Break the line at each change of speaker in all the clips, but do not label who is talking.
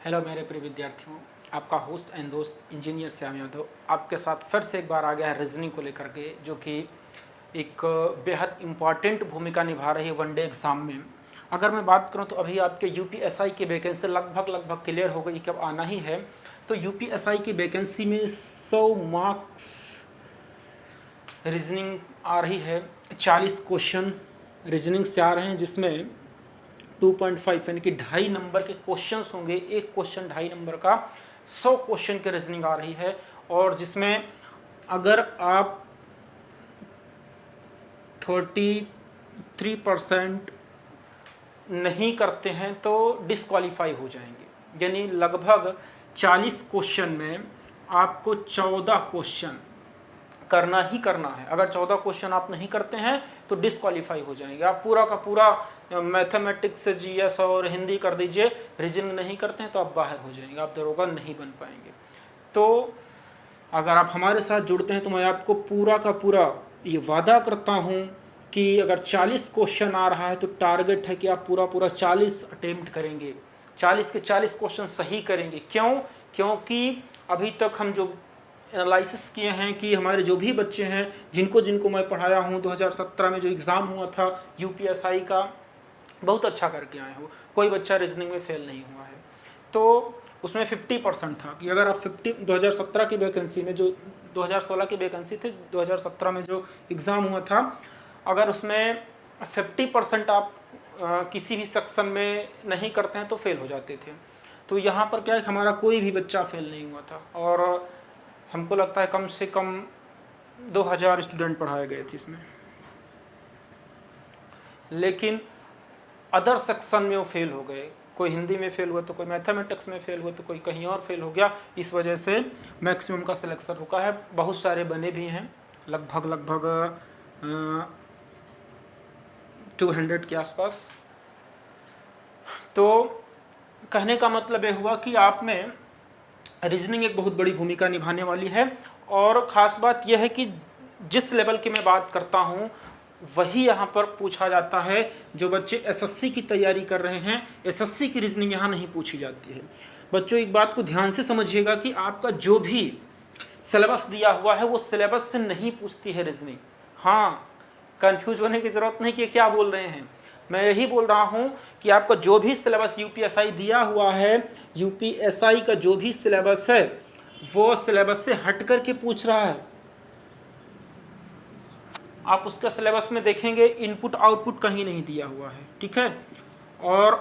Hello मेरे प्रिय विद्यार्थियों, आपका होस्ट एंड दोस्त इंजीनियर श्याम यादव आपके साथ फिर से एक बार आ गया है रीजनिंग को लेकर के, जो कि एक बेहद इम्पॉर्टेंट भूमिका निभा रही है वनडे एग्ज़ाम में। अगर मैं बात करूं तो अभी आपके यूपीएसआई की वैकेंसी लगभग क्लियर हो गई कि अब आना ही है। तो यूपीएसआई की वैकेंसी में 100 मार्क्स रीजनिंग आ रही है। 40 क्वेश्चन रीजनिंग से आ रहे हैं, जिसमें 2.5 यानी कि 2.5 नंबर के क्वेश्चंस होंगे। एक क्वेश्चन 2.5 नंबर का, 100 क्वेश्चन की रीजनिंग आ रही है। और जिसमें अगर आप 33% नहीं करते हैं तो डिस्क्वालीफाई हो जाएंगे। यानी लगभग 40 क्वेश्चन में आपको 14 क्वेश्चन करना ही करना है। अगर 14 क्वेश्चन आप नहीं करते हैं तो डिस्क्वालीफाई हो जाएंगे। आप पूरा का पूरा मैथमेटिक्स, जीएस और हिंदी कर दीजिए, रीजनिंग नहीं करते हैं तो आप बाहर हो जाएंगे, आप दरोगा नहीं बन पाएंगे। तो अगर आप हमारे साथ जुड़ते हैं तो मैं आपको पूरा का पूरा ये वादा करता हूँ कि अगर 40 क्वेश्चन आ रहा है तो टारगेट है कि आप पूरा 40 अटेम्प्ट करेंगे, 40 के 40 क्वेश्चन सही करेंगे। क्यों? क्योंकि अभी तक हम जो एनालिसिस किए हैं कि हमारे जो भी बच्चे हैं जिनको मैं पढ़ाया हूँ, 2017 में जो एग्ज़ाम हुआ था यूपीएसआई का, बहुत अच्छा करके आए हो। कोई बच्चा रीजनिंग में फेल नहीं हुआ है। तो उसमें 50% था कि अगर आप 2017 की वैकेंसी में, जो 2016 की वैकेंसी थी, 2017 में जो एग्ज़ाम हुआ था, अगर उसमें 50% आप किसी भी सेक्शन में नहीं करते हैं तो फेल हो जाते थे। तो यहाँ पर क्या है, हमारा कोई भी बच्चा फेल नहीं हुआ था और हमको लगता है कम से कम 2000 स्टूडेंट पढ़ाए गए थे इसमें। लेकिन अदर सेक्शन में वो फेल हो गए, कोई हिंदी में फेल हुआ तो कोई मैथमेटिक्स में फेल हुआ तो कोई कहीं और फेल हो गया। इस वजह से मैक्सिमम का सिलेक्शन रुका है। बहुत सारे बने भी हैं, लगभग 200 के आसपास। तो कहने का मतलब ये हुआ कि आप में रीजनिंग एक बहुत बड़ी भूमिका निभाने वाली है। और ख़ास बात यह है कि जिस लेवल की मैं बात करता हूँ वही यहाँ पर पूछा जाता है। जो बच्चे एसएससी की तैयारी कर रहे हैं, एसएससी की रीजनिंग यहाँ नहीं पूछी जाती है। बच्चों, एक बात को ध्यान से समझिएगा कि आपका जो भी सिलेबस दिया हुआ है वो सिलेबस से नहीं पूछती है रीजनिंग। हाँ, कंफ्यूज होने की ज़रूरत नहीं कि क्या बोल रहे हैं। मैं यही बोल रहा हूँ कि आपका जो भी सिलेबस यूपीएसआई दिया हुआ है, यूपीएसआई का जो भी सिलेबस है वो सिलेबस से हट करके पूछ रहा है। आप उसका सिलेबस में देखेंगे इनपुट आउटपुट कहीं नहीं दिया हुआ है, ठीक है। और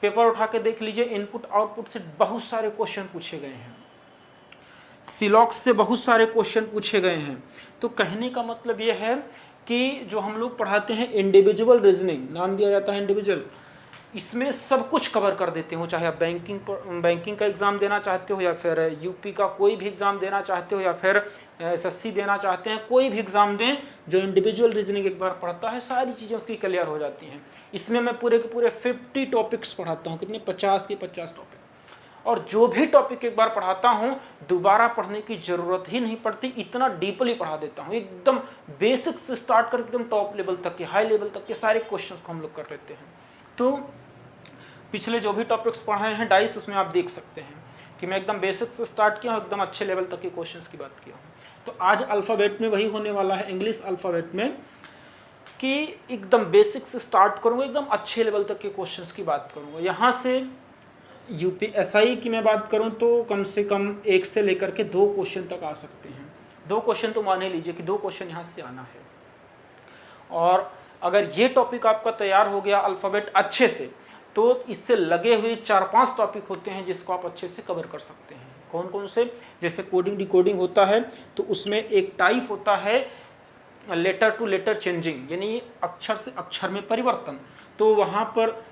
पेपर उठा के देख लीजिए, इनपुट आउटपुट से बहुत सारे क्वेश्चन पूछे गए हैं, सिलॉक्स से बहुत सारे क्वेश्चन पूछे गए हैं। तो कहने का मतलब यह है कि जो हम लोग पढ़ाते हैं इंडिविजुअल रीजनिंग, नाम दिया जाता है इंडिविजुअल, इसमें सब कुछ कवर कर देते हो। चाहे आप बैंकिंग का एग्ज़ाम देना चाहते हो, या फिर यूपी का कोई भी एग्ज़ाम देना चाहते हो, या फिर एसएससी देना चाहते हैं, कोई भी एग्ज़ाम दें, जो इंडिविजुअल रीजनिंग एक बार पढ़ता है सारी चीज़ें उसकी क्लियर हो जाती हैं। इसमें मैं पूरे के पूरे 50 टॉपिक्स पढ़ाता हूँ। कितने? 50 के 50 टॉपिक। और जो भी टॉपिक एक बार पढ़ाता हूँ दोबारा पढ़ने की ज़रूरत ही नहीं पड़ती, इतना डीपली पढ़ा देता हूँ। एकदम बेसिक से स्टार्ट कर एकदम टॉप लेवल तक के, हाई लेवल तक के सारे क्वेश्चंस को हम लोग कर लेते हैं। तो पिछले जो भी टॉपिक्स पढ़ाए हैं डाइस, उसमें आप देख सकते हैं कि मैं एकदम बेसिक से स्टार्ट किया हूँ, एकदम अच्छे लेवल तक के क्वेश्चंस की बात किया हूँ। तो आज अल्फ़ाबेट में वही होने वाला है, इंग्लिश अल्फ़ाबेट में, कि एकदम बेसिक से स्टार्ट करूँगा, एकदम अच्छे लेवल तक के क्वेश्चंस की बात करूँगा। यहाँ से यूपीएसआई की मैं बात करूँ तो कम से कम 1 से लेकर के 2 क्वेश्चन तक आ सकते हैं। 2 क्वेश्चन तो मान ही लीजिए कि 2 क्वेश्चन यहाँ से आना है। और अगर ये टॉपिक आपका तैयार हो गया अल्फ़ाबेट अच्छे से, तो इससे लगे हुए 4-5 टॉपिक होते हैं जिसको आप अच्छे से कवर कर सकते हैं। कौन कौन से? जैसे कोडिंग डिकोडिंग होता है, तो उसमें एक टाइप होता है लेटर टू लेटर चेंजिंग, यानी अक्षर से अक्षर में परिवर्तन। तो वहाँ पर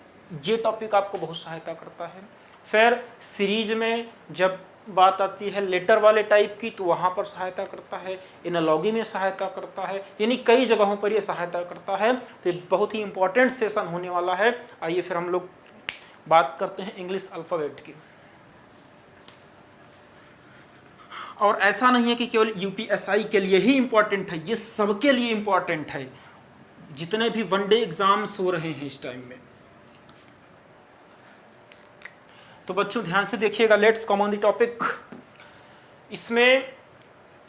ये टॉपिक आपको बहुत सहायता करता है। फिर सीरीज में जब बात आती है लेटर वाले टाइप की, तो वहाँ पर सहायता करता है। एनालॉगी में सहायता करता है, यानी कई जगहों पर ये सहायता करता है। तो ये बहुत ही इंपॉर्टेंट सेशन होने वाला है। आइए फिर हम लोग बात करते हैं इंग्लिश अल्फ़ाबेट की। और ऐसा नहीं है कि केवल यूपीएसआई के लिए ही इम्पॉर्टेंट है, ये सबके लिए इम्पॉर्टेंट है, जितने भी वनडे एग्जाम्स हो रहे हैं इस टाइम में। तो बच्चों ध्यान से देखिएगा, let's come on the topic. इसमें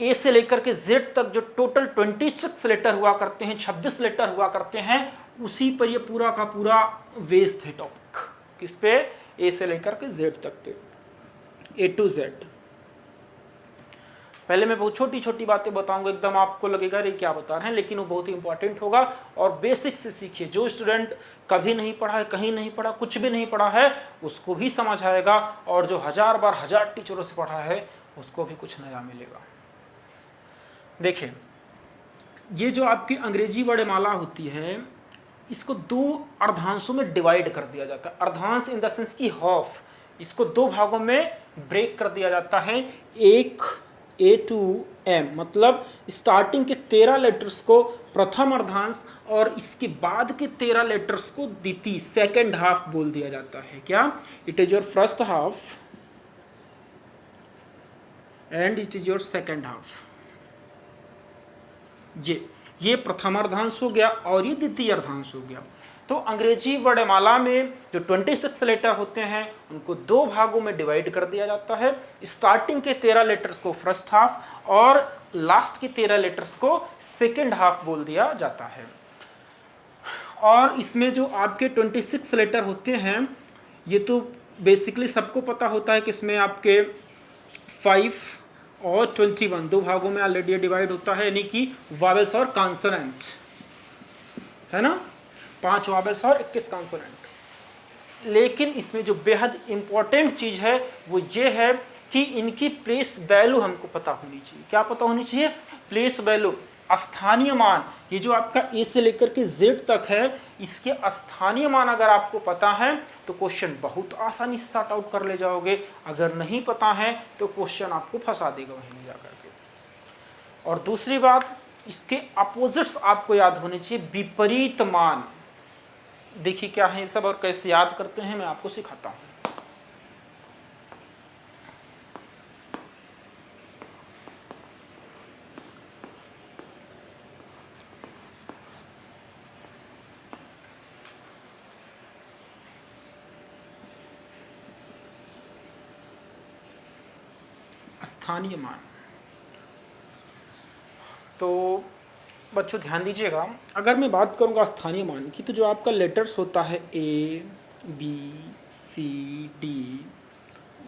ए से लेकर के जेड तक जो टोटल 26 लेटर हुआ करते हैं, 26 लेटर हुआ करते हैं, उसी पर ये पूरा का पूरा बेस्ड है टॉपिक। किस पे? ए से लेकर के जेड तक पे, ए टू जेड। पहले मैं बहुत छोटी छोटी बातें बताऊंगा, एकदम आपको लगेगा ये क्या बता रहे हैं, लेकिन वो बहुत ही इंपॉर्टेंट होगा। और बेसिक से सीखिए। जो स्टूडेंट कभी नहीं पढ़ा है, कहीं नहीं पढ़ा, कुछ भी नहीं पढ़ा है, उसको भी समझ आएगा, और जो 1000 बार 1000 टीचरों से पढ़ा है उसको भी कुछ नया मिलेगा। देखिए, ये जो आपकी अंग्रेजी वर्णमाला होती है, इसको 2 अर्धांशों में डिवाइड कर दिया जाता है। अर्धांश इन द सेंस की हाफ। इसको 2 भागों में ब्रेक कर दिया जाता है। एक ए टू एम, मतलब स्टार्टिंग के 13 लेटर्स को प्रथम अर्धांश और इसके बाद के 13 लेटर्स को द्वितीय, सेकेंड हाफ बोल दिया जाता है। क्या? It is your first half and it is your second half. ये प्रथम अर्धांश हो गया और ये द्वितीय अर्धांश हो गया। तो अंग्रेजी वर्णमाला में जो 26 लेटर होते हैं उनको 2 भागों में डिवाइड कर दिया जाता है। स्टार्टिंग के 13 लेटर्स को फर्स्ट हाफ और लास्ट के 13 लेटर्स को सेकेंड हाफ बोल दिया जाता है। और इसमें जो आपके 26 लेटर होते हैं, ये तो बेसिकली सबको पता होता है कि इसमें आपके 5 और 21 2 भागों में ऑलरेडी डिवाइड होता है, यानी कि वावेल्स और कॉन्सोनेंट, है ना। 5 वावेल्स और 21 कॉन्सोनेंट। लेकिन इसमें जो बेहद इंपॉर्टेंट चीज है वो ये है कि इनकी प्लेस वैल्यू हमको पता होनी चाहिए। क्या पता होनी चाहिए? प्लेस वैल्यू, स्थानीय मान। ये जो आपका ए से लेकर के जेड तक है, इसके स्थानीय मान अगर आपको पता है तो क्वेश्चन बहुत आसानी से सॉर्ट आउट कर ले जाओगे। अगर नहीं पता है तो क्वेश्चन आपको फंसा देगा वहीं जा करके। और दूसरी बात, इसके अपोजिट्स आपको याद होने चाहिए, विपरीत मान। देखिए क्या है ये सब और कैसे याद करते हैं, मैं आपको सिखाता हूं। स्थानीय मान। तो बच्चों ध्यान दीजिएगा, अगर मैं बात करूंगा स्थानीय मान की, तो जो आपका लेटर्स होता है A B C D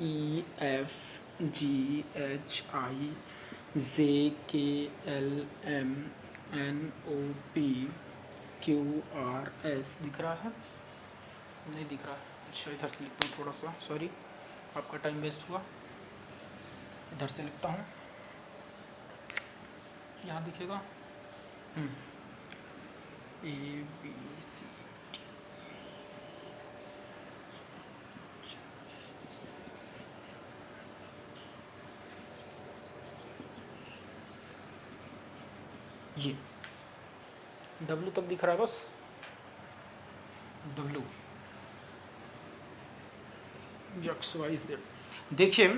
E F G H I J K L M N O P Q R S, दिख रहा है? नहीं दिख रहा है। अच्छा, इधर से लिखता हूँ थोड़ा सा, सॉरी आपका टाइम वेस्ट हुआ। इधर से लिखता हूँ, यहाँ दिखेगा ए बी सी डी। ये डब्लू तक दिख रहा है, बस डब्लू एक्स वाई जेड। देखिए,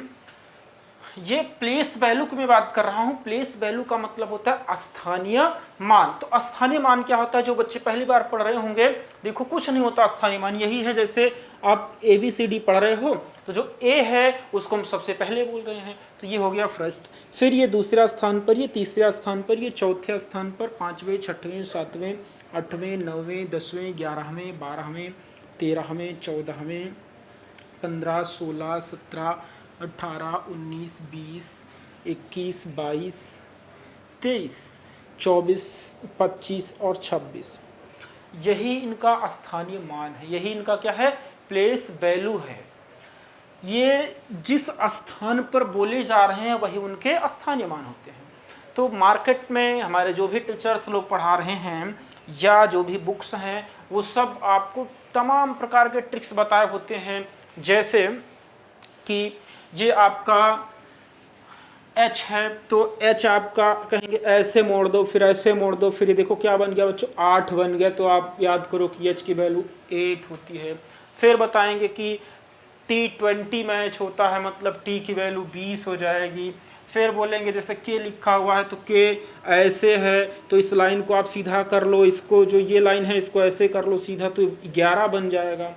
ये प्लेस वैल्यू की मैं बात कर रहा हूं। प्लेस वैल्यू का मतलब होता है स्थानीय मान। तो स्थानीय मान क्या होता है? जो बच्चे पहली बार पढ़ रहे होंगे, देखो कुछ नहीं होता स्थानीय मान। यही है जैसे आप ए बी सी डी पढ़ रहे हो, तो जो ए है उसको हम सबसे पहले बोल रहे हैं, तो ये हो गया फर्स्ट। फिर ये दूसरा स्थान पर, ये तीसरा स्थान पर, ये चौथे स्थान पर, 5वें 6वें 7वें 8वें 9वें 10वें 11वें 12वें 13वें 14वें 15 16 17 18 19 20 21 22 23 24 25 और 26। यही इनका स्थानीय मान है। यही इनका क्या है? प्लेस वैल्यू है। ये जिस स्थान पर बोले जा रहे हैं वही उनके स्थानीय मान होते हैं। तो मार्केट में हमारे जो भी टीचर्स लोग पढ़ा रहे हैं या जो भी बुक्स हैं, वो सब आपको तमाम प्रकार के ट्रिक्स बताए होते हैं। जैसे कि ये आपका H है, तो H आपका कहेंगे ऐसे मोड़ दो, फिर ऐसे मोड़ दो, फिर ये देखो क्या बन गया बच्चों, 8 बन गया। तो आप याद करो कि H की वैल्यू 8 होती है। फिर बताएंगे कि T20 मैच होता है, मतलब T की वैल्यू 20 हो जाएगी। फिर बोलेंगे जैसे K लिखा हुआ है तो K ऐसे है, तो इस लाइन को आप सीधा कर लो, इसको जो ये लाइन है इसको ऐसे कर लो सीधा, तो 11 बन जाएगा।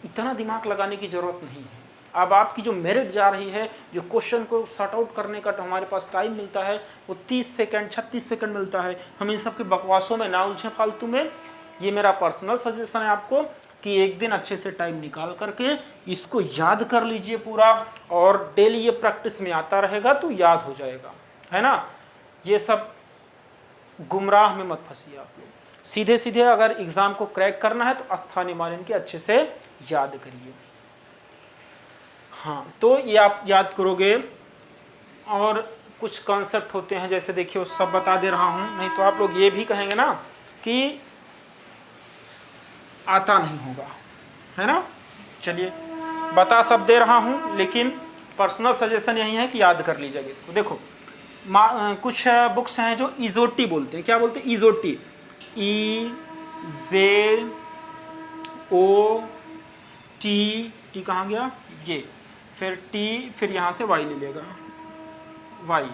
इतना दिमाग लगाने की ज़रूरत नहीं है। अब आपकी जो मेरिट जा रही है, जो क्वेश्चन को सॉर्ट आउट करने का हमारे पास टाइम मिलता है वो 30 सेकंड 36 सेकंड मिलता है। हम इन सब के बकवासों में ना उलझें फालतू में। ये मेरा पर्सनल सजेशन है आपको कि एक दिन अच्छे से टाइम निकाल करके इसको याद कर लीजिए पूरा, और डेली ये प्रैक्टिस में आता रहेगा तो याद हो जाएगा, है ना। ये सब गुमराह में मत फंसिए आप लोग। सीधे सीधे अगर एग्जाम को क्रैक करना है तो स्थानीय मानन के अच्छे से याद करिए। हाँ, तो ये आप याद करोगे। और कुछ कॉन्सेप्ट होते हैं, जैसे देखिए वो सब बता दे रहा हूँ, नहीं तो आप लोग ये भी कहेंगे ना कि आता नहीं होगा, है ना। चलिए बता सब दे रहा हूँ, लेकिन पर्सनल सजेशन यही है कि याद कर लीजिएगा इसको। देखो कुछ बुक्स हैं जो इजोटी बोलते हैं। क्या बोलते हैं? इजोटी, EZOT, टी कहाँ गया ये, फिर टी, फिर यहाँ से वाई ले लेगा, वाई,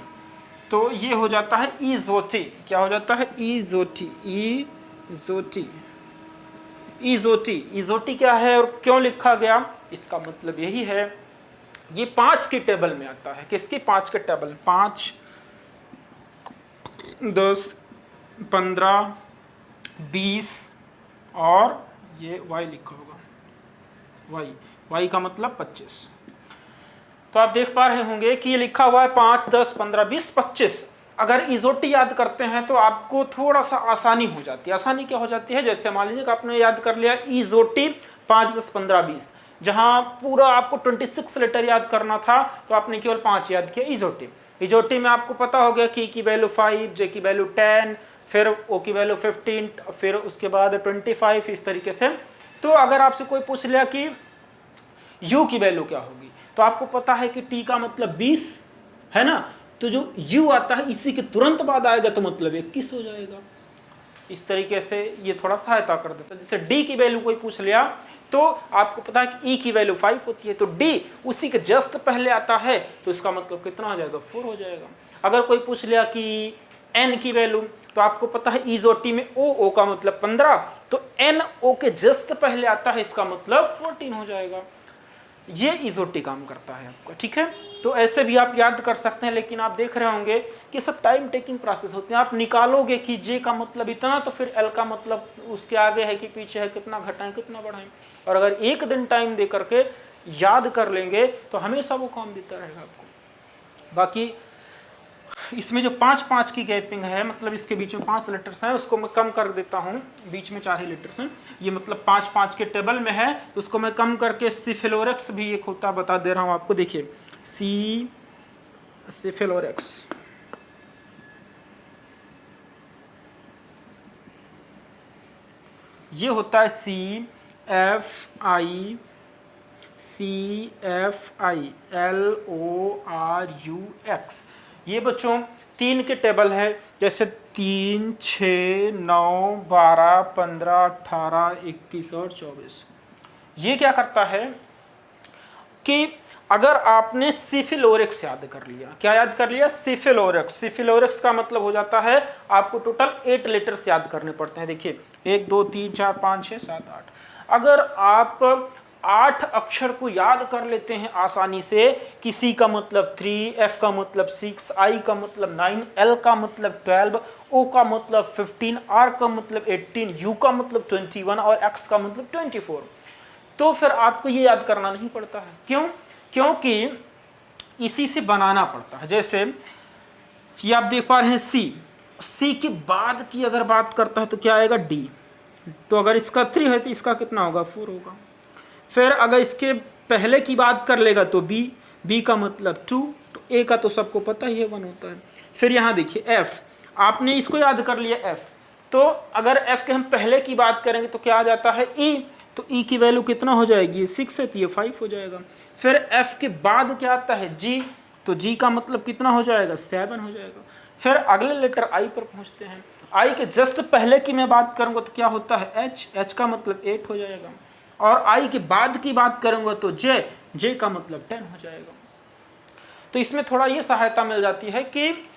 तो ये हो जाता है इजोटी। क्या हो जाता है? इजोटी, इजोटी, इजोटी। इजोटी क्या है और क्यों लिखा गया? इसका मतलब यही है, ये 5 की टेबल में आता है। किसकी? 5 के टेबल, 5, 10, 15, 20 और ये वाई लिखा होगा, वाई, वाई का मतलब 25। तो आप देख पा रहे होंगे कि ये लिखा हुआ है 5, 10, 15, 20, 25। अगर इजोटी याद करते हैं तो आपको थोड़ा सा आसानी हो जाती है। आसानी क्या हो जाती है? जैसे मान लीजिए कि आपने याद कर लिया इजोटी 5, 10, 15, 20, जहां पूरा आपको 26 लेटर याद करना था तो आपने केवल 5 याद किया इजोटी। इजोटी में आपको पता हो गया कि वैल्यू 5, जे की वैल्यू 10, फिर ओ की वैल्यू 15, फिर उसके बाद 25, इस तरीके से। तो अगर आपसे कोई पूछ लिया कि यू की वैल्यू क्या होगी, तो आपको पता है कि टी का मतलब 20 है ना, तो जो यू आता है इसी के तुरंत बाद आएगा तो मतलब 21 हो जाएगा। इस तरीके से ये थोड़ा सहायता कर देता है। जैसे डी की वैल्यू कोई पूछ लिया तो आपको पता है कि ई की वैल्यू 5 होती है, तो डी उसी के जस्ट पहले आता है तो इसका मतलब कितना हो जाएगा? 4 हो जाएगा। अगर कोई पूछ लिया कि एन की वैल्यू, तो आपको पता है इजोटी में ओ का मतलब 15, तो एन ओ के जस्ट पहले आता है, इसका मतलब 14 हो जाएगा। ये इजोटी काम करता है आपका, ठीक है। तो ऐसे भी आप याद कर सकते हैं, लेकिन आप देख रहे होंगे कि सब टाइम टेकिंग प्रोसेस होते हैं। आप निकालोगे कि जे का मतलब इतना, तो फिर एल का मतलब उसके आगे है कि पीछे है, कितना घटाएं कितना बढ़ाएं। और अगर एक दिन टाइम दे करके याद कर लेंगे तो हमेशा वो काम देता रहेगा आपको। बाकी इसमें जो 5-5 की गैपिंग है, मतलब इसके बीच में 5 लेटर्स हैं, उसको मैं कम कर देता हूँ। बीच में 4 ही लेटर्स हैं, ये मतलब 5-5 के टेबल में है, तो उसको मैं कम करके सिफिलोरेक्स भी एक होता बता दे रहा हूँ आपको। देखिए सिफिलोरेक्स, ये होता है CFILORUX। ये बच्चों 3 के टेबल है, जैसे 3, 6, 9, 12, 15, 18, 21 और 24। ये क्या करता है कि अगर आपने सिफिलोरेक्स याद कर लिया, क्या याद कर लिया? सिफिलोरेक्स। सिफिलोरेक्स का मतलब हो जाता है आपको टोटल 8 लेटर्स याद करने पड़ते हैं। देखिए 1, 2, 3, 4, 5, 6, 7, 8। अगर आप 8 अक्षर को याद कर लेते हैं आसानी से, कि सी का मतलब 3, एफ का मतलब 6, आई का मतलब 9, एल का मतलब 12, ओ का मतलब 15, आर का मतलब 18, यू का मतलब 21 और एक्स का मतलब 24, तो फिर आपको ये याद करना नहीं पड़ता है। क्यों? क्योंकि इसी से बनाना पड़ता है। जैसे ये आप देख पा रहे हैं सी के बाद की अगर बात करता है तो क्या आएगा? डी। तो अगर इसका 3 है तो इसका कितना होगा? 4 होगा। फिर अगर इसके पहले की बात कर लेगा तो बी का मतलब 2, तो ए का तो सबको पता ही है 1 होता है। फिर यहाँ देखिए एफ, आपने इसको याद कर लिया एफ, तो अगर एफ के हम पहले की बात करेंगे तो क्या आ जाता है? ई, तो ई की वैल्यू कितना हो जाएगी? 6 है तो ये 5 हो जाएगा। फिर एफ के बाद क्या आता है? जी, तो जी का मतलब कितना हो जाएगा? 7 हो जाएगा। फिर अगले लेटर आई पर पहुंचते हैं। आई के जस्ट पहले की मैं बात करूंगा तो क्या होता है? एच, एच का मतलब 8 हो जाएगा। और आई के बाद की बात करूंगा तो जे, जे का मतलब 10 हो जाएगा। तो इसमें थोड़ा ये सहायता मिल जाती है कि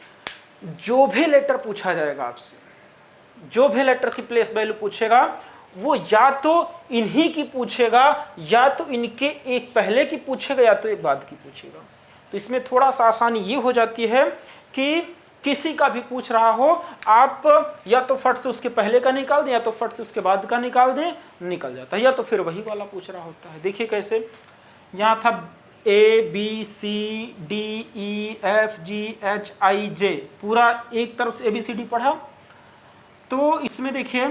जो भी लेटर पूछा जाएगा आपसे, जो भी लेटर की प्लेस वैल्यू पूछेगा वो या तो इन्हीं की पूछेगा, या तो इनके एक पहले की पूछेगा, या तो एक बाद की पूछेगा। तो इसमें थोड़ा सा आसानी ये हो जाती है कि किसी का भी पूछ रहा हो, आप या तो फट से उसके पहले का निकाल दें, या तो फट से उसके बाद का निकाल दें, निकल जाता है, या तो फिर वही वाला पूछ रहा होता है। देखिए कैसे, यहाँ था ABCDEFGHIJ, पूरा एक तरफ से ABCD पढ़ा। तो इसमें देखिए,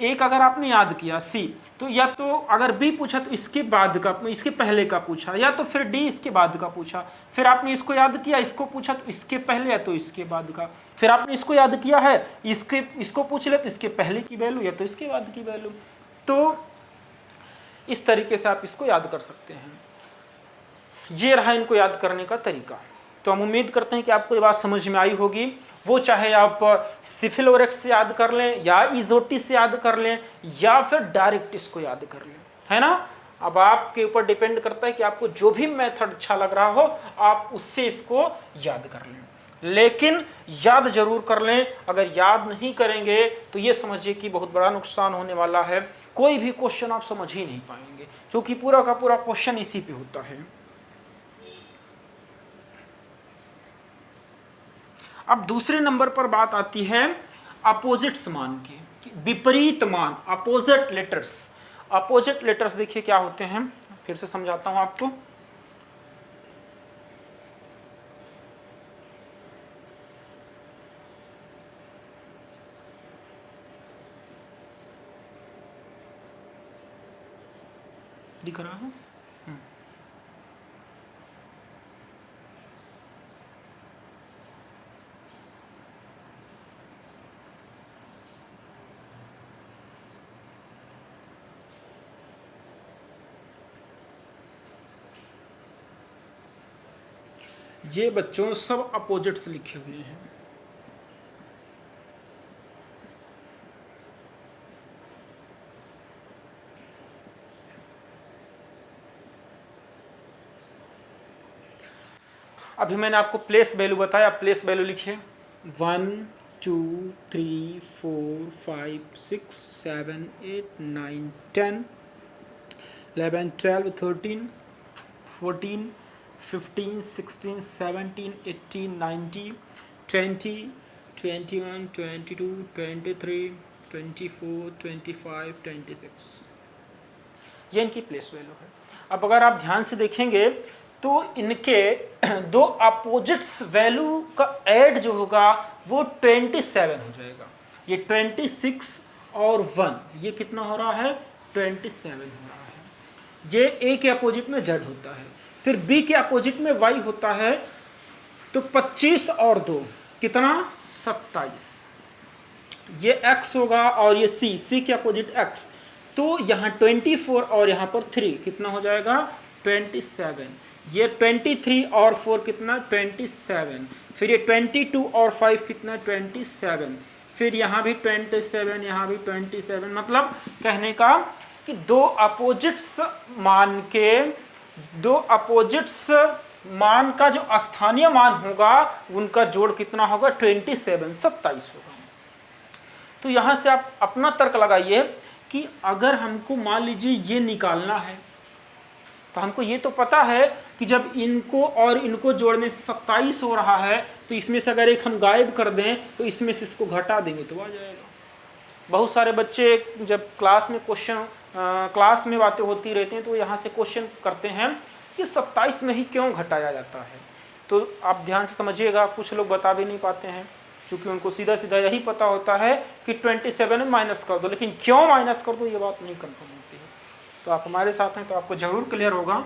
एक अगर आपने याद किया C, तो या तो अगर B पूछा तो इसके बाद का, इसके पहले का पूछा, या तो फिर D इसके बाद का पूछा। फिर आपने इसको याद किया, इसको पूछा तो इसके पहले या तो इसके बाद का। फिर आपने इसको याद किया है, इसको पूछ ले तो इसके पहले की वैल्यू या तो इसके बाद की वैल्यू। तो इस तरीके से आप इसको याद कर सकते हैं। ये रहा इनको याद करने का तरीका। तो हम उम्मीद करते हैं कि आपको ये बात समझ में आई होगी। वो चाहे आप सिफिलोरेक्स से याद कर लें, या इजोटी से याद कर लें, या फिर डायरेक्ट इसको याद कर लें, है ना। अब आपके ऊपर डिपेंड करता है कि आपको जो भी मेथड अच्छा लग रहा हो, आप उससे इसको याद कर लें। लेकिन याद जरूर कर लें। अगर याद नहीं करेंगे तो ये समझिए कि बहुत बड़ा नुकसान होने वाला है। कोई भी क्वेश्चन आप समझ ही नहीं पाएंगे, क्योंकि पूरा का पूरा क्वेश्चन इसी पे होता है। अब दूसरे नंबर पर बात आती है अपोजिट्स मान की, विपरीत मान, अपोजिट लेटर्स। अपोजिट लेटर्स देखिए क्या होते हैं, फिर से समझाता हूं आपको। दिख रहा है? ये बच्चों सब अपोजिट्स लिखे हुए हैं। अभी मैंने आपको प्लेस वैल्यू बताया, प्लेस वैल्यू लिखिए 1 2 3 4 5 6 7 8 9 10 11 12 13 14 15 16 17 18 19 20 21 22 23 24 25 26, ये इनकी प्लेस वैल्यू है। अब अगर आप ध्यान से देखेंगे तो इनके दो अपोजिट्स वैल्यू का ऐड जो होगा वो 27 हो जाएगा। ये 26 और 1, ये कितना हो रहा है? 27 हो रहा है। ये A के अपोजिट में Z होता है, फिर B के अपोजिट में Y होता है, तो 25 और 2 कितना? 27। ये X होगा और ये C के अपोजिट X, तो यहाँ 24 और यहाँ पर 3 कितना हो जाएगा? 27। ये 23 और 4 कितना? 27। फिर ये 22 और 5 कितना? 27। फिर यहाँ भी 27, यहाँ भी 27। मतलब कहने का कि दो अपोजिट्स मान का जो स्थानीय मान होगा उनका जोड़ कितना होगा? 27 होगा। तो यहाँ से आप अपना तर्क लगाइए कि अगर हमको मान लीजिए ये निकालना है, तो हमको ये तो पता है कि जब इनको और इनको जोड़ने से 27 हो रहा है, तो इसमें से अगर एक हम गायब कर दें तो इसमें से इसको घटा देंगे तो आ जाएगा। बहुत सारे बच्चे जब क्लास में बातें होती रहती हैं तो यहाँ से क्वेश्चन करते हैं कि 27 में ही क्यों घटाया जाता है। तो आप ध्यान से समझिएगा, कुछ लोग बता भी नहीं पाते हैं, क्योंकि उनको सीधा सीधा यही पता होता है कि 27 में माइनस कर दो, लेकिन क्यों माइनस कर दो ये बात नहीं कंफर्म होती है। तो आप हमारे साथ हैं तो आपको जरूर क्लियर होगा।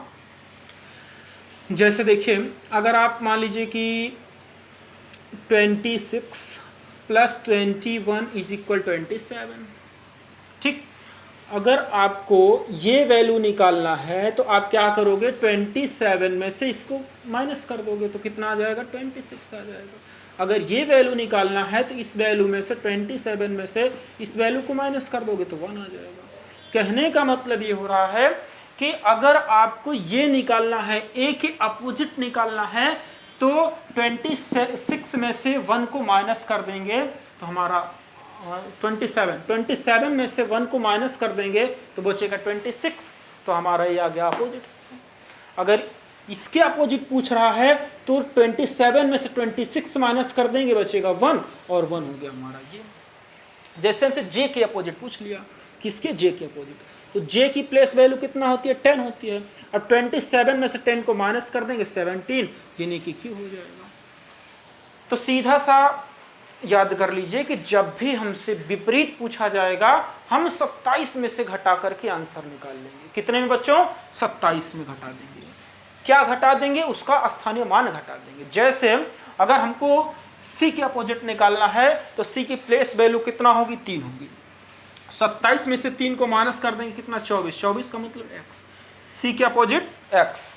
जैसे देखिए, अगर आप मान लीजिए कि 26 प्लस 21 इज इक्वल 27, ठीक। अगर आपको ये वैल्यू निकालना है तो आप क्या करोगे? 27 में से इसको माइनस कर दोगे तो कितना आ जाएगा? 26 आ जाएगा। अगर ये वैल्यू निकालना है तो इस वैल्यू में से 27 में से इस वैल्यू को माइनस कर दोगे तो 1 आ जाएगा। कहने का मतलब ये हो रहा है कि अगर आपको ये निकालना है, A के अपोजिट निकालना है, तो 26 में से 1 को माइनस कर देंगे तो हमारा 27 में से 1 को माइनस कर देंगे तो बचेगा 26, तो हमारा ये आ गया अपोजिट। अगर इसके अपोजिट पूछ रहा है तो 27 में से 26 माइनस कर देंगे, बचेगा 1, और 1 हो गया हमारा ये। जैसे हमसे जे के अपोजिट पूछ लिया, किसके? जे के अपोजिट, तो जे की प्लेस वैल्यू कितना होती है? 10 होती है। अब 27 में से 10 को माइनस कर देंगे 17, यानी कि क्यू हो जाएगा। तो सीधा सा याद कर लीजिए कि जब भी हमसे विपरीत पूछा जाएगा हम 27 में से घटा करके आंसर निकाल लेंगे। कितने में बच्चों? 27 में घटा देंगे। क्या घटा देंगे? उसका स्थानीय मान घटा देंगे। जैसे अगर हमको सी के अपोजिट निकालना है तो सी की प्लेस वैल्यू कितना होगी? 3 होगी। 27 में से 3 को माइनस कर देंगे, कितना? 24। 24 का मतलब x, सी के अपोजिट x।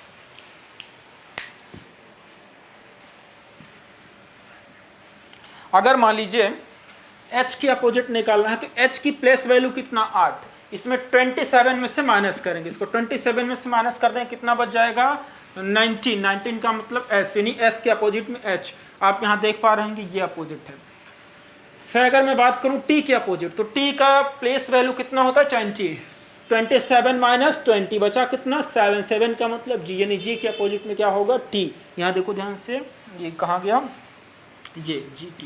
अगर मान लीजिए h की अपोजिट निकालना है तो h की प्लेस वैल्यू कितना? 8। इसमें 27 में से माइनस करेंगे, इसको 27 में से माइनस कर देंगे, कितना बच जाएगा? 19। 19 का मतलब s, यानी s के अपोजिट में h। आप यहाँ देख पा रहे हैं कि ये अपोजिट है। फिर अगर मैं बात करूँ t के अपोजिट, तो t का प्लेस वैल्यू कितना होता है? 20। 27 माइनस 20 बचा कितना? 7। 7 का मतलब g, यानी g के अपोजिट में क्या होगा? t। यहाँ देखो ध्यान से, ये कहाँ गया? ये GT।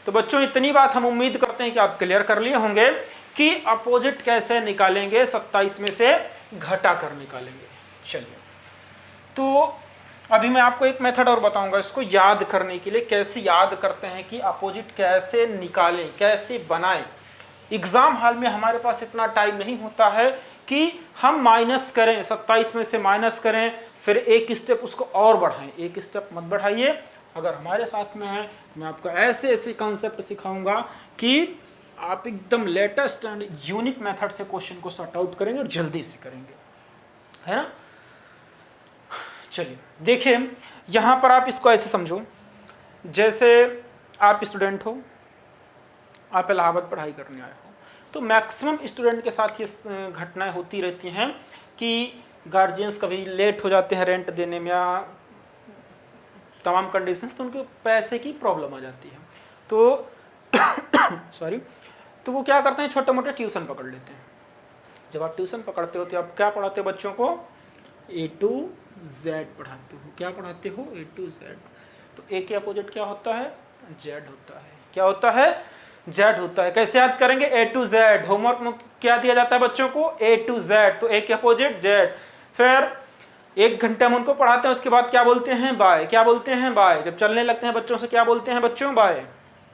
तो बच्चों इतनी बात हम उम्मीद करते हैं कि आप क्लियर कर लिए होंगे कि अपोजिट कैसे निकालेंगे, 27 में से घटा कर निकालेंगे। चलिए, तो अभी मैं आपको एक मेथड और बताऊंगा इसको याद करने के लिए, कैसे याद करते हैं कि अपोजिट कैसे निकालें, कैसे बनाएं। एग्जाम हॉल में हमारे पास इतना टाइम नहीं होता है कि हम माइनस करें, 27 में से माइनस करें, फिर एक स्टेप उसको और बढ़ाएं। एक स्टेप मत बढ़ाइए। अगर हमारे साथ में है, मैं आपको ऐसे ऐसे कॉन्सेप्ट सिखाऊंगा कि आप एकदम लेटेस्ट एंड यूनिक मेथड से क्वेश्चन को सॉर्ट आउट करेंगे और जल्दी से करेंगे, है ना। चलिए देखिए, यहाँ पर आप इसको ऐसे समझो, जैसे आप स्टूडेंट हो, आप इलाहाबाद पढ़ाई करने आए हो, तो मैक्सिमम स्टूडेंट के साथ ये घटनाएं होती रहती हैं कि गार्जियंस कभी लेट हो जाते हैं रेंट देने में या तमाम कंडीशंस, तो उनके पैसे की प्रॉब्लम आ जाती है। तो सॉरी, तो वो क्या करते हैं? छोटे मोटे ट्यूशन पकड़ लेते हैं। जब आप ट्यूशन पकड़ते हो तो आप क्या पढ़ाते हो बच्चों को? A to Z पढ़ाते हो। क्या पढ़ाते हो? A to Z। तो A के अपोजिट क्या होता है? Z होता है। क्या होता है? Z होता है। कैसे याद करेंगे? A to Z। होमवर्क में क्या दिया जाता है बच्चों को? A to Z। तो A के अपोजिट Z। फिर 1 घंटे हम उनको पढ़ाते हैं, उसके बाद क्या बोलते हैं? बाय। क्या बोलते हैं? बाय। जब चलने लगते हैं बच्चों से क्या बोलते हैं बच्चों? बाय।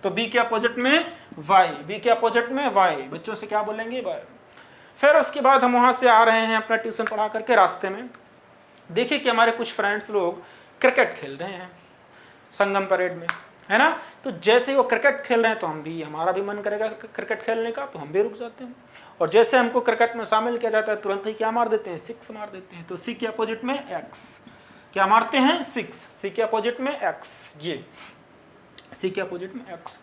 तो B के अपोजिट में Y, B के अपोजिट में Y, बच्चों से क्या बोलेंगे? बाय। फिर उसके बाद हम वहाँ से आ रहे हैं अपना ट्यूशन पढ़ा करके, रास्ते में देखिए कि हमारे कुछ फ्रेंड्स लोग क्रिकेट खेल रहे हैं संगम परेड में, है ना। तो जैसे ही वो क्रिकेट खेल रहे हैं तो हमारा भी मन करेगा क्रिकेट खेलने का, तो हम भी रुक जाते हैं। और जैसे हमको क्रिकेट में शामिल किया जाता है तुरंत ही क्या मार देते हैं? 6 मार देते हैं। तो सी के अपोजिट में x, क्या मारते हैं? 6। सी के अपोजिट में x, ये सी के अपोजिट में x।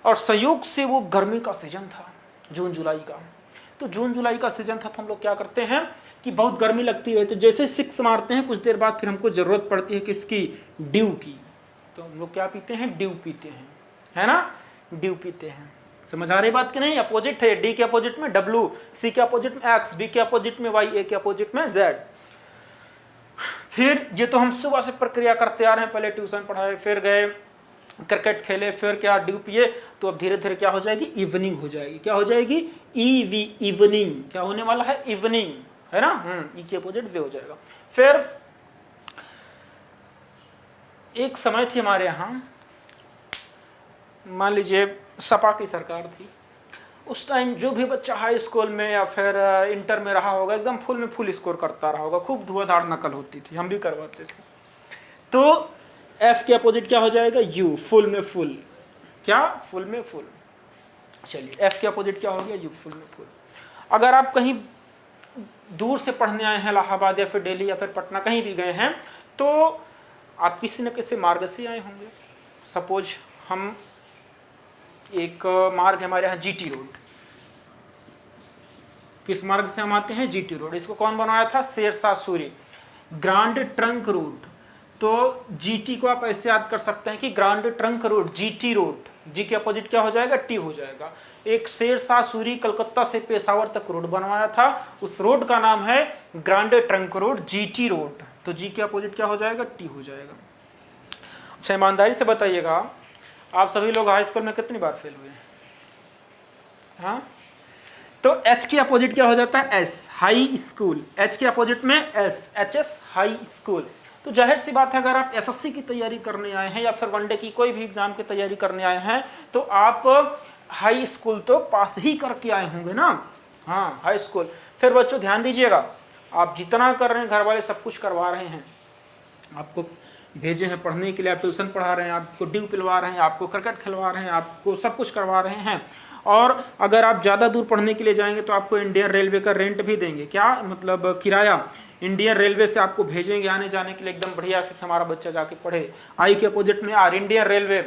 और संयोग से वो गर्मी का सीजन था, जून जुलाई का। तो जून जुलाई का सीजन था, तो हम लोग क्या करते हैं कि बहुत गर्मी लगती है, तो जैसे 6 मारते हैं कुछ देर बाद फिर हमको ज़रूरत पड़ती है किसकी? ड्यू की। तो हम लोग क्या पीते हैं? ड्यू पीते हैं, है ना। ड्यू पीते हैं। समझ आ रही बात कि नहीं? अपोजिट है, डी के अपोजिट में W, सी के अपोजिट में X, बी के अपोजिट में Y, ए के अपोजिट में Z। फिर ये तो हम सुबह से प्रक्रिया करते आ रहे हैं, पहले ट्यूशन पढ़ाए, फिर गए क्रिकेट खेले, फिर क्या? ड्यू पिए। तो अब धीरे धीरे क्या हो जाएगी? इवनिंग हो जाएगी। क्या हो जाएगी? EV, evening. क्या होने वाला है? इवनिंग, है ना। ई के अपोजिट वे हो जाएगा। फिर एक समय थी हमारे यहाँ, मान लीजिए सपा की सरकार थी, उस टाइम जो भी बच्चा हाई स्कूल में या फिर इंटर में रहा होगा एकदम फुल में फुल स्कोर करता रहा होगा, खूब धुआंधार नकल होती थी, हम भी करवाते थे। तो एफ के अपोजिट क्या हो जाएगा? यू, फुल में फुल। क्या? फुल में फुल। चलिए, एफ के अपोजिट क्या हो गया? यू, फुल में फुल। अगर आप कहीं दूर से पढ़ने आए हैं, इलाहाबाद या फिर दिल्ली या फिर पटना, कहीं भी गए हैं, तो आप किसी न किसी मार्ग से आए होंगे। सपोज हम एक मार्ग है हमारे यहाँ GT रोड, किस मार्ग से हम आते हैं? GT road. इसको कौन बनाया था? Sher Shah Suri. Grand trunk route, तो जीटी को आप ऐसे याद कर सकते हैं कि grand trunk road, GT road, G के अपोजिट क्या हो जाएगा, टी हो जाएगा। एक शेरशाह सूरी कलकत्ता से पेशावर तक रोड बनवाया था, उस रोड का नाम है grand trunk road, GT road. तो जी के अपोजिट क्या हो जाएगा, टी हो जाएगा। अच्छा, ईमानदारी से बताइएगा, आप सभी लोग हाई स्कूल में कितनी बार फेल हुए हैं? हाँ, तो एच के अपोजिट क्या हो जाता है, एस, हाई स्कूल। एच के अपोजिट में S, H S, high school. तो जाहिर सी बात है, अगर आप एसएससी की तैयारी करने आए हैं या फिर वनडे की कोई भी एग्जाम की तैयारी करने आए हैं, तो आप हाई स्कूल तो पास ही करके आए होंगे ना। हाँ, हाई स्कूल। फिर बच्चों ध्यान दीजिएगा, आप जितना कर रहे हैं, घर वाले सब कुछ करवा रहे हैं, आपको भेजे हैं पढ़ने के लिए, आप ट्यूशन पढ़ा रहे हैं, आपको ड्यू पिलवा रहे हैं, आपको क्रिकेट खिलवा रहे हैं, आपको सब कुछ करवा रहे हैं। और अगर आप ज़्यादा दूर पढ़ने के लिए जाएंगे तो आपको इंडियन रेलवे का रेंट भी देंगे, क्या मतलब किराया, इंडियन रेलवे से आपको भेजेंगे आने जाने के लिए, एकदम बढ़िया से हमारा बच्चा जाके पढ़े। आई के अपोजिट में आर, इंडियन रेलवे।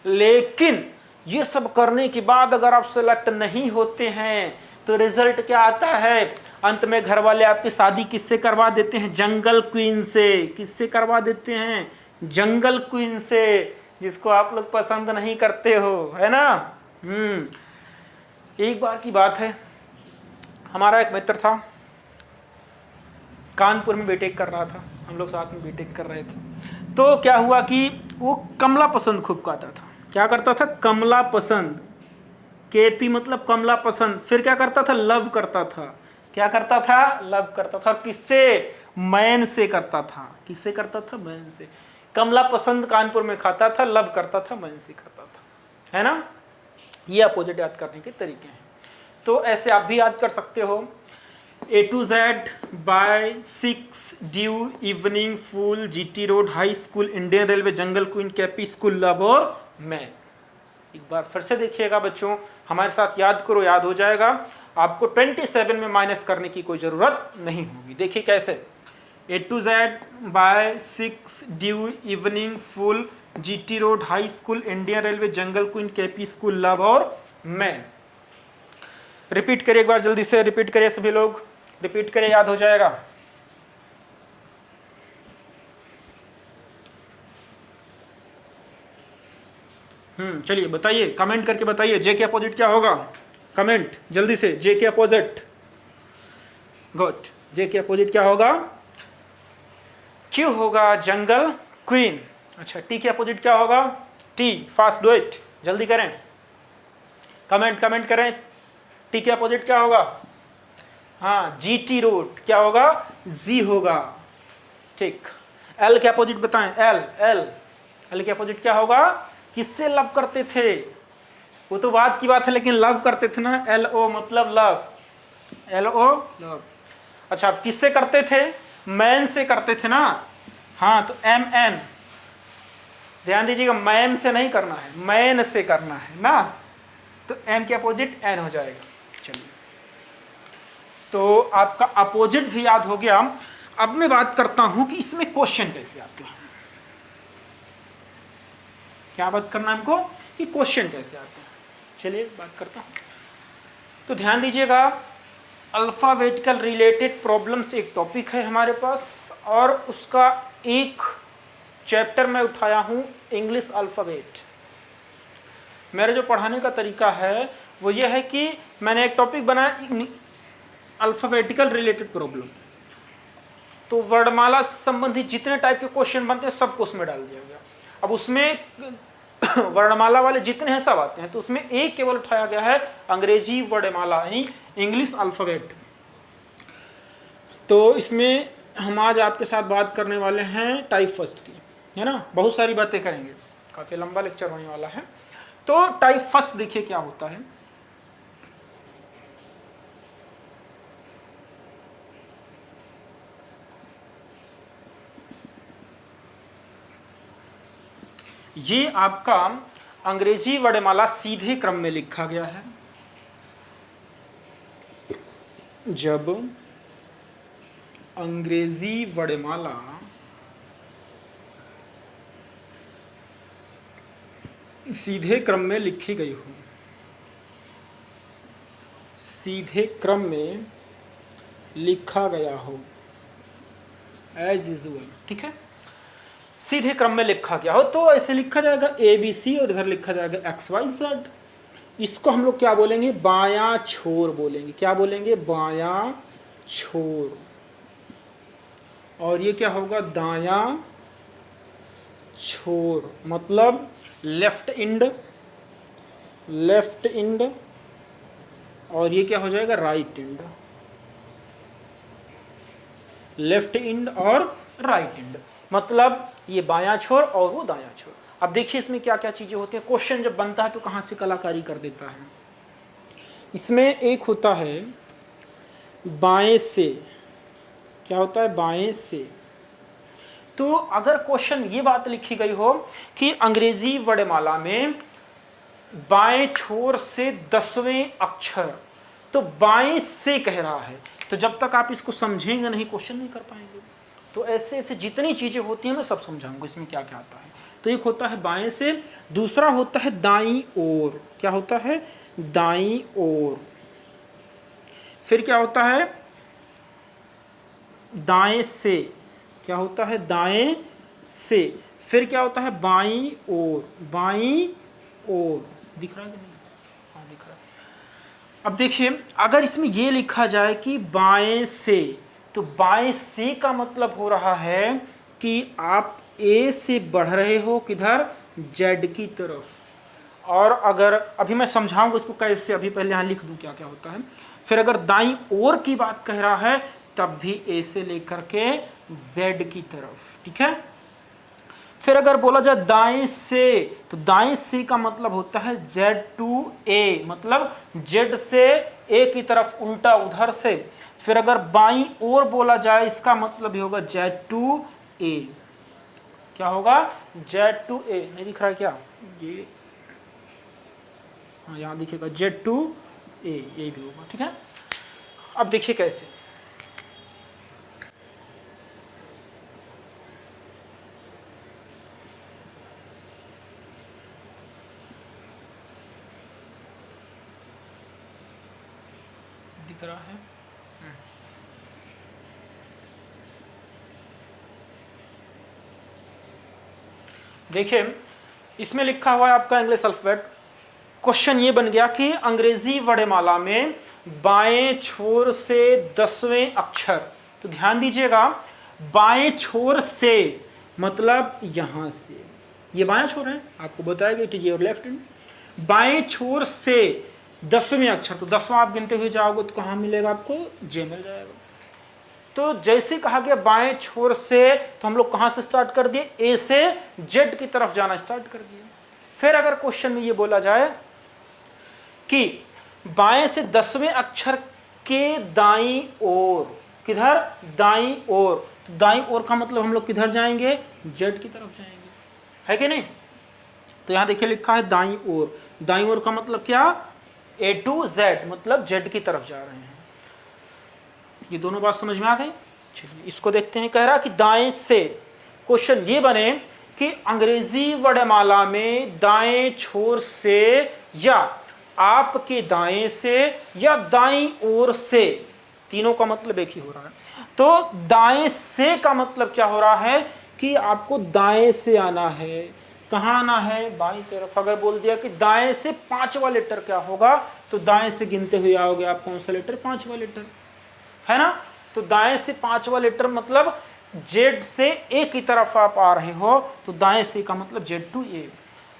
लेकिन ये सब करने के बाद अगर आप सेलेक्ट नहीं होते हैं तो रिजल्ट क्या आता है, अंत में घर वाले आपकी शादी किससे करवा देते हैं, जंगल क्वीन से। किससे करवा देते हैं, जंगल क्वीन से, जिसको आप लोग पसंद नहीं करते हो, है ना। एक बार की बात है, हमारा एक मित्र था, कानपुर में बीटेक कर रहा था, हम लोग साथ में बीटेक कर रहे थे। तो क्या हुआ कि वो कमला पसंद खूब गाता था। क्या करता था, कमला पसंद, केपी मतलब कमला पसंद। फिर क्या करता था, लव करता था। क्या करता था, लव करता था। किससे, मैन से करता था। किससे करता था, मैन से। कमला पसंद कानपुर में खाता था, लव करता था, मैन से करता था, है ना। ये अपोजिट याद करने के तरीके हैं। तो ऐसे आप भी याद कर सकते हो, A to Z by 6 due, evening, फूल, GT road, high school, Indian railway, jungle queen, कैपी स्कूल, लव और मैन। एक बार फिर से देखिएगा बच्चों, हमारे साथ याद करो, याद हो जाएगा। आपको 27 में माइनस करने की कोई जरूरत नहीं होगी। देखिए कैसे, A to Z by 6 due, evening, full, GT road, high school, Indian railway, jungle queen, KP school, love और मैन। रिपीट करिए एक बार, जल्दी से रिपीट करिए सभी लोग, रिपीट करिए, याद हो जाएगा। चलिए बताइए, कमेंट करके बताइए, जे के अपोजिट क्या होगा, कमेंट जल्दी से, जे के अपोजिट। गुड, जे के अपोजिट क्या होगा, क्यू होगा, जंगल क्वीन। अच्छा, टी के अपोजिट क्या होगा, टी, फास्ट डू इट, जल्दी करें, कमेंट कमेंट करें। टी के अपोजिट क्या होगा, हाँ, जीटी रोड। क्या होगा, जी होगा, ठीक। एल के अपोजिट बताएं, एल, एल, एल के अपोजिट क्या होगा, किससे लव करते थे, वो तो बात की बात है, लेकिन लव करते थे ना, एल ओ मतलब लव, एल ओ लव। अच्छा, आप किससे करते थे, मैन से करते थे ना। हाँ, तो एम एन, ध्यान दीजिएगा, मैन से नहीं करना है, मैन से करना है ना, तो एम के अपोजिट एन हो जाएगा। चलिए, तो आपका अपोजिट भी याद हो गया। अब मैं बात करता हूं कि इसमें क्वेश्चन कैसे आते हैं। क्या बात करना है हमको, कि क्वेश्चन कैसे आते हैं। चलिए बात करता हूं। तो ध्यान दीजिएगा, अल्फाबेटिकल रिलेटेड प्रॉब्लम्स एक टॉपिक है हमारे पास, और उसका एक चैप्टर मैं उठाया हूं, इंग्लिश अल्फाबेट। मेरा जो पढ़ाने का तरीका है वो ये है कि मैंने एक टॉपिक बनाया, अल्फाबेटिकल रिलेटेड प्रॉब्लम। तो वर्णमाला से संबंधित जितने टाइप के क्वेश्चन बनते हैं सबको उसमें डाल दिया गया। अब उसमें वर्णमाला वाले जितने हैं सब आते हैं, तो उसमें एक केवल उठाया गया है अंग्रेजी वर्णमाला, यानी इंग्लिश अल्फाबेट। तो इसमें हम आज आपके साथ बात करने वाले हैं टाइप फर्स्ट की, है ना। बहुत सारी बातें करेंगे, काफी लंबा लेक्चर होने वाला है। तो टाइप फर्स्ट देखिए क्या होता है। ये आपका अंग्रेजी वर्णमाला सीधे क्रम में लिखा गया है। जब अंग्रेजी वर्णमाला सीधे क्रम में लिखी गई हो, सीधे क्रम में लिखा गया हो, एज यूजुअल, ठीक है। सीधे क्रम में लिखा गया हो तो ऐसे लिखा जाएगा ABC और इधर लिखा जाएगा XYZ। इसको हम लोग क्या बोलेंगे, बायां छोर बोलेंगे। क्या बोलेंगे, बायां छोर। और ये क्या होगा, दायां छोर, मतलब लेफ्ट इंड, लेफ्ट इंड। और ये क्या हो जाएगा, राइट इंड, लेफ्ट इंड और राइट इंड। मतलब ये बायां छोर और वो दायां छोर। अब देखिए इसमें क्या क्या चीजें होती हैं। क्वेश्चन जब बनता है तो कहां से कलाकारी कर देता है। इसमें एक होता है बाएं से, क्या होता है, बाएं से। तो अगर क्वेश्चन ये बात लिखी गई हो कि अंग्रेजी वर्णमाला में बाएं छोर से 10वें अक्षर, तो बाएं से कह रहा है, तो जब तक आप इसको समझेंगे नहीं क्वेश्चन नहीं कर पाएंगे। तो ऐसे ऐसे जितनी चीजें होती हैं मैं सब समझाऊंगा इसमें क्या क्या आता है। तो एक होता है बाएं से, दूसरा होता है दाईं ओर। क्या होता है, दाईं ओर। फिर क्या होता है, दाएं से। क्या होता है, दाएं से। फिर क्या होता है, बाईं ओर, बाईं ओर। दिख रहा है कि नहीं, हाँ दिख रहा है। अब देखिए अगर इसमें ये लिखा जाए कि बाएं से, तो बाएं से का मतलब हो रहा है कि आप ए से बढ़ रहे हो किधर, जेड की तरफ। और अगर अभी मैं समझाऊंगा इसको कैसे, अभी पहले यहाँ लिख दूं क्या क्या होता है। फिर अगर दाईं ओर की बात कह रहा है तब भी ए से लेकर के जेड की तरफ, ठीक है। फिर अगर बोला जाए दाएं से, तो दाएं से का मतलब होता है जेड टू ए, मतलब जेड से ए की तरफ उल्टा उधर से। फिर अगर बाईं ओर बोला जाए इसका मतलब भी होगा जेड टू ए। क्या होगा, जेड टू ए। नहीं दिख रहा है क्या, ये हाँ यहाँ दिखेगा जेड टू ए, ये भी होगा, ठीक है। अब देखिए कैसे, दिख रहा है। देखिए इसमें लिखा हुआ है आपका इंग्लिश अल्फाबेट। क्वेश्चन ये बन गया कि अंग्रेजी वर्णमाला में बाएं छोर से 10वें अक्षर। तो ध्यान दीजिएगा, बाएं छोर से मतलब यहां से, ये बाएं छोर है, आपको बताया it is your left hand. बाएं छोर से 10वें अक्षर, तो 10वां आप गिनते हुए जाओगे तो कहां मिलेगा आपको, जे मिल जाएगा। तो जैसे कहा गया बाएं छोर से, तो हम लोग कहां से स्टार्ट कर दिए, ए से जेड की तरफ जाना स्टार्ट कर दिए। फिर अगर क्वेश्चन में ये बोला जाए कि बाएं से 10वें अक्षर के दाईं ओर, किधर, दाईं ओर, तो दाईं ओर का मतलब हम लोग किधर जाएंगे, जेड की तरफ जाएंगे, है कि नहीं। तो यहां देखिए लिखा है दाईं ओर। दाईं ओर का मतलब क्या, ए टू जेड, मतलब जेड की तरफ जा रहे हैं। ये दोनों बात समझ में आ गई। चलिए इसको देखते हैं। कह रहा कि दाएं से, क्वेश्चन ये बने कि अंग्रेजी वर्णमाला में दाएं छोर से या आपके दाएं से या दाईं ओर से, तीनों का मतलब एक ही हो रहा है। तो दाएं से का मतलब क्या हो रहा है कि आपको दाएं से आना है। कहां आना है, बाईं तरफ। अगर बोल दिया कि दाएं से 5वां लेटर क्या होगा, तो दाएं से गिनते हुए आओगे आप कौन सा लेटर, 5वां लेटर, है ना। तो दाएं से 5वां लेटर मतलब जेड से ए की तरफ आप आ रहे हो, तो दाएं से का मतलब जेड टू ए।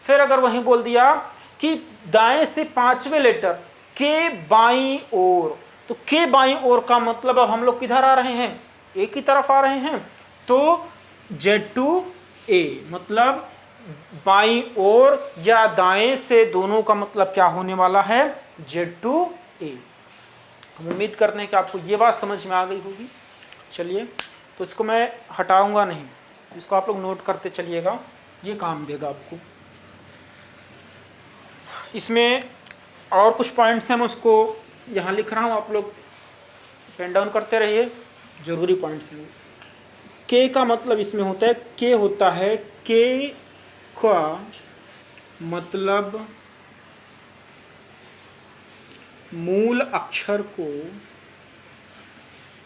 फिर अगर वहीं बोल दिया कि दाएं से 5वें लेटर के बाईं ओर, तो के बाईं ओर का मतलब अब हम लोग किधर आ रहे हैं, ए की तरफ आ रहे हैं, तो जेड टू ए, मतलब बाईं ओर या दाएं से, दोनों का मतलब क्या होने वाला है, जेड टू ए। हम उम्मीद करते हैं कि आपको ये बात समझ में आ गई होगी। चलिए तो इसको मैं हटाऊंगा नहीं, इसको आप लोग नोट करते चलिएगा, ये काम देगा आपको। इसमें और कुछ पॉइंट्स हैं, मैं उसको यहाँ लिख रहा हूँ, आप लोग पेन डाउन करते रहिए, जरूरी पॉइंट्स हैं। के का मतलब इसमें होता है, के होता है, के का मतलब मूल अक्षर को,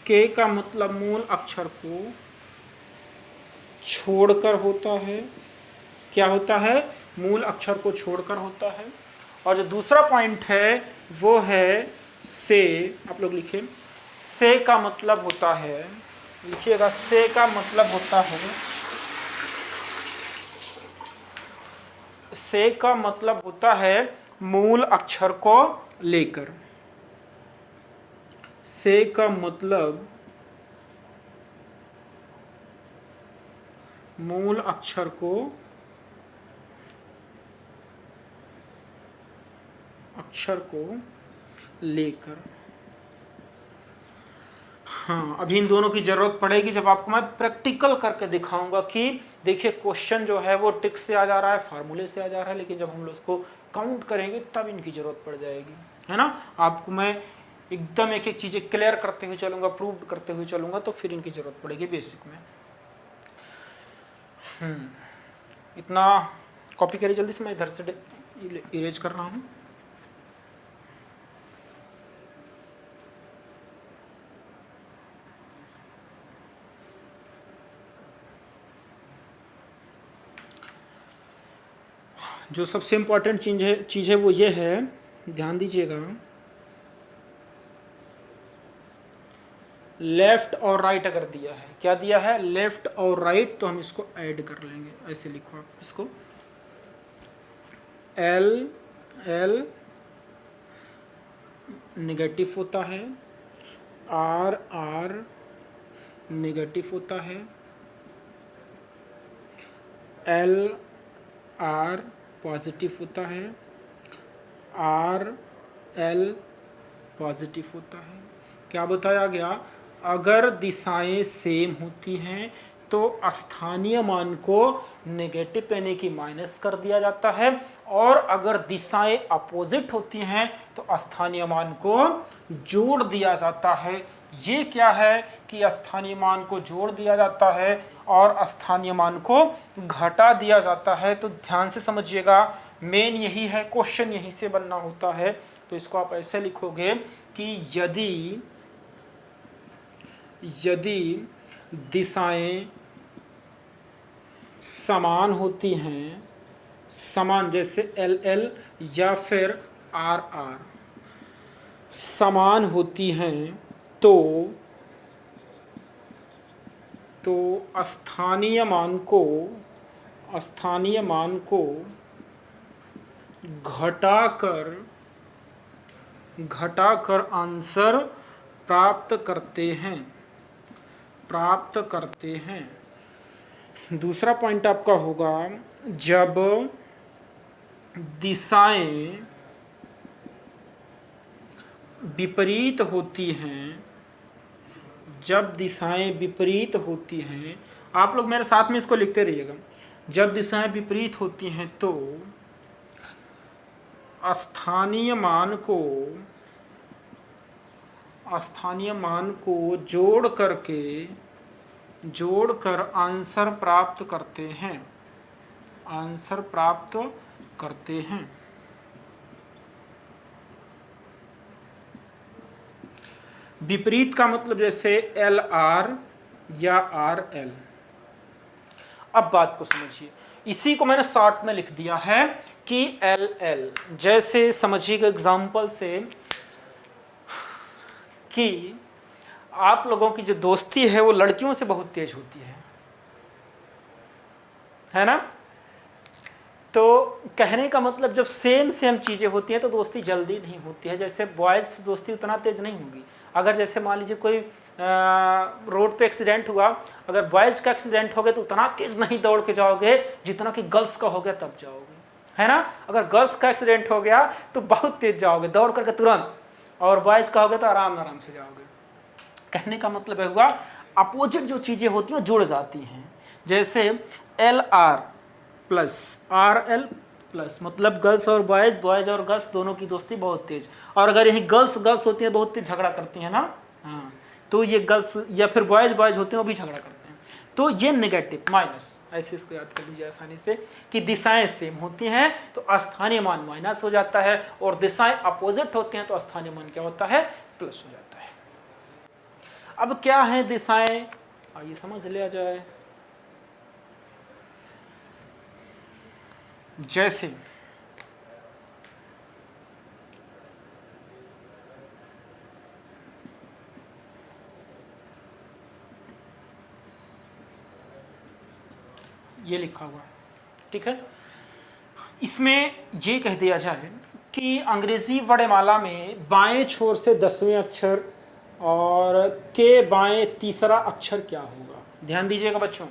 के का मतलब मूल अक्षर को छोड़कर होता है। क्या होता है? मूल अक्षर को छोड़कर होता है। और जो दूसरा पॉइंट है वो है से। आप लोग लिखिए, से का मतलब होता है, लिखिएगा, से का मतलब होता है, से का मतलब होता है मूल अक्षर को लेकर। से का मतलब मूल अक्षर को लेकर। हाँ, अभी इन दोनों की जरूरत पड़ेगी जब आपको मैं प्रैक्टिकल करके दिखाऊंगा कि देखिए क्वेश्चन जो है वो टिक से आ जा रहा है, फार्मूले से आ जा रहा है, लेकिन जब हम लोग उसको काउंट करेंगे तब इनकी जरूरत पड़ जाएगी, है ना। आपको मैं एकदम एक एक चीजें क्लियर करते हुए चलूंगा, प्रूव करते हुए चलूंगा, तो फिर इनकी जरूरत पड़ेगी बेसिक में। इतना कॉपी करिए जल्दी से, मैं इधर से इरेज कर रहा हूँ। जो सबसे इम्पोर्टेंट चीज़ है वो ये है, ध्यान दीजिएगा, लेफ्ट और राइट अगर दिया है, क्या दिया है? लेफ्ट और राइट, तो हम इसको ऐड कर लेंगे। ऐसे लिखो आप इसको, एल एल नेगेटिव होता है, आर आर नेगेटिव होता है, एल आर पॉजिटिव होता है, आर एल पॉजिटिव होता है। क्या बताया गया? अगर दिशाएं सेम होती हैं तो स्थानीय मान को नेगेटिव यानी कि माइनस कर दिया जाता है, और अगर दिशाएं अपोजिट होती हैं तो स्थानीय मान को जोड़ दिया जाता है। ये क्या है कि स्थानीय मान को जोड़ दिया जाता है और स्थानीय मान को घटा दिया जाता है। तो ध्यान से समझिएगा, मेन यही है, क्वेश्चन यहीं से बनना होता है। तो इसको आप ऐसे लिखोगे कि यदि दिशाएं समान होती हैं, समान जैसे एल एल या फिर आर आर समान होती हैं, तो स्थानीय मान को घटाकर आंसर प्राप्त करते हैं। दूसरा पॉइंट आपका होगा, जब दिशाएं विपरीत होती हैं, आप लोग मेरे साथ में इसको लिखते रहिएगा। जब दिशाएं विपरीत होती हैं तो स्थानीय मान को जोड़कर आंसर प्राप्त करते हैं। विपरीत का मतलब जैसे एल आर या आर एल। अब बात को समझिए, इसी को मैंने शॉर्ट में लिख दिया है कि एल एल। जैसे समझिएगा एग्जाम्पल से कि आप लोगों की जो दोस्ती है वो लड़कियों से बहुत तेज होती है ना। तो कहने का मतलब जब सेम चीज़ें होती हैं तो दोस्ती जल्दी नहीं होती है। जैसे बॉयज़ से दोस्ती उतना तेज नहीं होगी। अगर जैसे मान लीजिए कोई रोड पे एक्सीडेंट हुआ, अगर बॉयज़ का एक्सीडेंट हो गया तो उतना तेज नहीं दौड़ के जाओगे जितना कि गर्ल्स का हो गया तब जाओगे, है ना। अगर गर्ल्स का एक्सीडेंट हो गया तो बहुत तेज जाओगे दौड़ करके तुरंत, और बॉयज़ का हो गया तो आराम से जाओगे। कहने का मतलब है हुआ अपोजिट जो चीज़ें होती हैं जुड़ जाती हैं। जैसे L R plus R L plus, मतलब गर्ल्स और बॉयज़ और गर्ल्स दोनों की दोस्ती बहुत तेज। और अगर यही गर्ल्स होती हैं बहुत तेज झगड़ा करती हैं ना, हाँ, तो ये गर्ल्स या फिर बॉयज़ होते हैं वो भी झगड़ा करते हैं। तो ये नेगेटिव माइनस, ऐसे इसको याद कर लीजिए आसानी से कि दिशाएं सेम होती हैं तो स्थानीय मान माइनस हो जाता है, और दिशाएं अपोजिट होती हैं तो स्थानीय मान क्या होता है? प्लस हो जाता है। अब क्या है दिशाएं, आइए समझ लिया जाए। जैसे ये लिखा हुआ है, ठीक है। इसमें ये कह दिया जाए कि अंग्रेजी वर्णमाला में बाएं छोर से 10वें अक्षर और के बाएं तीसरा अक्षर क्या होगा। ध्यान दीजिएगा बच्चों,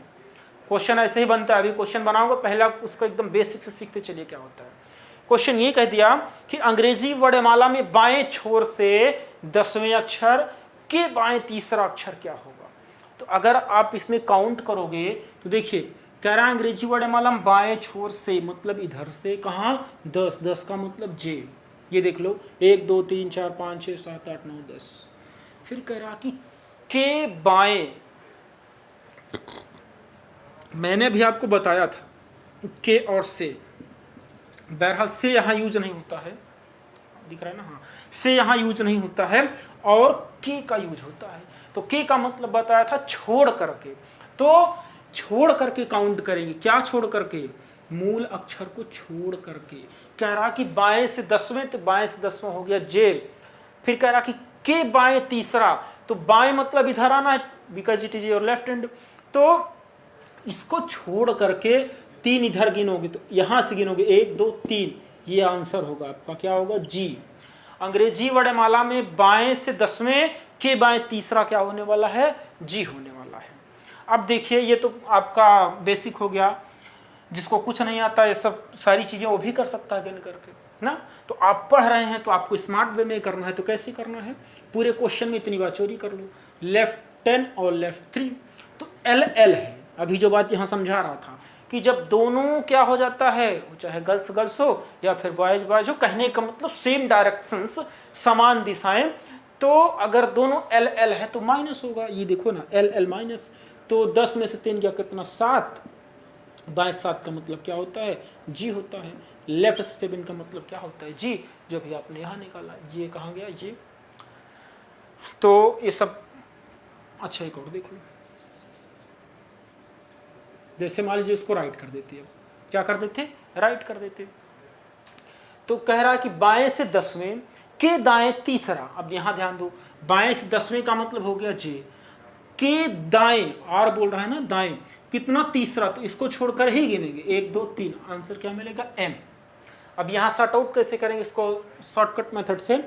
क्वेश्चन ऐसे ही बनता है। अभी क्वेश्चन बनाऊंगा, पहला उसको एकदम बेसिक से सीखते चलिए क्या होता है। क्वेश्चन ये कह दिया कि अंग्रेजी वर्णमाला में बाएं छोर से 10वें अक्षर के बाएं तीसरा अक्षर क्या होगा। तो अगर आप इसमें काउंट करोगे तो देखिए कह रहा है अंग्रेजी वर्णमाला में बाएं छोर से मतलब इधर से कहाँ 10, 10 का मतलब जे, ये देख लो 1 2 3 4 5 6 7 8 9 10। फिर कह रहा कि के बाएं, मैंने भी आपको बताया था के और से, बहरहाल से यहाँ यूज नहीं होता है, दिख रहा है ना, हाँ से यहाँ यूज नहीं होता है और के का यूज होता है। तो के का मतलब बताया था छोड़ करके, तो छोड़ करके काउंट करेंगे। क्या छोड़ करके? मूल अक्षर को छोड़ करके। कह रहा कि बाएं से 10वें, तो बाएं से 10वां हो गया जे। फिर कह रहा कि के बाएं तीसरा, तो बाएं मतलब इधर आना है because it is your left hand, तो इसको छोड़ करके 3 इधर गिनोगे तो यहां से गिनोगे 1 2 3, ये आंसर होगा आपका, क्या होगा जी। अंग्रेजी वर्णमाला में बाएं से 10वें के बाएं तीसरा क्या होने वाला है? जी होने वाला है। अब देखिए ये तो आपका बेसिक हो गया, जिसको कुछ नहीं आता ये सब सारी चीजें वो भी कर सकता है गिन करके ना। तो आप पढ़ रहे हैं तो आपको स्मार्ट वे में करना है, तो कैसे करना है? पूरे क्वेश्चन में इतनी बार चोरी कर लो, लेफ्ट 10 और लेफ्ट 3, तो एल एल है। अभी जो बात यहाँ समझा रहा था कि जब दोनों क्या हो जाता है, चाहे गर्ल्स गर्ल्स हो या फिर बॉयज बॉयज हो, कहने का मतलब सेम डायरेक्शंस, समान दिशाएं, तो अगर दोनों एल एल है तो माइनस होगा। ये देखो ना एल एल माइनस, तो 10 में से 3 गया कितना? 7, बाएं 7 का मतलब क्या होता है? जी होता है। लेफ्ट से 7 का मतलब क्या होता है? जी। जो भी आपने यहाँ निकाला, ये कहाँ गया? ये। तो ये सब अच्छा एक और देख लो, जैसे मान लीजिए इसको राइट कर देते हैं, क्या कर देते? राइट कर देते। तो कह रहा कि बाएं से 10वें के दाएं तीसरा। अब यहां ध्यान दो, बाएं से 10वें का मतलब हो गया जे, के दाएं, आर बोल रहा है ना दाएं, कितना? तीसरा, तो इसको छोड़कर ही गिनेंगे 1 2 3, आंसर क्या मिलेगा? एम। अब यहां सॉर्ट आउट कैसे करेंगे इसको? शॉर्टकट मेथड से।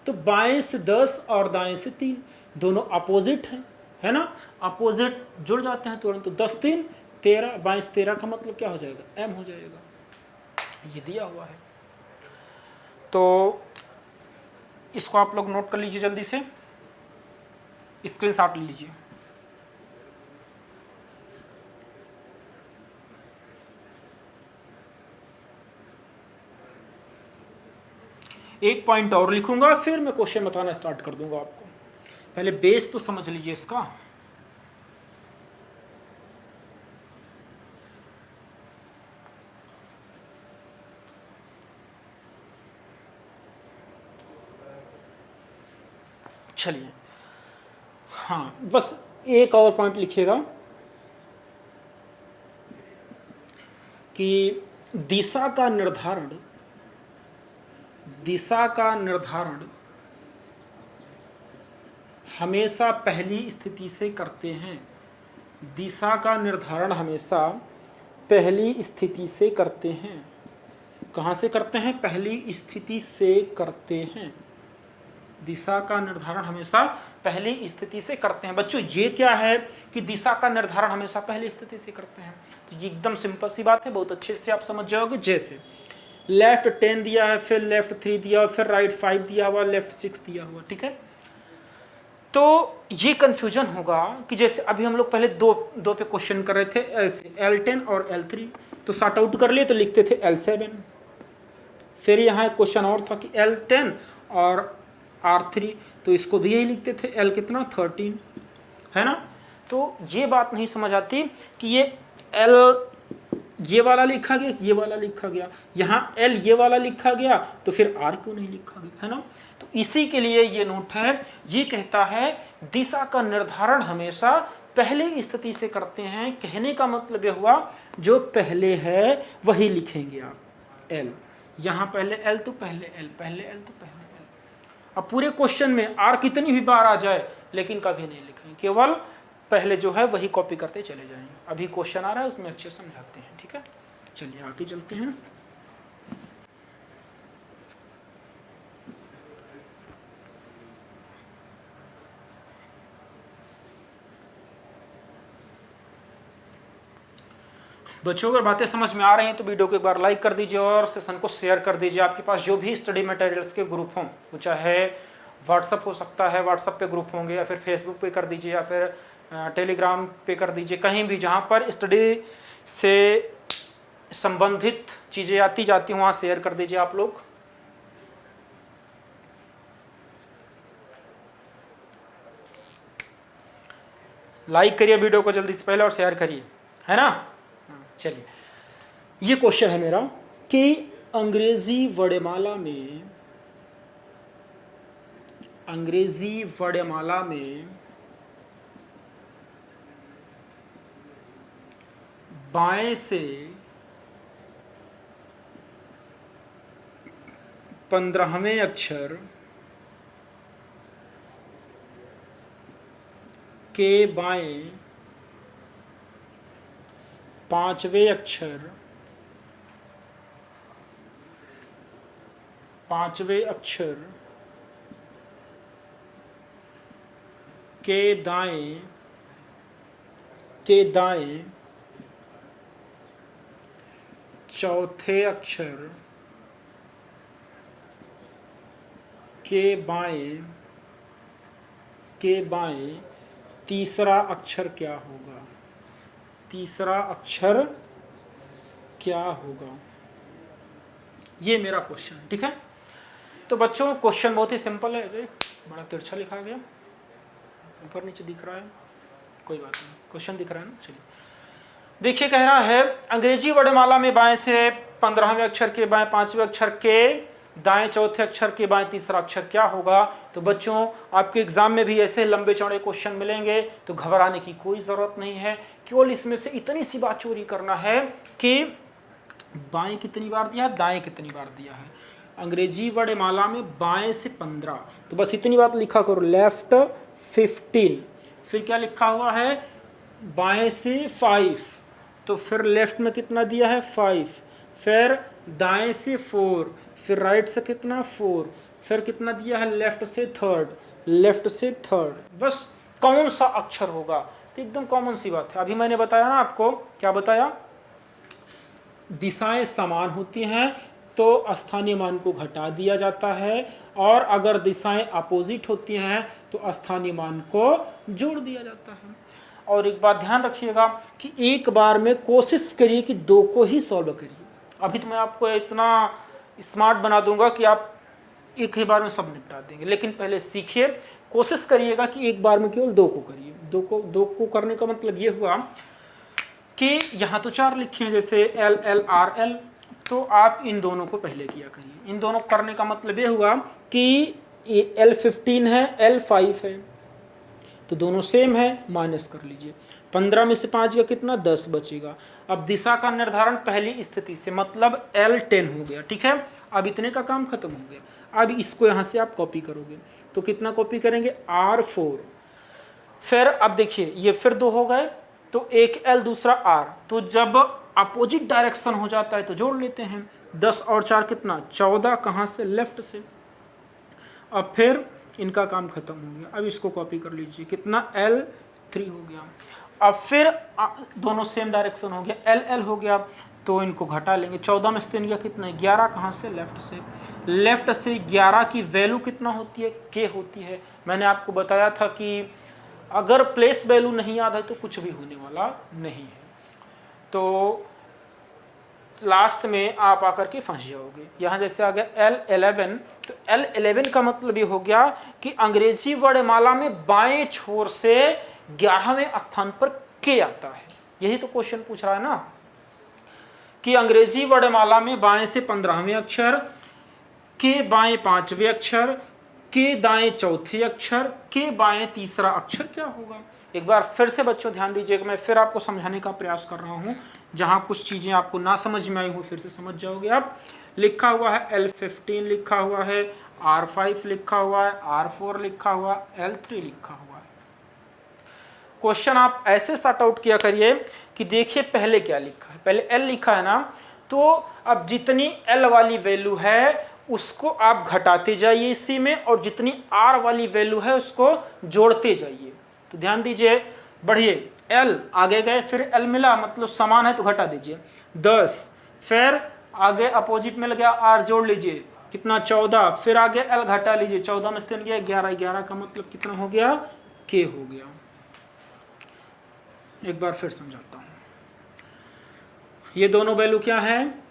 तो बाएं से 10 और दाएं से 3 दोनों अपोजिट हैं, है ना, अपोजिट जुड़ जाते हैं तुरंत। तो 10 3 13, बाएं से 13 का मतलब क्या हो जाएगा? एम हो जाएगा। ये दिया हुआ है, तो इसको आप लोग नोट कर लीजिए, जल्दी से स्क्रीनशॉट ले लीजिए। एक पॉइंट और लिखूंगा, फिर मैं क्वेश्चन बताना स्टार्ट कर दूंगा आपको। पहले बेस तो समझ लीजिए इसका। चलिए, हाँ बस एक और पॉइंट लिखिएगा कि दिशा का निर्धारण हमेशा पहली स्थिति से करते हैं। दिशा का निर्धारण हमेशा पहली स्थिति से करते हैं। कहाँ से करते हैं? पहली स्थिति से करते हैं। दिशा का निर्धारण हमेशा पहली स्थिति से करते हैं। बच्चों ये क्या है कि दिशा का निर्धारण हमेशा पहली स्थिति से करते हैं? तो ये एकदम सिंपल सी बात है, बहुत अच्छे से आप समझ जाओगे। जैसे लेफ्ट 10 दिया है, फिर लेफ्ट 3 दिया हुआ, फिर राइट 5 दिया हुआ, लेफ्ट 6 दिया हुआ, ठीक है। तो ये कंफ्यूजन होगा कि जैसे अभी हम लोग पहले दो पे क्वेश्चन कर रहे थे ऐसे, L10 और L3, तो सॉर्ट आउट कर लिए तो लिखते थे L7। फिर यहाँ एक क्वेश्चन और था कि L10 और R3, तो इसको भी यही लिखते थे L कितना? 13, है ना। तो ये बात नहीं समझ आती कि ये L ये वाला लिखा गया, ये वाला लिखा गया, यहाँ L ये वाला लिखा गया, तो फिर R क्यों नहीं लिखा गया, है ना। तो इसी के लिए ये नोट है, ये कहता है दिशा का निर्धारण हमेशा पहले स्थिति से करते हैं। कहने का मतलब यह हुआ जो पहले है वही लिखेंगे आप, एल, यहाँ पहले एल तो पहले एल, पहले एल तो पहले एल। अब पूरे क्वेश्चन में आर कितनी भी बार आ जाए लेकिन कभी नहीं लिखेंगे, केवल पहले जो है वही कॉपी करते चले जाएंगे। अभी क्वेश्चन आ रहा है उसमें अच्छे समझाते हैं, ठीक है। चलिए आगे चलते हैं। बच्चों अगर बातें समझ में आ रही हैं तो वीडियो को एक बार लाइक कर दीजिए और सेशन को शेयर कर दीजिए। आपके पास जो भी स्टडी मटेरियल्स के ग्रुप हों, वो चाहे व्हाट्सअप हो सकता है, व्हाट्सअप पे ग्रुप होंगे, या फिर फेसबुक पे कर दीजिए, या फिर टेलीग्राम पे कर दीजिए, कहीं भी जहाँ पर स्टडी से संबंधित चीज़ें आती जाती हैं वहाँ शेयर कर दीजिए आप लोग। लाइक करिए वीडियो को जल्दी से पहले और शेयर करिए, है ना। चलिए, ये क्वेश्चन है मेरा कि अंग्रेजी वर्णमाला में बाएं से 15वें अक्षर के बाएं 5वें अक्षर के दाएं चौथे अक्षर के बाएं तीसरा अक्षर क्या होगा? तीसरा अक्षर क्या होगा? ये मेरा क्वेश्चन, ठीक है। तो बच्चों क्वेश्चन बहुत ही सिंपल है। अरे बड़ा तिरछा लिखा गया, ऊपर नीचे दिख रहा है, कोई बात नहीं, क्वेश्चन दिख रहा है ना। चलिए देखिए, कह रहा है अंग्रेजी वर्णमाला में बाएं से 15वें अक्षर के बाएं 5वें अक्षर के दाएं चौथे अक्षर के बाएं तीसरा अक्षर क्या होगा। तो बच्चों आपके एग्जाम में भी ऐसे लंबे चौड़े क्वेश्चन मिलेंगे, तो घबराने की कोई ज़रूरत नहीं है। केवल इसमें से इतनी सी बात चोरी करना है कि बाएं कितनी बार दिया है, दाएं कितनी बार दिया है। अंग्रेजी वर्णमाला में बाएं से 15, तो बस इतनी बात लिखा करो, लेफ्ट 15। फिर क्या लिखा हुआ है, बाएं से 5, तो फिर लेफ्ट में कितना दिया है 5, फिर दाएं से 4, फिर राइट से कितना 4, फिर कितना दिया है लेफ्ट से 3rd। बस कौन सा अक्षर होगा, तो एकदम कॉमन सी बात है। अभी मैंने बताया ना आपको, क्या बताया, दिशाएं समान होती हैं तो स्थानीय मान को घटा दिया जाता है, और अगर दिशाएं अपोजिट होती हैं तो स्थानीय मान को जोड़ दिया जाता है। और एक बात ध्यान रखिएगा कि एक बार में कोशिश करिए कि 2 को ही सॉल्व करिए। अभी तो मैं आपको इतना स्मार्ट बना दूंगा कि आप एक ही बार में सब निपटा देंगे, लेकिन पहले सीखिए, कोशिश करिएगा कि एक बार में केवल 2 को करिए। 2 को करने का मतलब ये हुआ कि यहाँ तो 4 लिखे हैं, जैसे एल एल आर एल, तो आप इन दोनों को पहले किया करिए। इन दोनों करने का मतलब ये हुआ कि एल 15 है, एल 5 है, तो दोनों सेम है, माइनस कर लीजिए। 15 में से 5 का कितना 10 बचेगा। अब दिशा का निर्धारण पहली स्थिति से, मतलब एल 10 हो गया, ठीक है। अब इतने का काम खत्म हो गया। अब इसको यहाँ से आप कॉपी करोगे, तो कितना कॉपी करेंगे, R4। फिर अब देखिए ये फिर 2 हो गए, तो एक L दूसरा R, तो जब अपोजिट डायरेक्शन हो जाता है तो जोड़ लेते हैं। 10 और 4 कितना 14, कहाँ से, लेफ्ट से। अब फिर इनका काम खत्म हो गया। अब इसको कॉपी कर लीजिए, कितना L3 हो गया। अब फिर दोनों सेम डायरेक्शन हो गया, LL हो गया, तो इनको घटा लेंगे। 14 में से 3 गया कितना, 11, कहाँ से, लेफ्ट से। लेफ्ट से 11 की वैल्यू कितना होती है, K होती है। मैंने आपको बताया था कि अगर प्लेस वैल्यू नहीं याद है तो कुछ भी होने वाला नहीं है, तो लास्ट में आप आकर के फंस जाओगे। यहाँ जैसे आ गया L11, तो L11 का मतलब ये हो गया कि अंग्रेजी वर्णमाला में बाएं छोर से 11वें स्थान पर K आता है। यही तो क्वेश्चन पूछ रहा है ना, कि अंग्रेजी वर्णमाला में बाएं से 15वें अक्षर के बाएं 5वें अक्षर के दाएं चौथे अक्षर के बाएं तीसरा अक्षर क्या होगा। एक बार फिर से बच्चों ध्यान दीजिएगा, मैं फिर आपको समझाने का प्रयास कर रहा हूं, जहां कुछ चीजें आपको ना समझ में आई हो फिर से समझ जाओगे आप। लिखा हुआ है L15 लिखा हुआ है, R5 लिखा हुआ है, R4 लिखा हुआ है, L3 लिखा हुआ है। क्वेश्चन आप ऐसे सॉर्ट आउट किया करिए कि देखिए पहले क्या लिखा है, पहले L लिखा है ना, तो अब जितनी L वाली वैल्यू है उसको आप घटाते जाइए इसी में, और जितनी R वाली वैल्यू है उसको जोड़ते जाइए। तो ध्यान दीजिए, बढ़िए, L आगे गए, फिर L मिला, मतलब समान है तो घटा दीजिए 10, फिर आगे अपोजिट मिल गया R, जोड़ लीजिए कितना 14, फिर आगे L घटा लीजिए, 14 में से 3 गया 11, 11 का मतलब कितना हो गया, K हो गया। एक बार फिर समझाता हूँ, ये दोनों वैल्यू क्या है,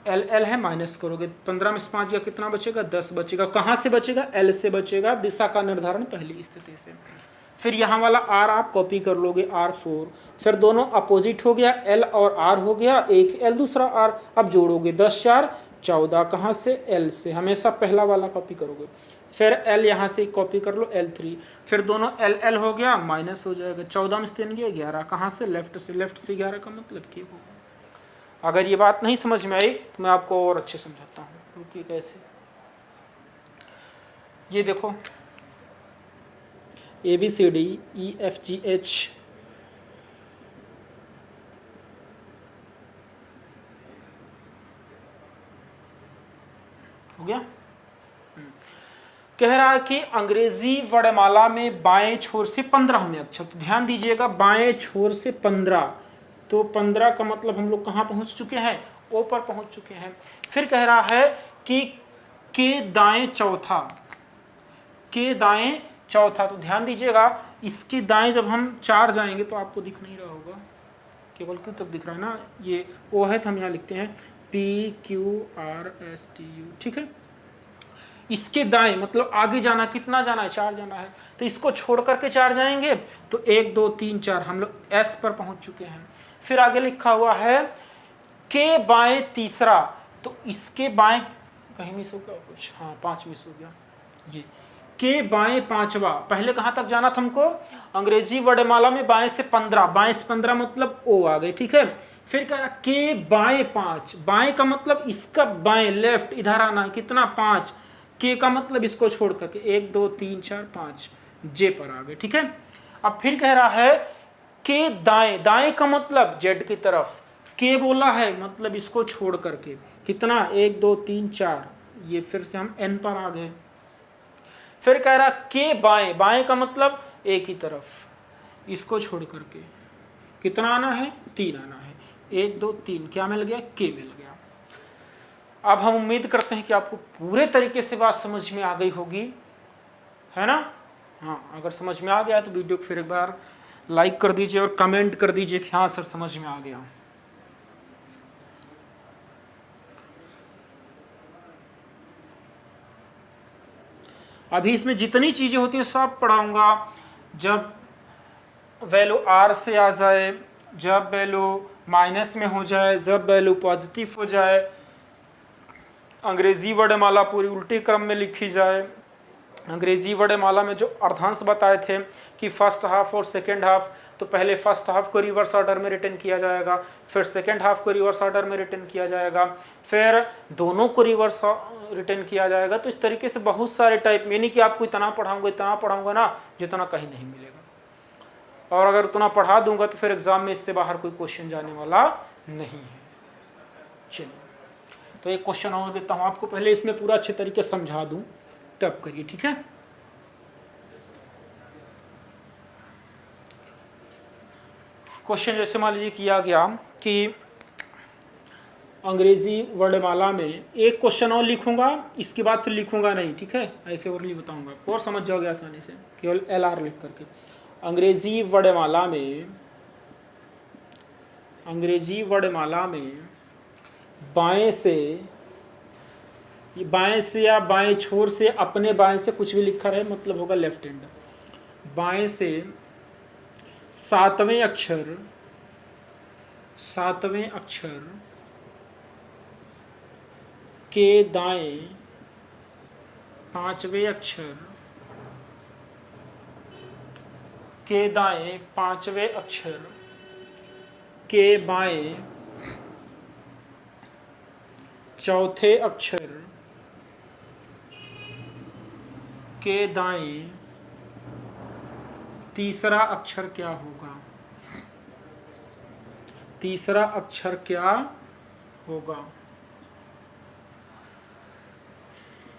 L L है, माइनस करोगे 15 में से 5 गया कितना बचेगा, 10 बचेगा। कहाँ से बचेगा, L से बचेगा, दिशा का निर्धारण पहली स्थिति से। फिर यहाँ वाला R आप कॉपी कर लोगे, R4, फिर दोनों अपोजिट हो गया, L और R हो गया, एक L दूसरा R, अब जोड़ोगे 10 4 14, कहाँ से, L से, हमेशा पहला वाला कॉपी करोगे। फिर L यहाँ से कॉपी कर लो, L3, फिर दोनों L L हो गया, माइनस हो जाएगा, 14 में से 3 गया 11, कहाँ से, लेफ्ट से, लेफ्ट से 11 का मतलब K होगा। अगर ये बात नहीं समझ में आई तो मैं आपको और अच्छे समझाता हूँ, रुकिए कैसे। ये देखो ABCD EFGH, हो गया। कह रहा है कि अंग्रेजी वर्णमाला में बाएं छोर से 15 में अक्षर, तो ध्यान दीजिएगा बाएं छोर से 15, तो 15 का मतलब हम लोग कहाँ पहुंच चुके हैं, ओ पर पहुंच चुके हैं। फिर कह रहा है कि के दाएं चौथा, के दाएं चौथा, तो ध्यान दीजिएगा इसके दाएं जब हम 4 जाएंगे तो आपको दिख नहीं रहा होगा, केवल क्यों तक दिख रहा है ना, ये ओ है तो हम यहाँ लिखते हैं PQRSTU, ठीक है। इसके दाएं मतलब आगे जाना, कितना जाना है, 4 जाना है, तो इसको छोड़ करके 4 जाएंगे तो 1 2 3 4, हम लोग S पर पहुंच चुके हैं। फिर आगे लिखा हुआ है के बाएं तीसरा, तो इसके बाएं कहीं मिस हो गया कुछ, हाँ 5 मिस हो गया, ये के बाएं पांचवा, पहले कहाँ तक जाना था हमको, अंग्रेजी वर्णमाला में बाएं से 15, बाएं से 15 मतलब ओ आ गए, ठीक है। फिर कह रहा के बाएं 5, बाएं का मतलब इसका बाएं, लेफ्ट, इधर आना है, कितना 5, के का मतलब इसको छोड़ करके 1 2 3 4 5, जे पर आ गए, ठीक है। अब फिर कह रहा है के दाएं, दाएं का मतलब जेड की तरफ, के बोला है मतलब इसको छोड़ करके, कितना 1 2 3 4, ये फिर से हम एन पर आ गए। फिर कह रहा के बाएं, बाएं का मतलब ए की तरफ, इसको छोड़ करके कितना आना है, 3 आना है, 1 2 3, क्या मिल गया, के मिल गया। अब हम उम्मीद करते हैं कि आपको पूरे तरीके से बात समझ में आ गई होगी, है ना। हाँ, अगर समझ में आ गया तो वीडियो को फिर एक बार लाइक कर दीजिए और कमेंट कर दीजिए कि हाँ सर समझ में आ गया। अभी इसमें जितनी चीज़ें होती हैं सब पढ़ाऊंगा, जब वैल्यू R से आ जाए, जब वैल्यू माइनस में हो जाए, जब वैल्यू पॉजिटिव हो जाए, अंग्रेजी वर्णमाला पूरी उल्टे क्रम में लिखी जाए। अंग्रेजी वर्णमाला में जो अर्धांश बताए थे कि फर्स्ट हाफ और सेकेंड हाफ, तो पहले फर्स्ट हाफ को रिवर्स ऑर्डर में रिटर्न किया जाएगा, फिर सेकेंड हाफ को रिवर्स ऑर्डर में रिटर्न किया जाएगा, फिर दोनों को रिवर्स रिटर्न किया जाएगा। तो इस तरीके से बहुत सारे टाइप, यानी कि आपको इतना पढ़ाऊंगा ना जितना कहीं नहीं मिलेगा, और अगर उतना पढ़ा दूंगा तो फिर एग्जाम में इससे बाहर कोई क्वेश्चन जाने वाला नहीं है। चलिए, तो एक क्वेश्चन और देता हूँ आपको, पहले इसमें पूरा अच्छे तरीके समझा दूँ तब करिए, ठीक है। क्वेश्चन जैसे मान लीजिए किया गया कि अंग्रेजी वर्णमाला में, एक क्वेश्चन और लिखूंगा, इसके बाद फिर लिखूंगा नहीं, ठीक है, ऐसे और नहीं बताऊंगा, और समझ जाओगे आसानी से, केवल LR लिख करके। अंग्रेजी वर्णमाला में बाएं से या बाएं छोर से, अपने बाएं से कुछ भी लिखा रहे मतलब होगा लेफ्ट हैंड, बाएं से सातवें अक्षर के दाएं पांचवें अक्षर के दाएं पांचवें अक्षर के बाएं चौथे अक्षर के दाएं तीसरा अक्षर क्या होगा? तीसरा अक्षर क्या होगा?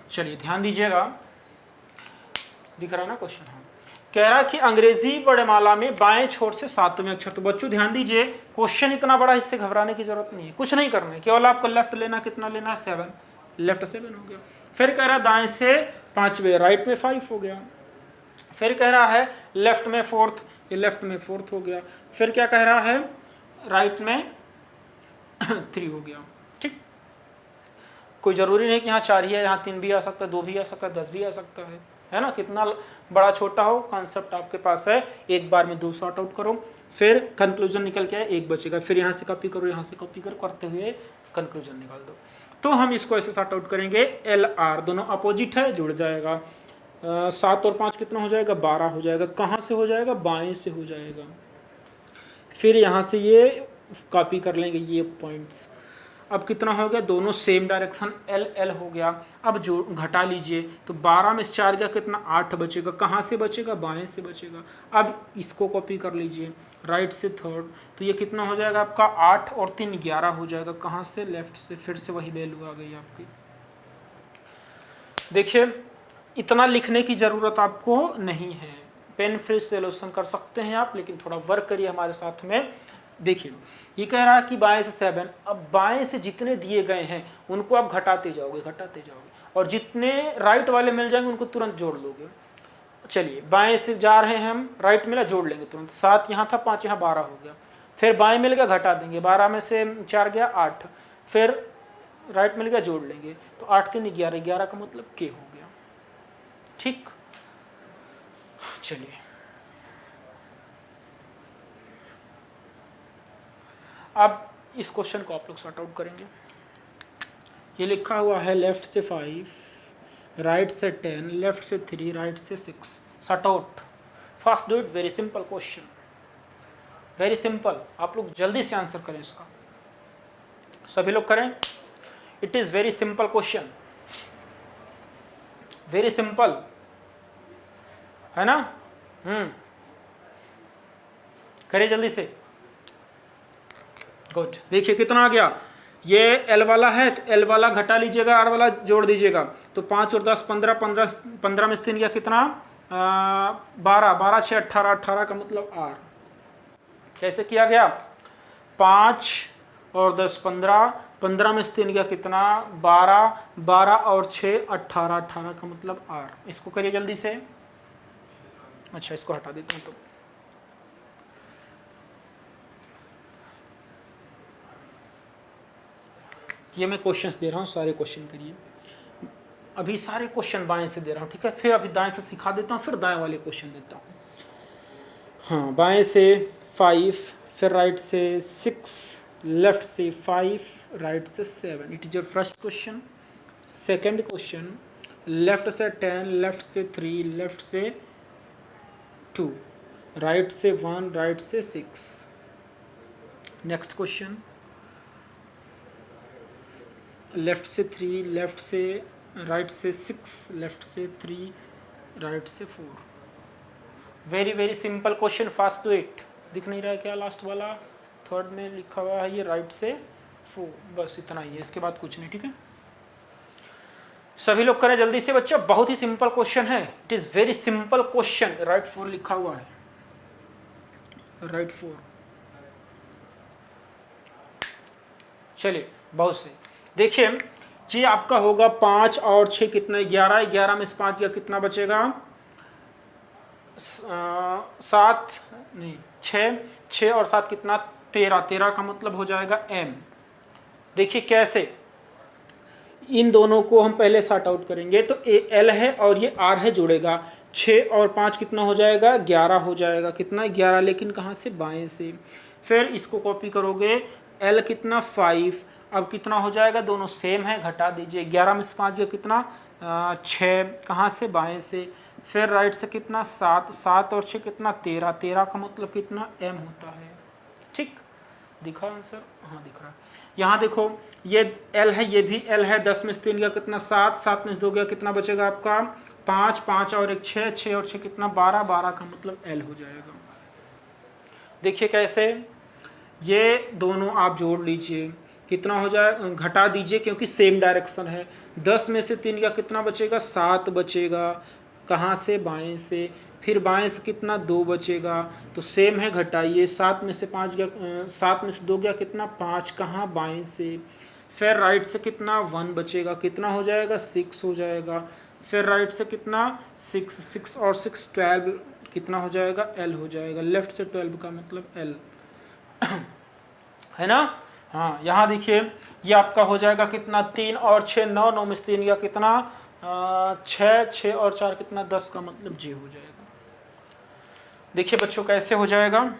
चलिए ध्यान दीजिएगा, दिख रहा है ना क्वेश्चन? हाँ, कह रहा कि अंग्रेजी वर्णमाला में बाएं छोर से सातवें अक्षर। तो बच्चों ध्यान दीजिए, क्वेश्चन इतना बड़ा, इससे घबराने की जरूरत नहीं है, कुछ नहीं करना है, केवल आपको लेफ्ट लेना, कितना लेना है? 7, लेफ्ट 7 हो गया। फिर कह रहा है दाएं से पांचवें, राइट में 5 हो गया। फिर कह रहा है लेफ्ट में 4th, ये लेफ्ट में 4th हो गया। फिर क्या कह रहा है? राइट में 3 हो गया। ठीक, कोई जरूरी नहीं कि यहाँ 4 ही है, यहाँ 3 भी आ सकता है, 2 भी आ सकता है, 10 भी आ सकता है ना? कितना बड़ा छोटा हो, कॉन्सेप्ट आपके पास है, एक बार में 2 सॉर्ट आउट करो, फिर कंक्लूजन निकल के आए, 1 बचेगा, फिर यहाँ से कॉपी करो, यहाँ से कॉपी करो, करते हुए कंक्लूजन निकाल दो। तो हम इसको ऐसे सॉर्ट आउट करेंगे, LR दोनों अपोजिट है, जुड़ जाएगा। 7 और 5 कितना हो जाएगा? 12 हो जाएगा। कहाँ से हो जाएगा? बाएं से हो जाएगा। फिर यहाँ से ये कॉपी कर लेंगे ये पॉइंट्स। अब कितना हो गया? दोनों सेम डायरेक्शन, LL हो गया। अब जो घटा लीजिए, तो 12 में 4 गया, कितना? 8 बचेगा। कहाँ से बचेगा? बाएं से बचेगा। अब इसको कॉपी कर लीजिए, राइट से 3rd, तो ये कितना हो जाएगा आपका? 8 और 3 11 हो जाएगा। कहाँ से? लेफ्ट से। फिर से वही वैल्यू आ गई आपकी। देखिए, इतना लिखने की ज़रूरत आपको नहीं है, पेन फ्री सोल्यूशन कर सकते हैं आप, लेकिन थोड़ा वर्क करिए हमारे साथ में। देखिए, ये कह रहा है कि बाएं से 7, अब बाएं से जितने दिए गए हैं उनको आप घटाते जाओगे, और जितने राइट वाले मिल जाएंगे उनको तुरंत जोड़ लोगे। चलिए, बाएं से जा रहे हैं हम, राइट मिला, जोड़ लेंगे तुरंत। 7 यहाँ था, 5 यहाँ, 12 हो गया। फिर बाएं मिल गया, घटा देंगे, 12 में से 4 गया, 8। फिर राइट मिल गया, जोड़ लेंगे, तो 8 3 11, 11 का मतलब के हो गया। ठीक, चलिए अब इस क्वेश्चन को आप लोग सॉर्ट आउट करेंगे। ये लिखा हुआ है लेफ्ट से 5, राइट से 10, लेफ्ट से 3, राइट से 6। Sort out, first do it, very simple question, very simple. आप लोग जल्दी से आंसर करें इसका, सभी लोग करें। It is very simple question, very simple, है ना? करिए जल्दी से। गुड, देखिए कितना आ गया? ये L वाला है, तो L वाला घटा लीजिएगा, R वाला जोड़ दीजिएगा, तो 5 और 10 15, 15 में से 3 गया, कितना? 12, 12 6 18, 18 का मतलब R। कैसे किया गया? 5 और 10 15, 15 में से 3 गया, कितना? 12, 12 और 6 18, 18 का मतलब R। इसको करिए जल्दी से। अच्छा, इसको हटा देता हूँ। तो ये मैं क्वेश्चंस दे रहा हूँ, सारे क्वेश्चन करिए। अभी सारे क्वेश्चन बाएं से दे रहा हूँ, ठीक है? फिर अभी दाएं से सिखा देता हूँ, फिर दाएं वाले क्वेश्चन देता हूँ। हाँ, बाएं से 5, फिर राइट से 6, लेफ्ट से 5, राइट से 7। It is your first question. Second question, left से 10, लेफ्ट से 3, लेफ्ट से 2, राइट से 1, राइट से 6। नेक्स्ट क्वेश्चन, लेफ्ट से 3, लेफ्ट से राइट से 6, लेफ्ट से 3, राइट से 4। Very very simple question, fast do it. दिख नहीं रहा है क्या? लास्ट वाला 3rd में लिखा हुआ है ये, राइट से 4, बस इतना ही है, इसके बाद कुछ नहीं। ठीक है, सभी लोग करें जल्दी से बच्चों, बहुत ही सिंपल क्वेश्चन है। It is very simple question. Right 4 लिखा हुआ है, राइट 4। चलिए, बहुत सही। देखिए, ये आपका होगा 5 और 6 कितना? 11, 11 में से 5 गया, कितना बचेगा? 7 नहीं 6, 6 और 7 कितना? 13, 13 का मतलब हो जाएगा M। देखिए कैसे, इन दोनों को हम पहले सॉर्ट आउट करेंगे, तो L है और ये R है, जुड़ेगा। 6 और 5 कितना हो जाएगा? 11 हो जाएगा। कितना? 11, लेकिन कहाँ से? बाएं से। फिर इसको कॉपी करोगे, L कितना? 5। अब कितना हो जाएगा? दोनों सेम है, घटा दीजिए। 11 में से 5 जो कितना? 6, कहाँ से? बाएं से। फिर राइट से कितना? 7, 7 और 6 कितना? 13, 13 का मतलब कितना? M होता है। ठीक, दिखा आंसर? हाँ दिख रहा है। यहाँ देखो ये L है, ये भी L है, 10 में से 3 गया कितना 7, 7 में से 2 गया कितना बचेगा आपका 5, 5 और 1 6, 6 और 6 कितना 12, 12 का मतलब L हो जाएगा। देखिए कैसे, ये दोनों आप जोड़ लीजिए कितना हो जाए, घटा दीजिए क्योंकि सेम डायरेक्शन है। 10 में से 3 गया कितना बचेगा 7 बचेगा, कहाँ से बाएं से, फिर बाएं से कितना 2 बचेगा, तो सेम है घटाइए। 7 में से 5 गया 7 में से 2 गया कितना 5, कहाँ बाएं से, फिर राइट से कितना 1 बचेगा, कितना हो जाएगा 6 हो जाएगा, फिर राइट से कितना 6, 6 और 6 12 कितना हो जाएगा L हो जाएगा। लेफ्ट से 12 का मतलब L है ना। हाँ यहाँ देखिए ये आपका हो जाएगा कितना 3 और 6 9, 9 में से 3 गया कितना 6, 6 और 4 कितना 10 का मतलब J हो जाएगा। देखिए बच्चों कैसे हो जाएगा,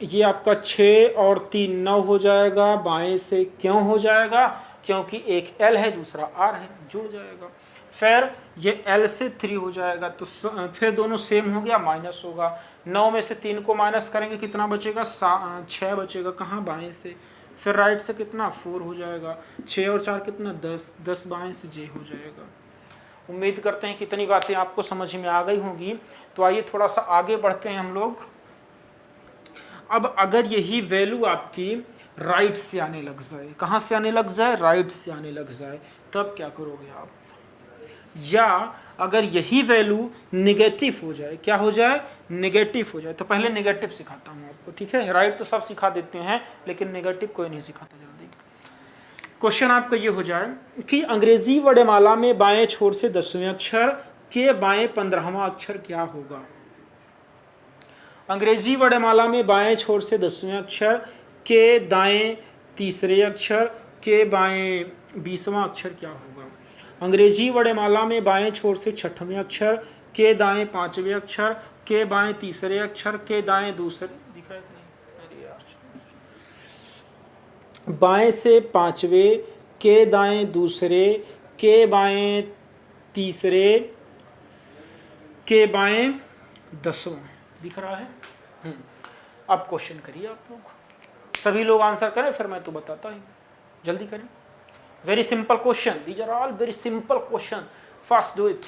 ये आपका 6 और 3 9 हो जाएगा, बाएं से क्यों हो जाएगा, क्योंकि एक L है दूसरा R है, जुड़ जाएगा। फिर ये L से 3 हो जाएगा, तो फिर दोनों सेम हो गया, माइनस होगा। 9 में से 3 को माइनस करेंगे कितना बचेगा 6 बचेगा, कहाँ बाएं से, फिर राइट से कितना 4 हो जाएगा, 6 और 4 कितना 10, 10 बाएं से J हो जाएगा। उम्मीद करते हैं कितनी बातें आपको समझ में आ गई होंगी। तो आइए थोड़ा सा आगे बढ़ते हैं हम लोग। अब अगर यही वैल्यू आपकी राइट से आने लग जाए, कहाँ से आने लग जाए, राइट से आने लग जाए, तब क्या करोगे आप। या अगर यही वैल्यू निगेटिव हो जाए, क्या हो जाए, निगेटिव हो जाए, तो पहले निगेटिव सिखाता हूँ आपको, ठीक है। राइट तो सब सिखा देते हैं लेकिन निगेटिव कोई नहीं सिखाता जल्दी। क्वेश्चन आपका ये हो जाए कि अंग्रेजी वर्णमाला में बाएं छोर से 10वें अक्षर के बाएं 15वां अक्षर क्या होगा। अंग्रेजी वर्णमाला में बाएं छोर से 10वें अक्षर के दाएं तीसरे अक्षर के बाएं 20वां अक्षर क्या होगा। अंग्रेजी वर्णमाला में बाएं छोर से 6वें अक्षर के दाएं 5वें अक्षर के बाएं तीसरे अक्षर के दाएं दूसरे, दिखाई नहीं यार, बाएं से 5वें के दाएं दूसरे के बाएं तीसरे के बाएं 10वां, दिख रहा है। अब क्वेश्चन करिए आप लोग, सभी लोग आंसर करें फिर मैं तो बताता हूँ, जल्दी करें। Very simple question, these are all very simple question, fast do it.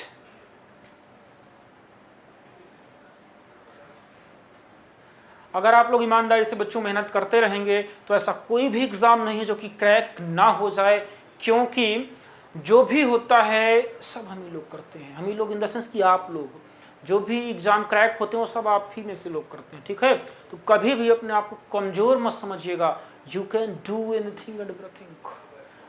अगर आप लोग ईमानदारी से बच्चों मेहनत करते रहेंगे तो ऐसा कोई भी एग्जाम नहीं है जो कि क्रैक ना हो जाए, क्योंकि जो भी होता है सब हम ही लोग करते हैं। हम ही लोग इन द सेंस कि आप लोग, जो भी एग्जाम क्रैक होते हैं वो सब आप ही में से लोग करते हैं, ठीक है। तो कभी भी अपने आप को कमजोर मत समझिएगा। You can do anything and everything,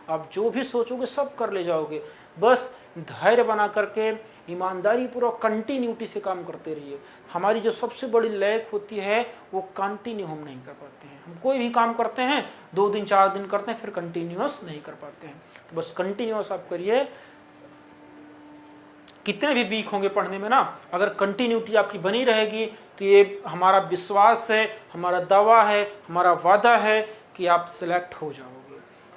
आप जो भी सोचोगे सब कर ले जाओगे। बस धैर्य बना करके ईमानदारी पूरा कंटिन्यूटी से काम करते रहिए। हमारी जो सबसे बड़ी लैक होती है वो कंटिन्यू हम नहीं कर पाते हैं। हम कोई भी काम करते हैं 2 दिन 4 दिन करते हैं, फिर कंटिन्यूअस नहीं कर पाते हैं। तो बस कंटिन्यूअस आप करिए। कितने भी वीक होंगे पढ़ने में ना, अगर कंटिन्यूटी आपकी बनी रहेगी तो ये हमारा विश्वास है, हमारा दावा है, हमारा वादा है कि आप सिलेक्ट हो जाओगे।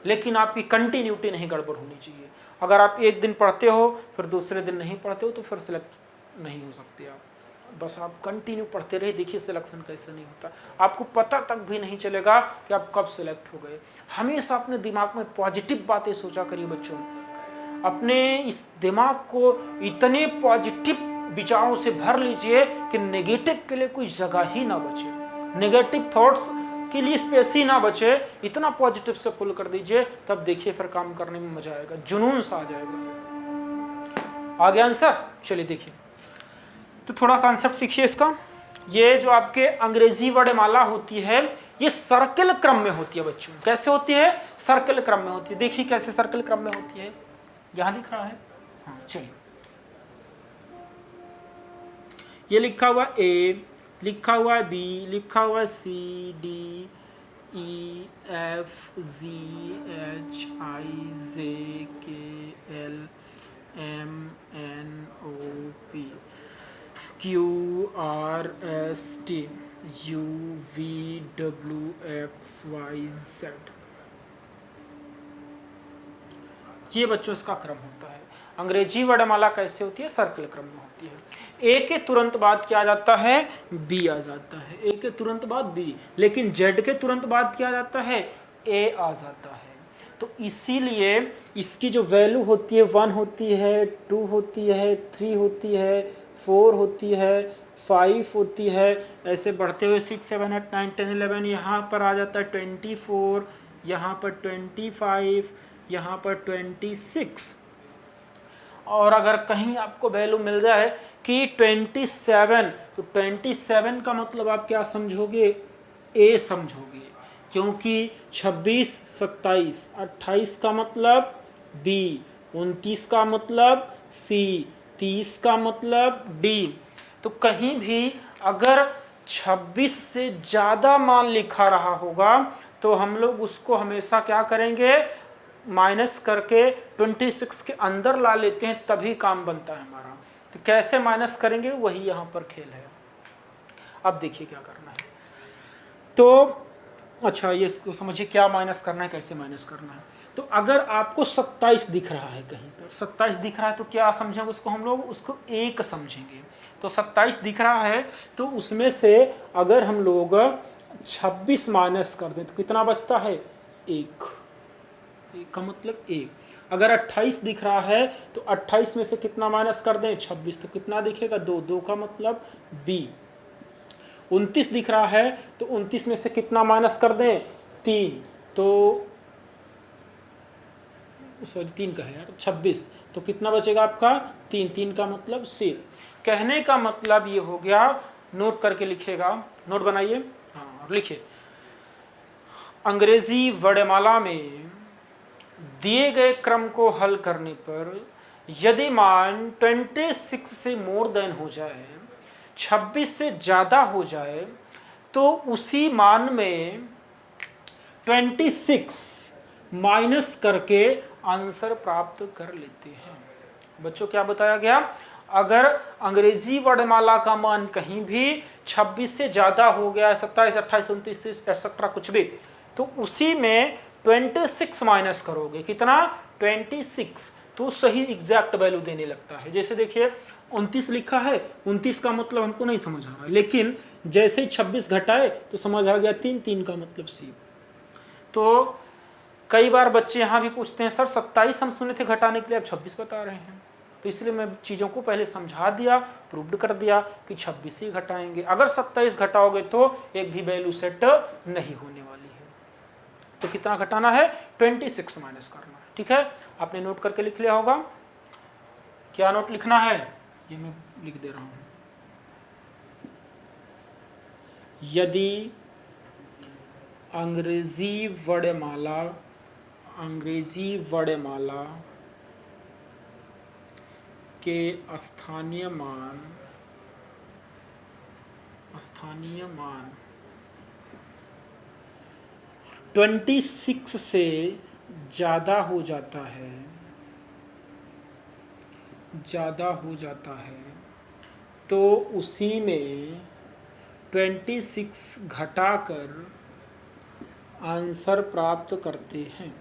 लेकिन आपकी कंटिन्यूटी नहीं गड़बड़ होनी चाहिए। अगर आप एक दिन पढ़ते हो फिर दूसरे दिन नहीं पढ़ते हो तो फिर सिलेक्ट नहीं हो सकते आप। बस आप कंटिन्यू पढ़ते रहिए, देखिए सिलेक्शन कैसे नहीं होता। आपको पता तक भी नहीं चलेगा कि आप कब सिलेक्ट हो गए। हमेशा अपने दिमाग में पॉजिटिव बातें सोचा करिए बच्चों। अपने इस दिमाग को इतने पॉजिटिव विचारों से भर लीजिए कि नेगेटिव के लिए कोई जगह ही ना बचे, नेगेटिव थॉट्स के लिए स्पेस ही ना बचे। इतना पॉजिटिव से फुल कर दीजिए, तब देखिए फिर काम करने में मजा आएगा, जुनून सा आ जाएगा। आ गया आंसर? चलिए देखिए, तो थोड़ा कॉन्सेप्ट सीखिए इसका। ये जो आपके अंग्रेजी वर्णमाला होती है ये सर्किल क्रम में होती है बच्चों। कैसे होती है? सर्किल क्रम में होती है। देखिए कैसे सर्किल क्रम में होती है, यहां दिख रहा है। हाँ चलिए, ये लिखा हुआ ए, लिखा हुआ है बी, लिखा हुआ है C, D, E, F, G, H, I, J, K, L, M, N, O, P, Q, R, S, T, U, V, W, X, Y, Z. ये बच्चों इसका क्रम होता है। अंग्रेजी वर्णमाला कैसे होती है, सर्कल क्रम में होती है। ए के तुरंत बाद क्या आ जाता है, बी आ जाता है, ए के तुरंत बाद बी, लेकिन जेड के तुरंत बाद क्या आ जाता है, ए आ जाता है। तो इसीलिए इसकी जो वैल्यू होती है 1 होती है, 2 होती है, 3 होती है, 4 होती है, 5 होती है, ऐसे बढ़ते हुए 6, 7, 8, 9, 10, 11, यहाँ पर आ जाता है 24, यहाँ पर 25, यहाँ पर 26। और अगर कहीं आपको वैल्यू मिल जाए कि 27, तो 27 का मतलब आप क्या समझोगे, ए समझोगे, क्योंकि 26, 27, 28 का मतलब बी, 29 का मतलब सी, 30 का मतलब डी। तो कहीं भी अगर 26 से ज़्यादा मान लिखा रहा होगा तो हम लोग उसको हमेशा क्या करेंगे, माइनस करके 26 के अंदर ला लेते हैं, तभी काम बनता है हमारा। तो कैसे माइनस करेंगे, वही यहाँ पर खेल है। अब देखिए क्या करना है। तो अच्छा, ये समझिए क्या माइनस करना है, कैसे माइनस करना है। तो अगर आपको 27 दिख रहा है, कहीं पर 27 दिख रहा है, तो क्या समझेंगे उसको, हम लोग उसको 1 समझेंगे। तो 27 दिख रहा है, तो उसमें से अगर हम लोग 26 माइनस कर दें तो कितना बचता है, 1 का मतलब 1। अगर 28 दिख रहा है तो 28 में से कितना माइनस कर दें, 26, तो कितना दिखेगा, 2 का मतलब बी। 29 दिख रहा है तो 29 में से कितना माइनस कर दें, 3, तो सॉरी 3 का है यार, 26, तो कितना बचेगा आपका, 3 का मतलब सी। कहने का मतलब ये हो गया, नोट करके लिखिएगा, नोट बनाइए, हाँ लिखिए। अंग्रेजी वर्णमाला में दिए गए क्रम को हल करने पर यदि मान 26 से मोर देन हो जाए, 26 से ज़्यादा हो जाए, तो उसी मान में 26 माइनस करके आंसर प्राप्त कर लेते हैं। बच्चों क्या बताया गया, अगर अंग्रेजी वर्णमाला का मान कहीं भी 26 से ज़्यादा हो गया, 27, 28, 29, 30 एक्सेट्रा कुछ भी, तो उसी में 26 माइनस करोगे, कितना, 26, तो सही एग्जैक्ट वैल्यू देने लगता है। जैसे देखिए 29 लिखा है, 29 का मतलब हमको नहीं समझ आ रहा, लेकिन जैसे ही 26 घटाए तो समझ आ गया 3 का मतलब सी। तो कई बार बच्चे यहाँ भी पूछते हैं, सर 27 हम सुने थे घटाने के लिए, अब 26 बता रहे हैं। तो इसलिए मैं चीज़ों को पहले समझा दिया, प्रूव्ड कर दिया कि 26 ही घटाएंगे। अगर 27 घटाओगे तो एक भी वैल्यू सेट नहीं होने वाली है। तो कितना घटाना है, 26 माइनस करना है। ठीक है, आपने नोट करके लिख लिया होगा। क्या नोट लिखना है, ये मैं लिख दे रहा हूँ। यदि अंग्रेजी वर्णमाला के स्थानीय मान 26 से ज़्यादा हो जाता है, तो उसी में 26 घटाकर आंसर प्राप्त करते हैं।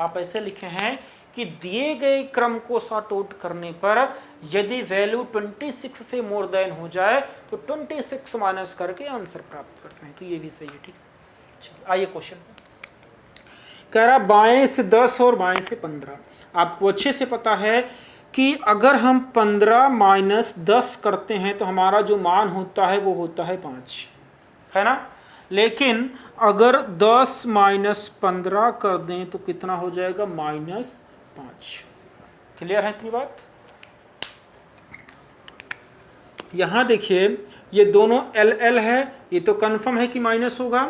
आप ऐसे लिखे हैं कि दिए गए क्रम को सॉर्ट आउट करने पर यदि वैल्यू 26 से मोर देन हो जाए तो 26 माइनस करके आंसर प्राप्त करते हैं। तो ये भी सही है। ठीक है, चलिए आइए क्वेश्चन। कह रहा बाएं से 10 और बाएं से 15। आपको अच्छे से पता है कि अगर हम 15 माइनस 10 करते हैं तो हमारा जो मान होता है वो होता है 5, है ना। लेकिन अगर 10 माइनस 15 कर दें तो कितना हो जाएगा, -5। क्लियर है इतनी बात। यहां देखिए ये दोनों LL है, ये तो कंफर्म है कि माइनस होगा,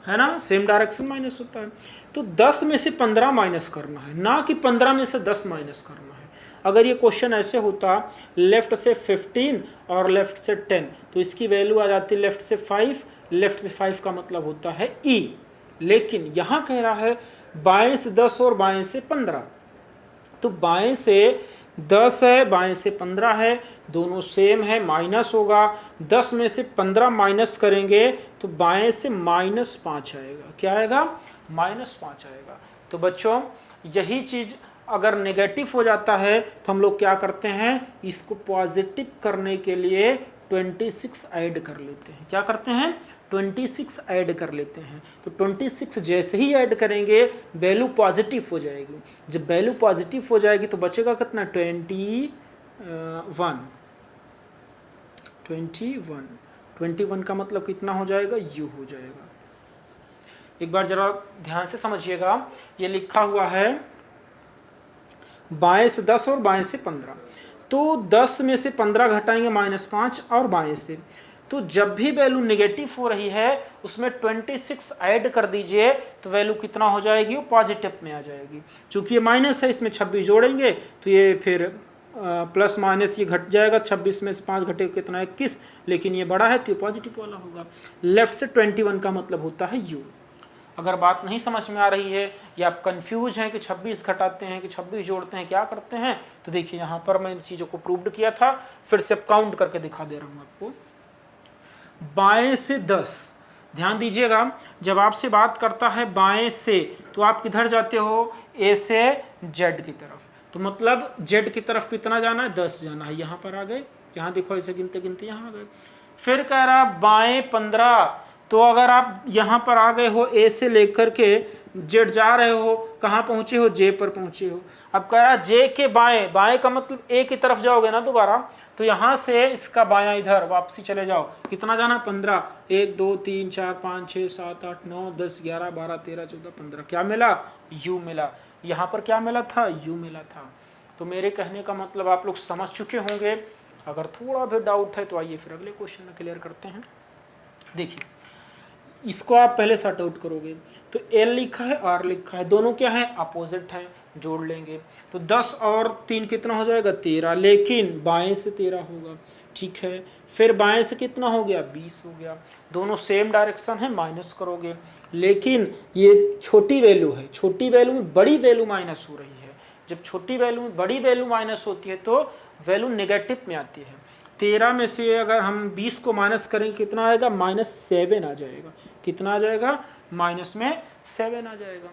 है ना, सेम डायरेक्शन माइनस होता है। तो 10 में से 15 माइनस करना है, ना कि 15 में से 10 माइनस करना है। अगर ये क्वेश्चन ऐसे होता लेफ्ट से 15 और लेफ्ट से 10, तो इसकी वैल्यू आ जाती लेफ्ट से 5, लेफ्ट से 5 का मतलब होता है E। लेकिन यहाँ कह रहा है बाएं से 10 और बाएं से 15, तो बाएं से 10 है, बाएं से 15 है, दोनों सेम है, माइनस होगा। 10 में से 15 माइनस करेंगे तो बाएं से -5 आएगा। क्या आएगा, -5 आएगा। तो बच्चों यही चीज़ अगर नेगेटिव हो जाता है तो हम लोग क्या करते हैं, इसको पॉजिटिव करने के लिए 26 ऐड कर लेते हैं। क्या करते हैं, 26 ऐड कर लेते हैं। तो 26 जैसे ही ऐड करेंगे वैल्यू पॉजिटिव हो जाएगी। जब वैल्यू पॉजिटिव हो जाएगी तो बचेगा कितना, 21 का मतलब कितना हो जाएगा, यू हो जाएगा। एक बार जरा ध्यान से समझिएगा, ये लिखा हुआ है बाएं से 10 और बाएं से 15। तो 10 में से 15 घटाएंगे -5 और बाएं से, तो जब भी वैल्यू नेगेटिव हो रही है उसमें 26 ऐड कर दीजिए तो वैल्यू कितना हो जाएगी, वो पॉजिटिव में आ जाएगी। चूंकि ये माइनस है इसमें 26 जोड़ेंगे तो ये फिर प्लस माइनस ये घट जाएगा। 26 में से 5 घटे कितना, 21, लेकिन ये बड़ा है तो ये पॉजिटिव वाला होगा। लेफ्ट से 21 का मतलब होता है यू। अगर बात नहीं समझ में आ रही है या आप कंफ्यूज हैं कि 26 घटाते हैं कि 26 जोड़ते हैं, क्या करते हैं, तो देखिए यहाँ पर मैंने चीज़ों को प्रूव्ड किया था, फिर से काउंट करके दिखा दे रहा हूँ आपको। बाएं से 10, ध्यान दीजिएगा, जब आपसे बात करता है बाएं से तो आप किधर जाते हो, ए से जेड की तरफ। तो मतलब जेड की तरफ कितना जाना है, 10 जाना है। यहाँ पर आ गए, यहाँ देखो ऐसे गिनते गिनते यहाँ आ गए। फिर कह रहा बाएं 15, तो अगर आप यहाँ पर आ गए हो, ए से लेकर के जेड जा रहे हो, कहाँ पहुँचे हो, जे पर पहुँचे हो। अब कह रहा जे के बाएं, बाएं का मतलब ए की तरफ जाओगे ना दोबारा, तो यहाँ से इसका बायां इधर वापसी चले जाओ, कितना जाना, 15। 1 2 3 4 5 6 7 8 9 10 11 12 13 14 15, क्या मिला, यू मिला। यहाँ पर क्या मिला था, यू मिला था। तो मेरे कहने का मतलब आप लोग समझ चुके होंगे। अगर थोड़ा भी डाउट है तो आइए फिर अगले क्वेश्चन में क्लियर करते हैं। देखिए इसको आप पहले सॉर्ट आउट करोगे तो एल लिखा है, आर लिखा है, दोनों क्या है, अपोजिट है, जोड़ लेंगे तो 10 और 3 कितना हो जाएगा, 13, लेकिन बाएं से 13 होगा, ठीक है। फिर बाएं से कितना हो गया, 20 हो गया। दोनों सेम डायरेक्शन है, माइनस करोगे, लेकिन ये छोटी वैल्यू है, छोटी वैल्यू में बड़ी वैल्यू माइनस हो रही है। जब छोटी वैल्यू में बड़ी वैल्यू माइनस होती है तो वैल्यू नेगेटिव में आती है। 13 में से अगर हम 20 को माइनस करेंगे कितना आएगा, -7 आ जाएगा। कितना आ जाएगा, -7 आ जाएगा।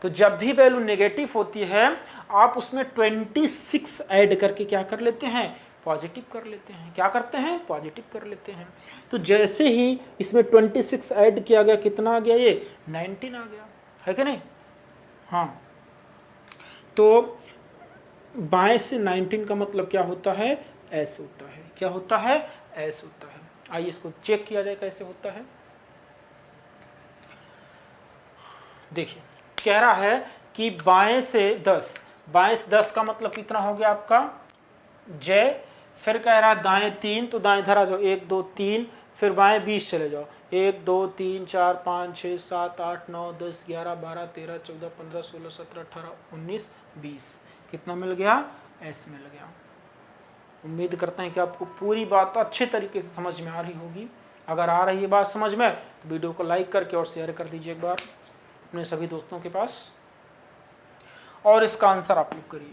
तो जब भी वैल्यू नेगेटिव होती है आप उसमें 26 ऐड करके क्या कर लेते हैं, पॉजिटिव कर लेते हैं। क्या करते हैं, पॉजिटिव कर लेते हैं। तो जैसे ही इसमें 26 ऐड किया गया, कितना आ गया, ये 19 आ गया, है कि नहीं। हाँ, तो बाएं से 19 का मतलब क्या होता है, ऐसे होता है। क्या होता है, ऐसे होता है। आइए इसको चेक किया जाए कैसे होता है। देखिए कह रहा है कि बाएं से 10, बाएं से 10 का मतलब कितना हो गया आपका, जय। फिर कह रहा है दाएं 3, तो दाएं इधर आ जाओ, 1 2 3, फिर बाएं 20 चले जाओ, 1 2 3 4 5 6 7 8 9 10 11 12 13 14 15 16 17 18 19 20, कितना मिल गया, एस मिल गया। उम्मीद करते हैं कि आपको पूरी बात अच्छे तरीके से समझ में आ रही होगी। अगर आ रही है बात समझ में तो वीडियो को लाइक करके और शेयर कर दीजिए एक बार अपने सभी दोस्तों के पास, और इसका आंसर आप लोग करिए।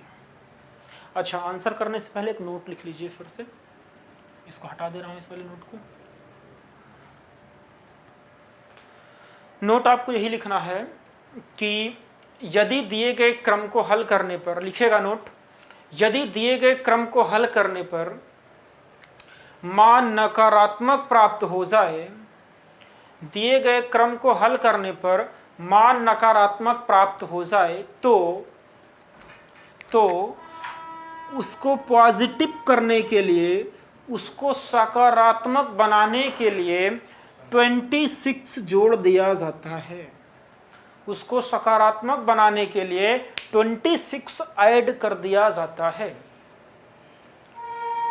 अच्छा, आंसर करने से पहले एक नोट लिख लीजिए, फिर से इसको हटा दे रहा हूँ, इस वाले नोट को। नोट आपको यही लिखना है कि यदि दिए गए क्रम को हल करने पर, लिखेगा नोट, यदि दिए गए क्रम को हल करने पर मान नकारात्मक प्राप्त हो जाए, दिए गए क्रम को हल करने पर मान नकारात्मक प्राप्त हो जाए तो उसको पॉजिटिव करने के लिए, उसको सकारात्मक बनाने के लिए 26 जोड़ दिया जाता है। उसको सकारात्मक बनाने के लिए 26 ऐड कर दिया जाता है।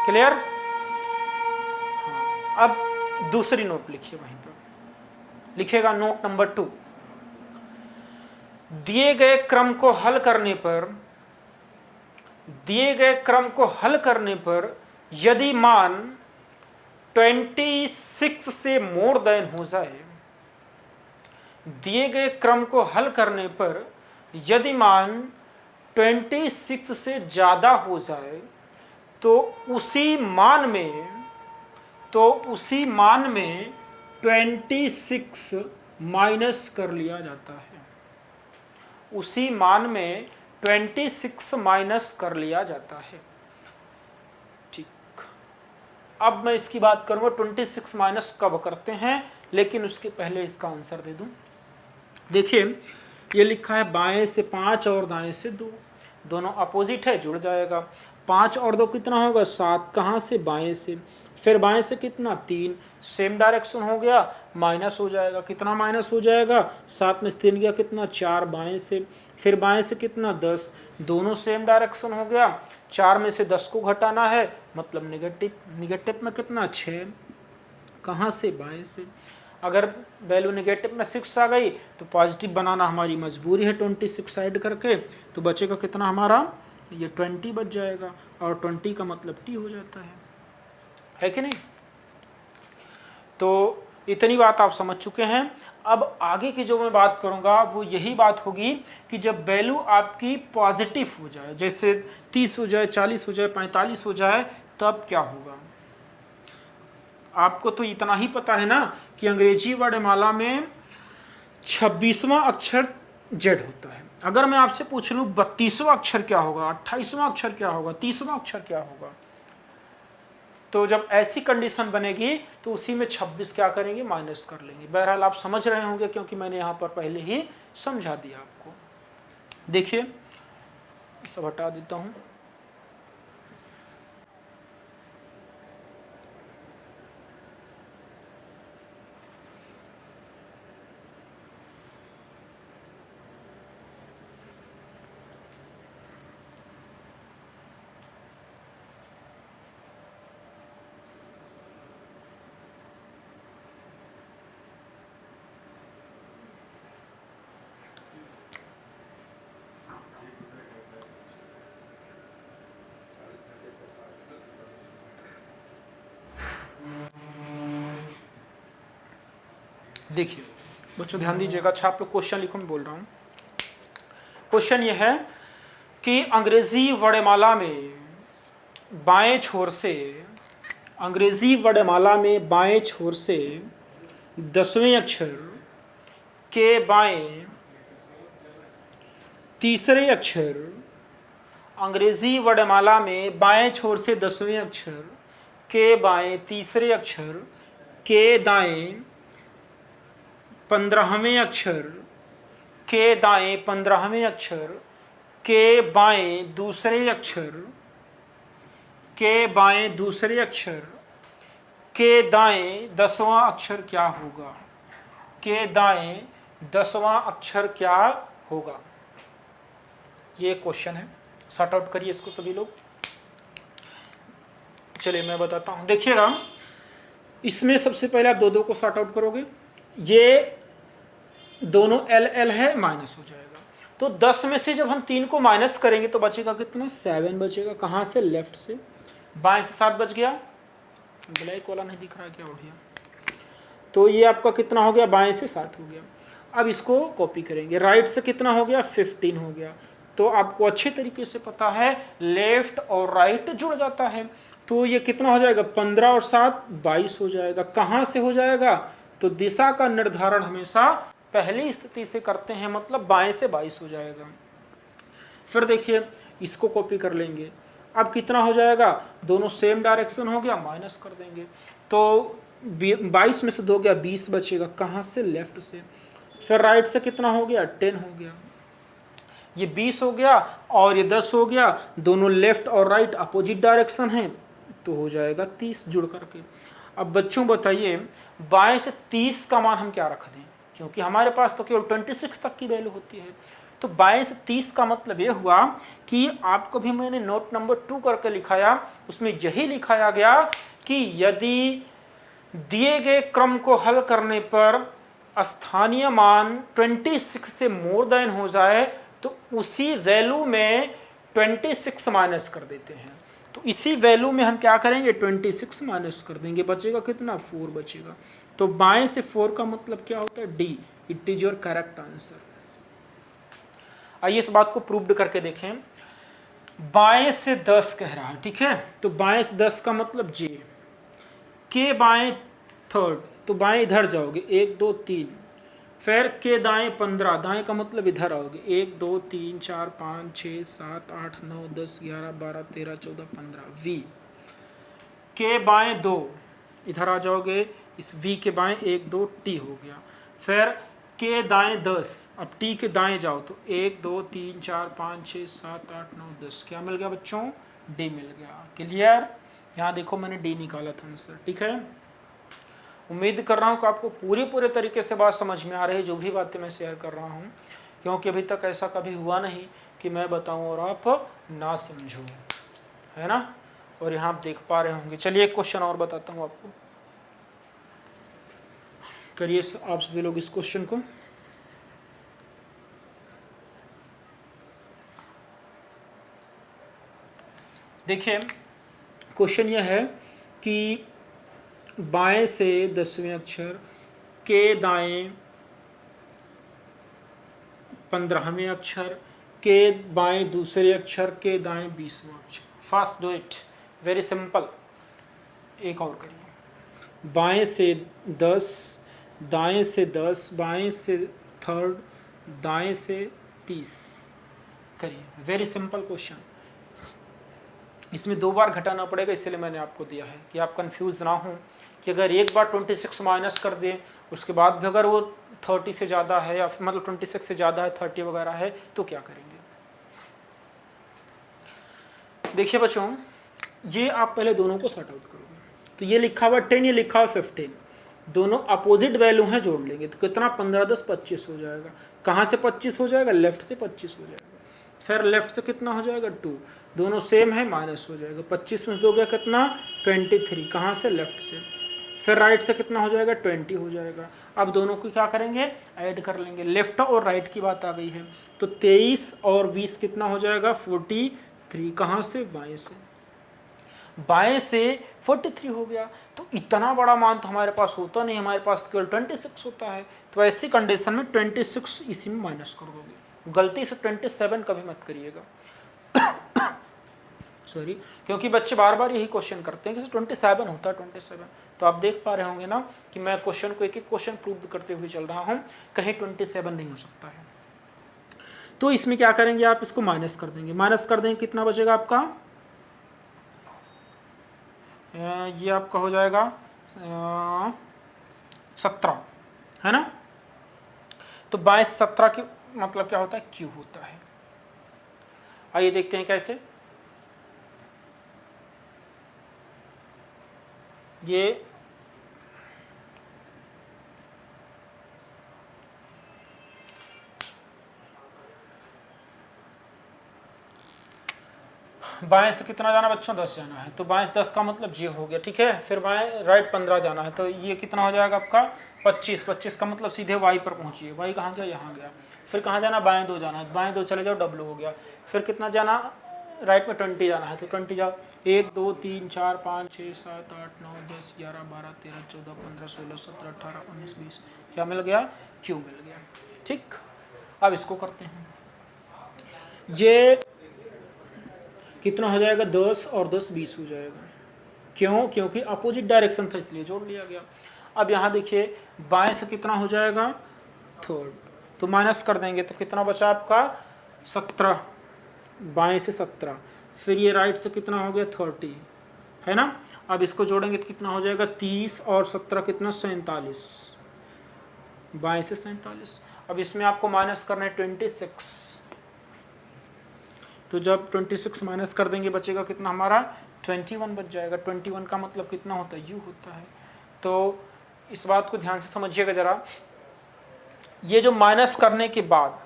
क्लियर। अब दूसरी नोट लिखिए, वहीं पर लिखेगा नोट नंबर 2, दिए गए क्रम को हल करने पर, दिए गए क्रम को हल करने पर यदि मान 26 से मोर देन हो जाए, दिए गए क्रम को हल करने पर यदि मान 26 से ज्यादा हो जाए तो उसी मान में 26 माइनस कर लिया जाता है। उसी मान में 26 माइनस कर लिया जाता है। ठीक, अब मैं इसकी बात करूंगा 26 माइनस कब करते हैं, लेकिन उसके पहले इसका आंसर दे दूं। देखिए ये लिखा है बाएं से 5 और दाएं से 2, दोनों अपोजिट है, जुड़ जाएगा। 5 और 2 कितना होगा 7, कहाँ से बाएं से, फिर बाएं से कितना 3, सेम डायरेक्शन हो गया, माइनस हो जाएगा, कितना माइनस हो जाएगा 7 में से 3 गया कितना 4 बाएं से, फिर बाएं से कितना 10, दोनों सेम डायरेक्शन हो गया, 4 में से 10 को घटाना है मतलब नेगेटिव, नेगेटिव में कितना 6, कहाँ से बाएं से। अगर वैल्यू नेगेटिव में 6 आ गई तो पॉजिटिव बनाना हमारी मजबूरी है 26 साइड करके, तो बचेगा कितना हमारा ये 20 बच जाएगा, और 20 का मतलब t हो जाता है कि नहीं। तो इतनी बात आप समझ चुके हैं। अब आगे की जो मैं बात करूंगा वो यही बात होगी कि जब वैल्यू आपकी पॉजिटिव हो जाए, जैसे 30 हो जाए, 40 हो जाए, 45 हो जाए, तब क्या होगा। आपको तो इतना ही पता है ना कि अंग्रेजी वर्णमाला में 26वां अक्षर जेड होता है। अगर मैं आपसे पूछ लूं 32वां अक्षर क्या होगा, 28वां अक्षर क्या होगा, 30वां अक्षर क्या होगा, तो जब ऐसी कंडीशन बनेगी तो उसी में 26 क्या करेंगे माइनस कर लेंगे। बहरहाल आप समझ रहे होंगे क्योंकि मैंने यहाँ पर पहले ही समझा दिया आपको। देखिए सब हटा देता हूँ। देखिए बच्चों ध्यान दीजिएगा, अच्छा आप लोग क्वेश्चन लिखो, मैं बोल रहा हूँ। क्वेश्चन ये है कि अंग्रेजी वर्णमाला में बाएं छोर से, अंग्रेजी वर्णमाला में बाएं छोर से 10वें अक्षर के बाएं तीसरे अक्षर, अंग्रेजी वर्णमाला में बाएं छोर से 10वें अक्षर के बाएं तीसरे अक्षर के दाएं 15वें अक्षर के दाएं 15वें अक्षर के बाएं दूसरे अक्षर के बाएं दूसरे अक्षर के दाएं 10वां अक्षर क्या होगा, के दाएं 10वां अक्षर क्या होगा। ये क्वेश्चन है, सॉर्ट आउट करिए इसको सभी लोग। चलिए मैं बताता हूं, देखिएगा इसमें सबसे पहले आप 2-2 को सॉर्ट आउट करोगे, ये दोनों एल एल है, माइनस हो जाएगा। तो 10 में से जब हम 3 को माइनस करेंगे तो बचेगा कितना 7 बचेगा, कहाँ से लेफ्ट से, बाएं से 7 बच गया, ब्लैक वाला नहीं दिख रहा क्या उठ गया, तो ये आपका कितना हो गया बाएं से 7 हो गया। अब इसको कॉपी करेंगे, राइट से कितना हो गया 15 हो गया। तो आपको अच्छे तरीके से पता है लेफ्ट और राइट जुड़ जाता है, तो ये कितना हो जाएगा 15 और 7 22 हो जाएगा। कहाँ से हो जाएगा, तो दिशा का निर्धारण हमेशा पहली स्थिति से करते हैं, मतलब बाएं से 22 हो जाएगा। फिर देखिए इसको कॉपी कर लेंगे, अब कितना हो जाएगा, दोनों सेम डायरेक्शन हो गया, माइनस कर देंगे, तो 22 में से 2 गया 20 बचेगा, कहाँ से लेफ्ट से। फिर राइट से कितना हो गया 10 हो गया, ये 20 हो गया और ये 10 हो गया, दोनों लेफ्ट और राइट अपोजिट डायरेक्शन है, तो हो जाएगा 30 जुड़ करके। अब बच्चों बताइए बाएं से 30 का मान हम क्या रख दें, क्योंकि हमारे पास तो केवल 26 तक की वैल्यू होती है, तो बाएं से 30 का मतलब ये हुआ कि आपको भी मैंने नोट नंबर 2 करके लिखाया, उसमें यही लिखाया गया कि यदि दिए गए क्रम को हल करने पर स्थानीय मान 26 से मोर देन हो जाए तो उसी वैल्यू में 26 माइनस कर देते हैं। तो इसी वैल्यू में हम क्या करेंगे 26 माइनस कर देंगे, बचेगा कितना 4 बचेगा। तो बाएं से 4 का मतलब क्या होता है D, it is your correct answer. आइए इस बात को प्रूव्ड करके देखें। बाएं से 10 कह रहा है, ठीक है, तो बाएं से 10 का मतलब जे, के बाएं 3rd, तो बाएं इधर जाओगे 1 2 3, फिर के दाएं 15, दाएं का मतलब इधर आओगे 1 2 3 4 5 6 7 8 9 10 11 12 13 14 15 वी। के बाएं 2, इधर आ जाओगे, इस वी के बाएं 1 2 टी हो गया। फिर के दाएं 10, अब टी के दाएं जाओ तो 1 2 3 4 5 6 7 8 9 10, क्या मिल गया बच्चों? डी मिल गया। क्लियर? यहाँ देखो मैंने डी निकाला था आंसर। ठीक है, उम्मीद कर रहा हूँ कि आपको पूरे तरीके से बात समझ में आ रही है, जो भी बातें मैं शेयर कर रहा हूँ, क्योंकि अभी तक ऐसा कभी हुआ नहीं कि मैं बताऊँ और आप ना समझो, है ना। और यहाँ आप देख पा रहे होंगे। चलिए एक क्वेश्चन और बताता हूँ आपको, करिए आप सभी लोग इस क्वेश्चन को। देखिए क्वेश्चन यह है कि बाएं से 10वें अक्षर के दाएं 15वें अक्षर के बाएं दूसरे अक्षर के दाएं 20वां अक्षर। Fast do it, very simple. एक और करिए, बाएं से 10, दाएं से 10, बाएं से थर्ड, दाएं से 30। करिए, वेरी सिंपल क्वेश्चन। इसमें 2 बार घटाना पड़ेगा, इसलिए मैंने आपको दिया है कि आप कंफ्यूज ना हो कि अगर एक बार 26 माइनस कर दें, उसके बाद भी अगर वो 30 से ज़्यादा है या मतलब 26 से ज़्यादा है, 30 वगैरह है, तो क्या करेंगे। देखिए बच्चों, ये आप पहले दोनों को सॉर्ट आउट करोगे, तो ये लिखा हुआ 10, ये लिखा हुआ 15, दोनों अपोजिट वैल्यू हैं, जोड़ लेंगे तो कितना 15 10 25 हो जाएगा। कहाँ से 25 हो जाएगा? लेफ्ट से 25 हो जाएगा। फिर लेफ्ट से कितना हो जाएगा? 2, दोनों सेम है, माइनस हो जाएगा। 25 में 2 गया कितना? 23। कहाँ से? लेफ्ट से। फिर राइट से कितना हो जाएगा? 20 हो जाएगा। अब दोनों को क्या करेंगे? ऐड कर लेंगे। लेफ्ट और राइट की बात आ गई है, तो 23 और 20 कितना हो जाएगा? 43। कहाँ से? बाएं से। बाएं से 43 हो गया। तो इतना बड़ा मान तो हमारे पास होता नहीं, हमारे पास केवल 26 होता है। तो ऐसी कंडीशन में 26 इसी में माइनस कर दोगे। गलती से 27 कभी मत करिएगा सॉरी, क्योंकि बच्चे बार बार यही क्वेश्चन करते हैं कि 27 होता है 27। तो आप देख पा रहे होंगे ना कि मैं क्वेश्चन को एक एक क्वेश्चन प्रूव करते हुए चल रहा हूँ, कहीं 27 नहीं हो सकता है। तो इसमें क्या करेंगे आप? इसको माइनस कर देंगे। माइनस कर देंगे, कितना बचेगा आपका? ये आपका हो जाएगा 17, है ना। तो 22 17 की मतलब क्या होता है? क्यू होता है। आइए देखते हैं कैसे। ये बाएं से कितना जाना बच्चों? 10 जाना है, तो बाएं से 10 का मतलब ये हो गया। ठीक है, फिर बाएं राइट 15 जाना है, तो ये कितना हो जाएगा आपका? 25। 25 का मतलब सीधे वाई पर पहुंचिए। वाई कहाँ गया? यहाँ गया। फिर कहाँ जाना? बाएं 2 जाना है, बाएं 2 चले जाओ, डब्लू हो गया। फिर कितना जाना? राइट में 20 जाना है, तो 20 जाओ। 1 2 3 4 5 6 7 8 9 10 11 12 13 14 15 16 17 18 19 20। क्या मिल गया? क्यू मिल गया। ठीक, अब इसको करते हैं। ये कितना हो जाएगा? 10 और 10 20 हो जाएगा। क्यों? क्योंकि अपोजिट डायरेक्शन था, इसलिए जोड़ लिया गया। अब यहाँ देखिए, बाएं से कितना हो जाएगा? थर्ड, तो माइनस कर देंगे, तो कितना बचा आपका? 17। बाएं से 17। फिर ये राइट से कितना हो गया? 30, है ना। अब इसको जोड़ेंगे तो कितना हो जाएगा? 30 और 17 कितना? 47। बाएं से 47। अब इसमें आपको माइनस करना है 26। तो जब 26 माइनस कर देंगे, बचेगा कितना हमारा? 21 बच जाएगा। 21 का मतलब कितना होता है? यू होता है। तो इस बात को ध्यान से समझिएगा जरा। ये जो माइनस करने के बाद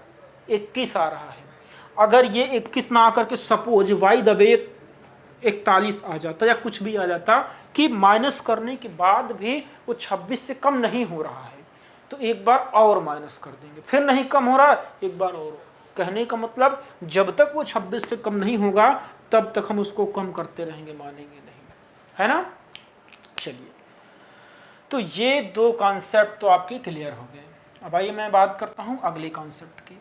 21 आ रहा है, अगर ये 21 ना आकर के सपोज वाई दबे 41 आ जाता या कुछ भी आ जाता, कि माइनस करने के बाद भी वो 26 से कम नहीं हो रहा है, तो एक बार और माइनस कर देंगे। फिर नहीं कम हो रहा, एक बार और। कहने का मतलब जब तक वो 26 से कम नहीं होगा तब तक हम उसको कम करते रहेंगे, मानेंगे नहीं, है ना। चलिए, तो ये 2 कॉन्सेप्ट तो आपके क्लियर हो गए। अब आइए मैं बात करता हूं अगले कॉन्सेप्ट की।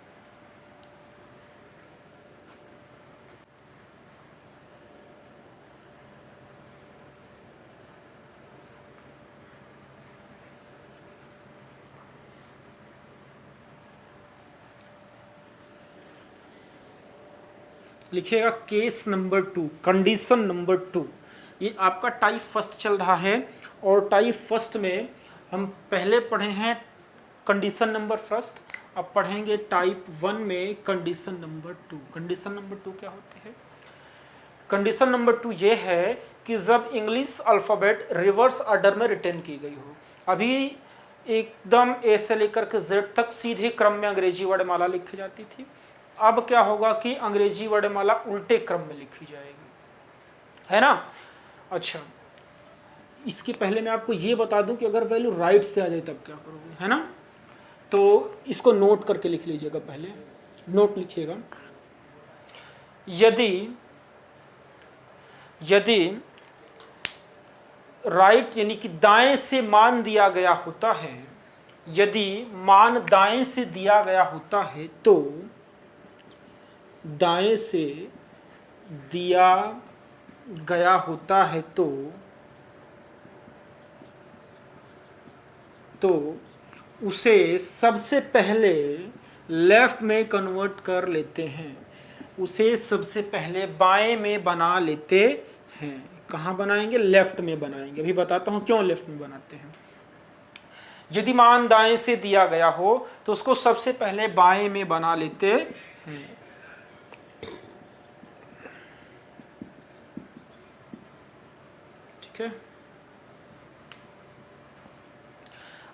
लिखिएगा केस नंबर 2, कंडीशन नंबर 2। ये आपका टाइप फर्स्ट चल रहा है और टाइप फर्स्ट में हम पहले पढ़े हैं कंडीशन नंबर फर्स्ट, अब पढ़ेंगे टाइप 1 में कंडीशन नंबर 2। कंडीशन नंबर 2 क्या होती है? कंडीशन नंबर 2 ये है कि जब इंग्लिश अल्फ़ाबेट रिवर्स ऑर्डर में रिटेन की गई हो। अभी एकदम ए से लेकर के जेड तक सीधे क्रम में अंग्रेजी वर्णमाला लिखी जाती थी। अब क्या होगा कि अंग्रेजी वर्णमाला उल्टे क्रम में लिखी जाएगी, है ना। अच्छा, इसके पहले मैं आपको ये बता दूं कि अगर वैल्यू राइट से आ जाए तब क्या करोगे, है ना। तो इसको नोट करके लिख लीजिएगा, पहले नोट लिखिएगा। यदि राइट यानी कि दाएं से मान दिया गया होता है, यदि मान दाएं से दिया गया होता है तो दाएं से दिया गया होता है तो उसे सबसे पहले लेफ्ट में कन्वर्ट कर लेते हैं, उसे सबसे पहले बाएं में बना लेते हैं। कहाँ बनाएंगे? लेफ्ट में बनाएंगे। अभी बताता हूं क्यों लेफ्ट में बनाते हैं। यदि मान दाएं से दिया गया हो तो उसको सबसे पहले बाएं में बना लेते हैं। ठीक है,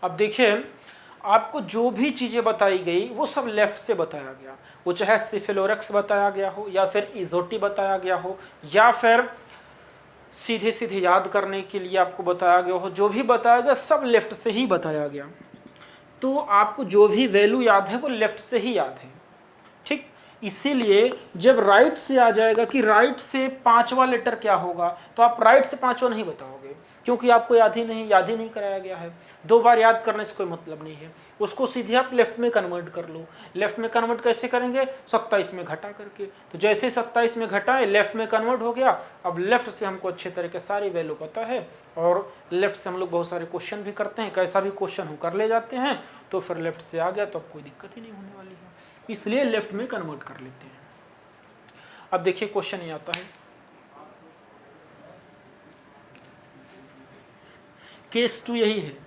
अब देखिए आपको जो भी चीजें बताई गई वो सब लेफ्ट से बताया गया, वो चाहे सिफिलोरक्स बताया गया हो या फिर इजोटी बताया गया हो या फिर सीधे सीधे याद करने के लिए आपको बताया गया हो, जो भी बताया गया सब लेफ्ट से ही बताया गया। तो आपको जो भी वैल्यू याद है वो लेफ्ट से ही याद है, ठीक। इसीलिए जब राइट से आ जाएगा कि राइट से पांचवा लेटर क्या होगा, तो आप राइट से पांचवा नहीं बताओगे क्योंकि आपको याद ही नहीं कराया गया है। 2 बार याद करने से कोई मतलब नहीं है, उसको सीधे आप लेफ्ट में कन्वर्ट कर लो। लेफ्ट में कन्वर्ट कैसे करेंगे? 27 में घटा करके। तो जैसे 27 में घटाए लेफ्ट में कन्वर्ट हो गया। अब लेफ्ट से हमको अच्छे तरह के सारी वैल्यू पता है और लेफ्ट से हम लोग बहुत सारे क्वेश्चन भी करते हैं, कैसा भी क्वेश्चन हम कर ले जाते हैं। तो फिर लेफ्ट से आ गया तो अब कोई दिक्कत ही नहीं होने वाली है, इसलिए लेफ्ट में कन्वर्ट कर लेते हैं। अब देखिए क्वेश्चन ये आता है, केस 2 यही है,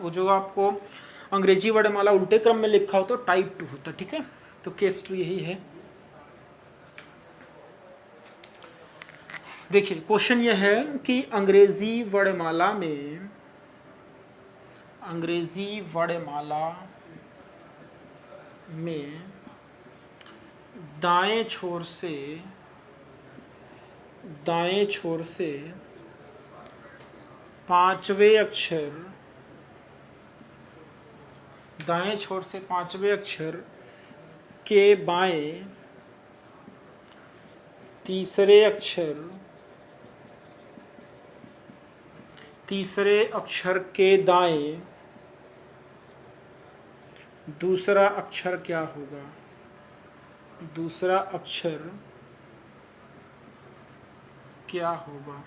वो जो आपको अंग्रेजी वर्णमाला उल्टे क्रम में लिखा हो तो टाइप 2 होता, ठीक है। तो केस 2 यही है। देखिए क्वेश्चन ये है कि अंग्रेजी वर्णमाला में दाएं छोर से पांचवें अक्षर के बाएं तीसरे अक्षर के दाएं दूसरा अक्षर क्या होगा? दूसरा अक्षर क्या होगा?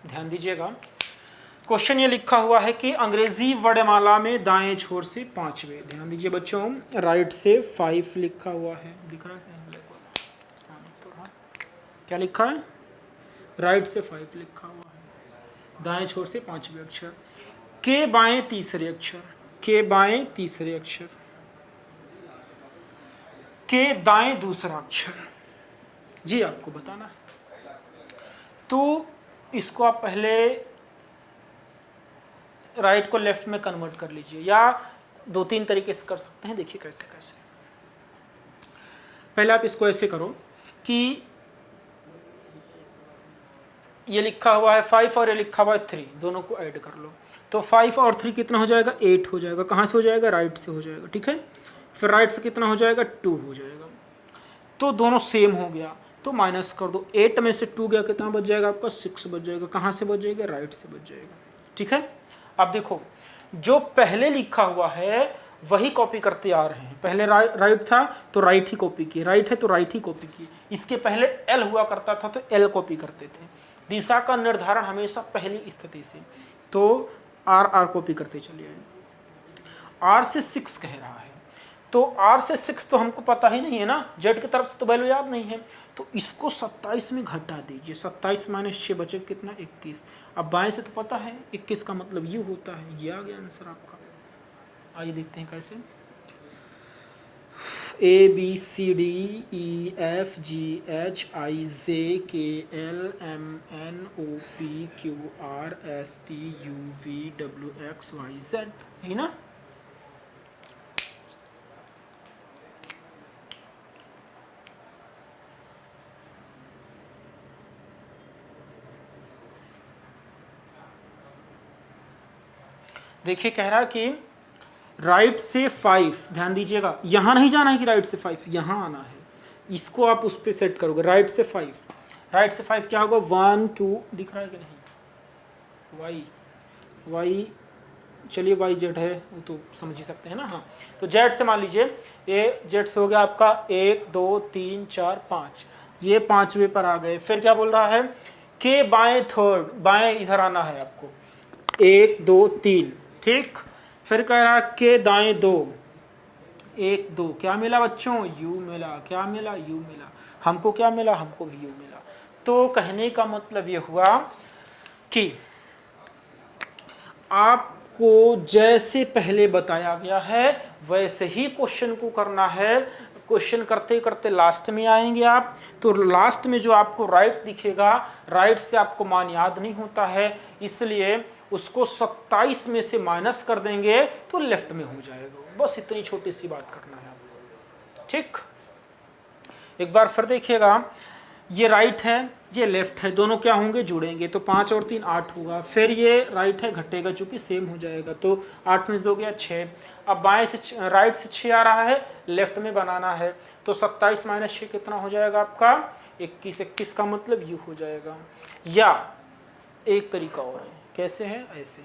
ध्यान दीजिएगा, क्वेश्चन ये लिखा हुआ है कि अंग्रेजी वर्णमाला में दाएं छोर से पांचवें, ध्यान दीजिए बच्चों, राइट से 5 लिखा हुआ है, दिख रहा है क्या लिखा है? राइट से 5 लिखा हुआ है, दाएं छोर से पांचवें अक्षर के बाएं तीसरे अक्षर, के दाएं दूसरा अक्षर, जी आपको बताना है। तो इसको आप पहले राइट को लेफ्ट में कन्वर्ट कर लीजिए, या 2-3 तरीके से कर सकते हैं। देखिए कैसे पहले आप इसको ऐसे करो कि ये लिखा हुआ है 5 और ये लिखा हुआ है 3, दोनों को ऐड कर लो। तो 5 और 3 कितना हो जाएगा? 8 हो जाएगा। कहाँ से हो जाएगा? राइट से हो जाएगा, ठीक है। फिर राइट से कितना हो जाएगा? 2 हो जाएगा। तो दोनों सेम हो गया तो माइनस कर दो। 8 में से 2 गया, कितना बच जाएगा आपका? 6 बच जाएगा। कहाँ से बच जाएगा? राइट से बच जाएगा, ठीक है। अब देखो जो पहले लिखा हुआ है वही कॉपी करते आ रहे हैं। पहले राइट था तो राइट ही कॉपी की, राइट है तो राइट ही कॉपी की। इसके पहले एल हुआ करता था तो एल कॉपी करते थे। दिशा का निर्धारण हमेशा पहली स्थिति से, तो आर कॉपी करते चलिए। आर से 6 कह रहा है तो r से 6 तो हमको पता ही नहीं है ना, z की तरफ से तो वैल्यू याद नहीं है, तो इसको 27 में घटा दीजिए। 27 माइनस 6 बचे कितना 21। अब बाएं से तो पता है 21 का मतलब यू होता है। ये आ गया आंसर आपका। आइए देखते हैं कैसे। A B C D E F G H I J K L M N O P Q R S T U V W X Y Z, है ना। देखिए कह रहा कि राइट से 5, ध्यान दीजिएगा, यहां नहीं जाना है कि राइट से 5, यहां आना है। इसको आप उस पर सेट करोगे, राइट से 5। राइट से 5 क्या होगा 1 2, दिख रहा है कि नहीं, वाई वाई, चलिए वाई जेड है वो तो समझ ही सकते हैं ना। हाँ, तो जेड से मान लीजिए ये जेड से हो गया आपका 1 2 3 4 5, ये 5वें पर आ गए। फिर क्या बोल रहा है के बाएं थर्ड, बाएं इधर आना है आपको, 1 2 3, ठीक। फिर कह रहा के दाएं 2, 1 2, क्या मिला बच्चों यू मिला, क्या मिला यू मिला, हमको क्या मिला, हमको भी यू मिला। तो कहने का मतलब ये हुआ कि आपको जैसे पहले बताया गया है वैसे ही क्वेश्चन को करना है। क्वेश्चन करते करते लास्ट में आएंगे आप, तो लास्ट में जो आपको राइट दिखेगा, राइट से आपको मान याद नहीं होता है, इसलिए उसको 27 में से माइनस कर देंगे तो लेफ्ट में हो जाएगा। बस इतनी छोटी सी बात करना है आपको, ठीक। एक बार फिर देखिएगा, ये राइट है ये लेफ्ट है, दोनों क्या होंगे जुड़ेंगे, तो 5 और 3 8 होगा। फिर ये राइट है घटेगा चूंकि सेम हो जाएगा, तो 8 में से 2 गया 6। अब बाएं से राइट से 6 आ रहा है, लेफ्ट में बनाना है, तो 27 माइनस 6 कितना हो जाएगा आपका 21। 21 का मतलब यू हो जाएगा। या एक तरीका और है, कैसे है ऐसे,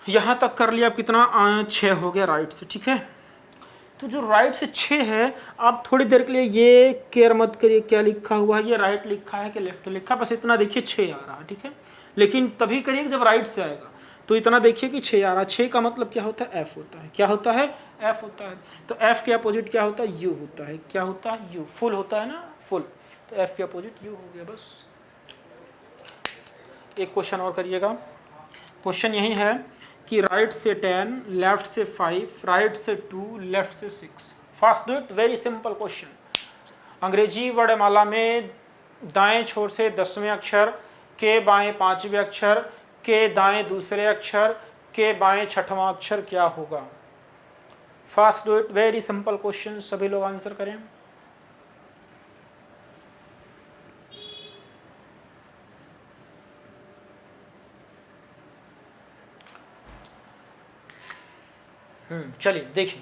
यहां तक कर लिया, कितना 6 हो गया राइट से, ठीक है। तो जो राइट से 6 है, आप थोड़ी देर के लिए ये केयर मत करिए क्या लिखा हुआ है, ये राइट लिखा है कि लेफ्ट लिखा है, बस इतना देखिए 6 आ रहा है, ठीक है। लेकिन तभी करिए जब राइट से आएगा, तो इतना देखिए कि 6 आ रहा है। 6 का मतलब क्या होता है एफ होता है, क्या होता है एफ होता है। तो एफ के अपोजिट क्या होता है यू होता है, क्या होता है यू, फुल होता है ना फुल, तो एफ के अपोजिट यू हो गया। बस एक क्वेश्चन और करिएगा। क्वेश्चन यही है कि राइट से 10, लेफ्ट से 5, राइट से 2, लेफ्ट से 6। Fast do it, very simple question. अंग्रेजी वर्णमाला में दाएं छोर से 10वें अक्षर, के बाएं 5वें अक्षर, के दाएं दूसरे अक्षर, के बाएं 6वां अक्षर क्या होगा। Fast do it, very simple question, सभी लोग आंसर करें। चलिए देखिए,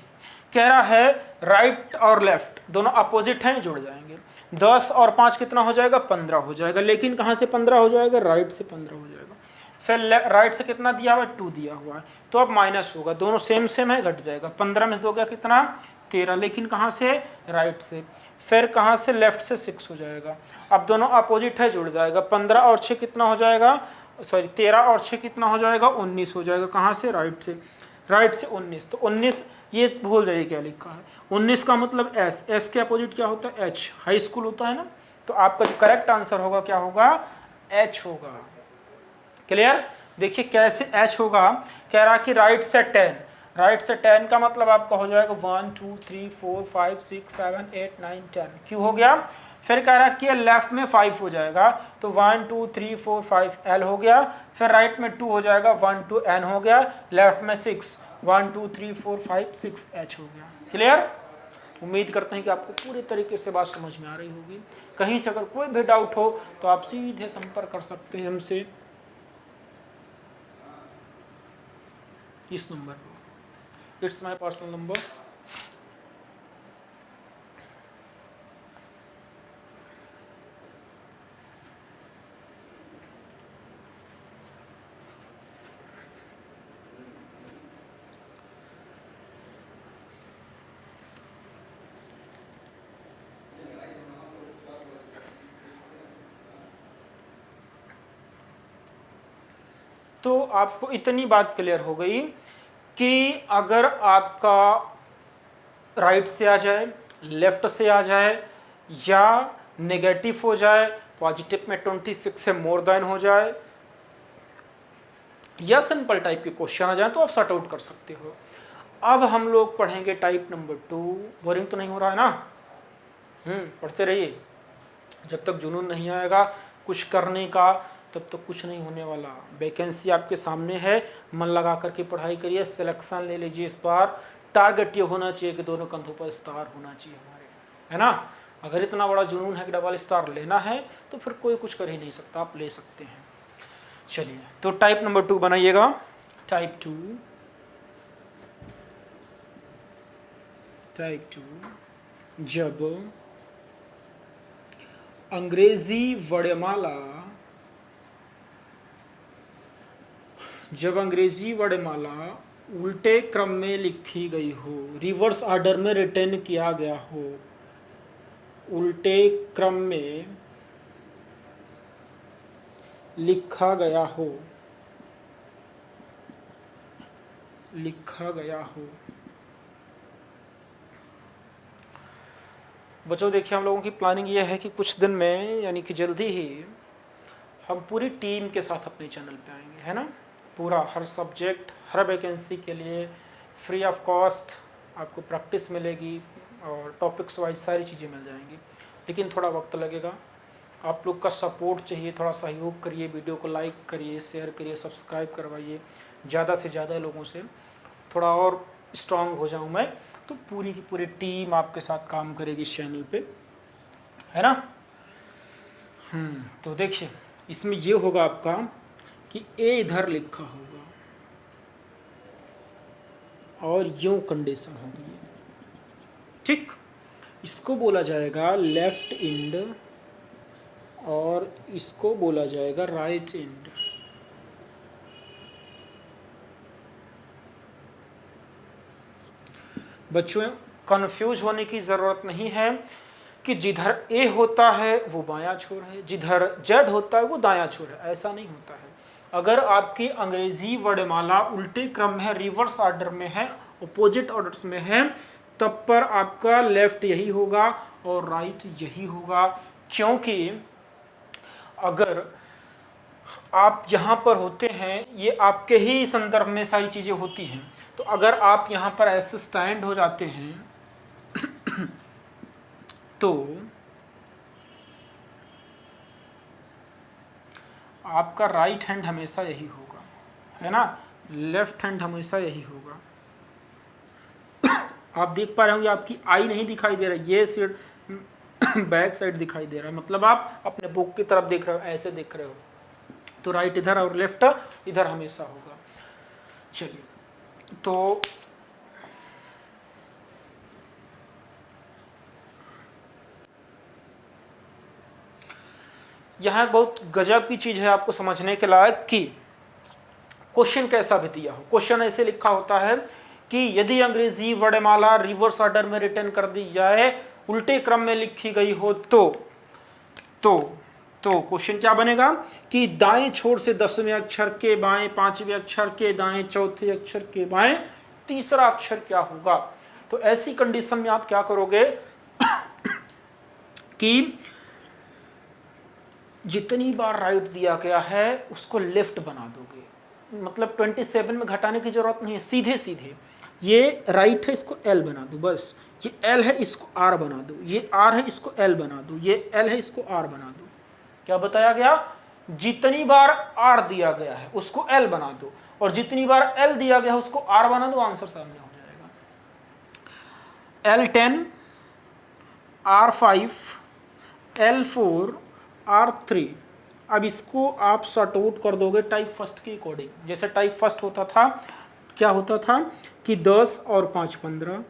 कह रहा है राइट और लेफ्ट दोनों अपोजिट हैं, जुड़ जाएंगे। 10 और 5 कितना हो जाएगा 15 हो जाएगा, लेकिन कहाँ से 15 हो जाएगा राइट से 15 हो जाएगा। फिर राइट से कितना दिया हुआ है 2 दिया हुआ है, तो अब माइनस होगा, दोनों सेम सेम है घट जाएगा। 15 में से 2 गया कितना 13, लेकिन कहाँ से राइट से। फिर कहाँ से लेफ्ट से 6 हो जाएगा, अब दोनों अपोजिट है जुड़ जाएगा। 15 और 6 कितना हो जाएगा, सॉरी 13 और 6 कितना हो जाएगा 19 हो जाएगा, कहाँ से राइट से। राइट से 19, तो 19 ये भूल जाइए क्या लिखा है, 19 का मतलब एस, एस के अपोजिट क्या होता है एच, हाई स्कूल होता है ना। तो आपका जो करेक्ट आंसर होगा क्या होगा एच होगा। क्लियर, देखिए कैसे एच होगा। कह रहा कि राइट से 10, राइट से 10 का मतलब आपका हो जाएगा 1 2 3 4 5 6 7 8 9 10, क्यों हो गया। फिर कह रहा कि लेफ्ट में 5 हो जाएगा, तो 1 2 3 4 5 एल हो गया। फिर राइट में 2 हो जाएगा 1 2 एन हो गया, लेफ्ट में 6 1 2 3 4 5 6 एच हो गया। क्लियर, उम्मीद करते हैं कि आपको पूरी तरीके से बात समझ में आ रही होगी। कहीं से अगर कोई भी डाउट हो तो आप सीधे संपर्क कर सकते हैं हमसे इस नंबर पर, इट्स माय पर्सनल नंबर। तो आपको इतनी बात क्लियर हो गई कि अगर आपका राइट से आ जाए, लेफ्ट से आ जाए, या नेगेटिव हो जाए, पॉजिटिव में 26 से मोर देन हो जाए, या सिंपल टाइप के क्वेश्चन आ जाए तो आप सॉर्ट आउट कर सकते हो। अब हम लोग पढ़ेंगे टाइप नंबर 2। बोरिंग तो नहीं हो रहा है ना? पढ़ते रहिए, जब तक जुनून नहीं आएगा कुछ करने का तब तक कुछ नहीं होने वाला। वैकेंसी आपके सामने है, मन लगा करके पढ़ाई करिए, सिलेक्शन ले लीजिए। इस बार टारगेट ये होना चाहिए कि दोनों कंधों पर स्टार होना चाहिए हमारे, है ना? अगर इतना बड़ा जुनून है कि डबल स्टार लेना है तो फिर कोई कुछ कर ही नहीं सकता, आप ले सकते हैं। चलिए, तो टाइप नंबर 2 बनाइएगा। टाइप 2 जब अंग्रेजी वर्णमाला उल्टे क्रम में लिखी गई हो, रिवर्स ऑर्डर में रिटर्न किया गया हो, उल्टे क्रम में लिखा गया हो। बच्चों देखिए, हम लोगों की प्लानिंग ये है कि कुछ दिन में, यानी कि जल्दी ही, हम पूरी टीम के साथ अपने चैनल पे आएंगे, है ना? पूरा हर सब्जेक्ट, हर वैकेंसी के लिए फ्री ऑफ कॉस्ट आपको प्रैक्टिस मिलेगी और टॉपिक्स वाइज सारी चीज़ें मिल जाएंगी। लेकिन थोड़ा वक्त लगेगा, आप लोग का सपोर्ट चाहिए, थोड़ा सहयोग करिए, वीडियो को लाइक करिए, शेयर करिए, सब्सक्राइब करवाइए ज़्यादा से ज़्यादा लोगों से। थोड़ा और स्ट्रांग हो जाऊँ मैं तो पूरी की पूरी टीम आपके साथ काम करेगी इस चैनल पे, है ना? तो देखिए, इसमें ये होगा आपका कि ए इधर लिखा होगा और यूं कंडीशन होगी, ठीक? इसको बोला जाएगा लेफ्ट एंड और इसको बोला जाएगा राइट एंड। बच्चों, कंफ्यूज होने की ज़रूरत नहीं है कि जिधर ए होता है वो बायां छोर है, जिधर जेड होता है वो दायां छोर है, ऐसा नहीं होता है। अगर आपकी अंग्रेजी वर्णमाला उल्टे क्रम में है, रिवर्स ऑर्डर में है, अपोजिट ऑर्डर्स में है, तब पर आपका लेफ्ट यही होगा और राइट यही होगा। क्योंकि अगर आप यहाँ पर होते हैं, ये आपके ही संदर्भ में सारी चीज़ें होती हैं, तो अगर आप यहाँ पर ऐसे स्टैंड हो जाते हैं तो आपका राइट हैंड हमेशा यही होगा, है ना? लेफ्ट हैंड हमेशा यही होगा। आप देख पा रहे होंगे आपकी आई नहीं दिखाई दे रहा, ये साइड बैक साइड दिखाई दे रहा है, मतलब आप अपने बुक की तरफ देख रहे हो, ऐसे देख रहे हो। तो राइट इधर और लेफ्ट इधर हमेशा होगा। चलिए, तो यहाँ बहुत गजब की चीज़ है आपको समझने के लायक कि क्वेश्चन कैसा भी दिया हो। क्वेश्चन ऐसे लिखा होता है कि यदि अंग्रेजी वर्णमाला रिवर्स ऑर्डर में रिटर्न कर दी जाए, उल्टे क्रम में लिखी गई हो तो क्वेश्चन क्या बनेगा कि दाएं छोर से 10वें अक्षर के बाएं 5वें अक्षर के दाएं चौथे अक्षर के बाएं तीसरा अक्षर क्या होगा। तो ऐसी कंडीशन में आप क्या करोगे कि जितनी बार राइट दिया गया है उसको लेफ्ट बना दोगे, मतलब 27 में घटाने की जरूरत नहीं है, सीधे सीधे ये राइट है इसको एल बना दो, बस ये एल है इसको आर बना दो, ये आर है इसको एल बना दो, ये एल है इसको आर बना दो। क्या बताया गया? जितनी बार आर दिया गया है उसको एल बना दो और जितनी बार एल दिया गया है उसको आर बना दो, आंसर सामने हो जाएगा। L10 R5 L4 R3। अब इसको आप सॉर्ट आउट कर दोगे टाइप फर्स्ट के अकॉर्डिंग। जैसे टाइप फर्स्ट होता था, क्या होता था कि 10 और 5 15,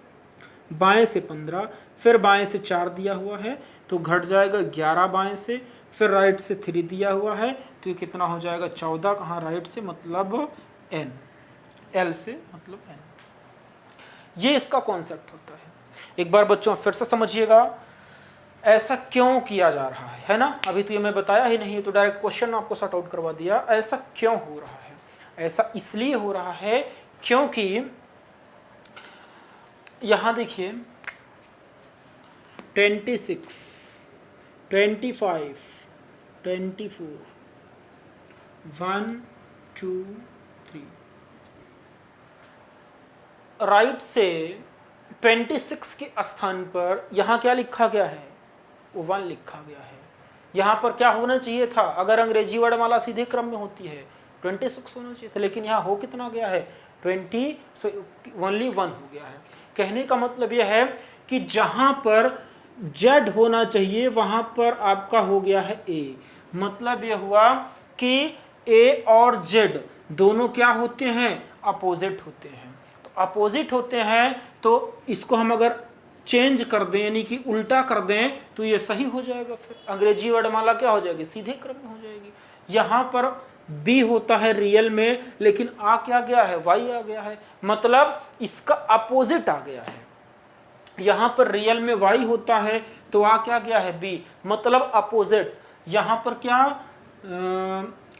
बाएं से 15, फिर बाएं से 4 दिया हुआ है तो घट जाएगा 11 बाएं से, फिर राइट से 3 दिया हुआ है तो ये कितना हो जाएगा 14। कहाँ राइट से मतलब n, l से मतलब n। ये इसका कॉन्सेप्ट होता है। एक बार बच्चों फिर से समझिएगा ऐसा क्यों किया जा रहा है ना? अभी तो ये मैं बताया ही नहीं, तो डायरेक्ट क्वेश्चन आपको सॉर्ट आउट करवा दिया। ऐसा क्यों हो रहा है? ऐसा इसलिए हो रहा है क्योंकि यहाँ देखिए 26, 25, 24, 1 2 3, राइट से 26 के स्थान पर यहाँ क्या लिखा गया है, 1 लिखा गया है। यहाँ पर क्या होना चाहिए था, अगर अंग्रेजी वर्णमाला सीधे क्रम में होती है 26 होना चाहिए था, लेकिन यहाँ हो कितना गया है 20, ओनली 1 हो गया है। कहने का मतलब यह है कि जहाँ पर Z होना चाहिए वहाँ पर आपका हो गया है A। मतलब यह हुआ कि A और Z दोनों क्या होते हैं, अपोजिट होते हैं। तो अपोजिट होते हैं तो इसको हम अगर चेंज कर दें यानी कि उल्टा कर दें तो ये सही हो जाएगा। फिर अंग्रेजी वर्णमाला क्या हो जाएगी, सीधे क्रम में हो जाएगी। यहाँ पर बी होता है रियल में, लेकिन आ क्या गया है, वाई आ गया है, मतलब इसका अपोजिट आ गया है। यहाँ पर रियल में वाई होता है तो आ क्या गया है, बी, मतलब अपोजिट। यहाँ पर क्या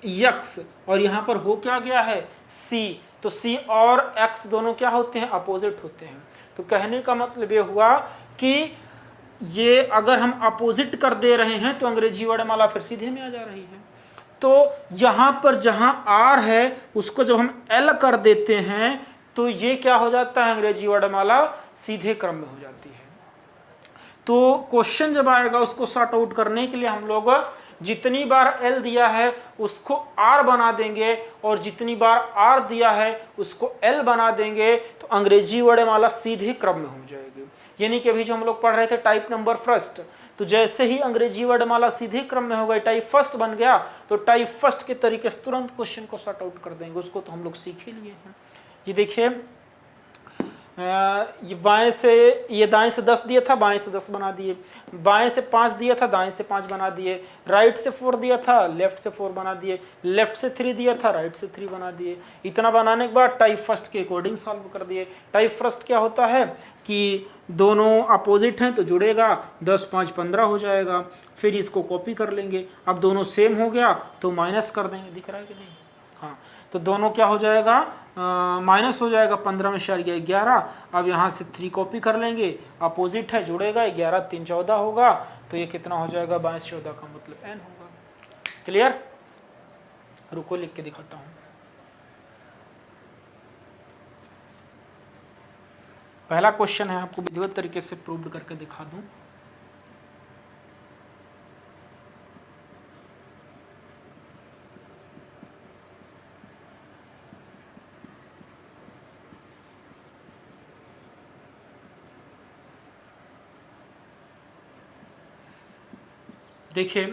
यक्स और यहाँ पर हो क्या गया है, सी, तो सी और एक्स दोनों क्या होते हैं, अपोजिट होते हैं। तो कहने का मतलब ये हुआ कि ये अगर हम अपोजिट कर दे रहे हैं तो अंग्रेजी वर्णमाला फिर सीधे में आ जा रही है। तो यहाँ पर जहाँ आर है उसको जब हम एल कर देते हैं तो ये क्या हो जाता है, अंग्रेजी वर्णमाला सीधे क्रम में हो जाती है। तो क्वेश्चन जब आएगा उसको सॉर्ट आउट करने के लिए हम लोग जितनी बार एल दिया है उसको आर बना देंगे और जितनी बार आर दिया है उसको एल बना देंगे, तो अंग्रेजी वर्णमाला सीधे क्रम में हो जाएगी। यानी कि अभी जो हम लोग पढ़ रहे थे टाइप नंबर फर्स्ट, तो जैसे ही अंग्रेजी वर्णमाला सीधे क्रम में हो गई, टाइप फर्स्ट बन गया, तो टाइप फर्स्ट के तरीके से तुरंत क्वेश्चन को सॉर्ट आउट कर देंगे। उसको तो हम लोग सीख ही लिए हैं। ये देखिए ये बाएं से, ये दाएं से 10 दिया था, बाएं से 10 बना दिए, बाएं से 5 दिया था, दाएं से 5 बना दिए, राइट से 4 दिया था, लेफ्ट से 4 बना दिए, लेफ्ट से 3 दिया था, राइट से 3 बना दिए। इतना बनाने के बाद टाइप फर्स्ट के अकॉर्डिंग सॉल्व कर दिए। टाइप फर्स्ट क्या होता है कि दोनों अपोजिट हैं तो जुड़ेगा, 10 5 15 हो जाएगा। फिर इसको कॉपी कर लेंगे, अब दोनों सेम हो गया तो माइनस कर देंगे, दिख रहा है कि नहीं, हाँ, तो दोनों क्या हो जाएगा, माइनस हो जाएगा, 15 में 11। अब यहाँ से 3 कॉपी कर लेंगे, अपोजिट है जुड़ेगा, 11 3 14 होगा, तो ये कितना हो जाएगा, 22 14 का मतलब n होगा। क्लियर, रुको लिख के दिखाता हूँ। पहला क्वेश्चन है, आपको विधिवत तरीके से प्रूव करके दिखा दूं। देखिए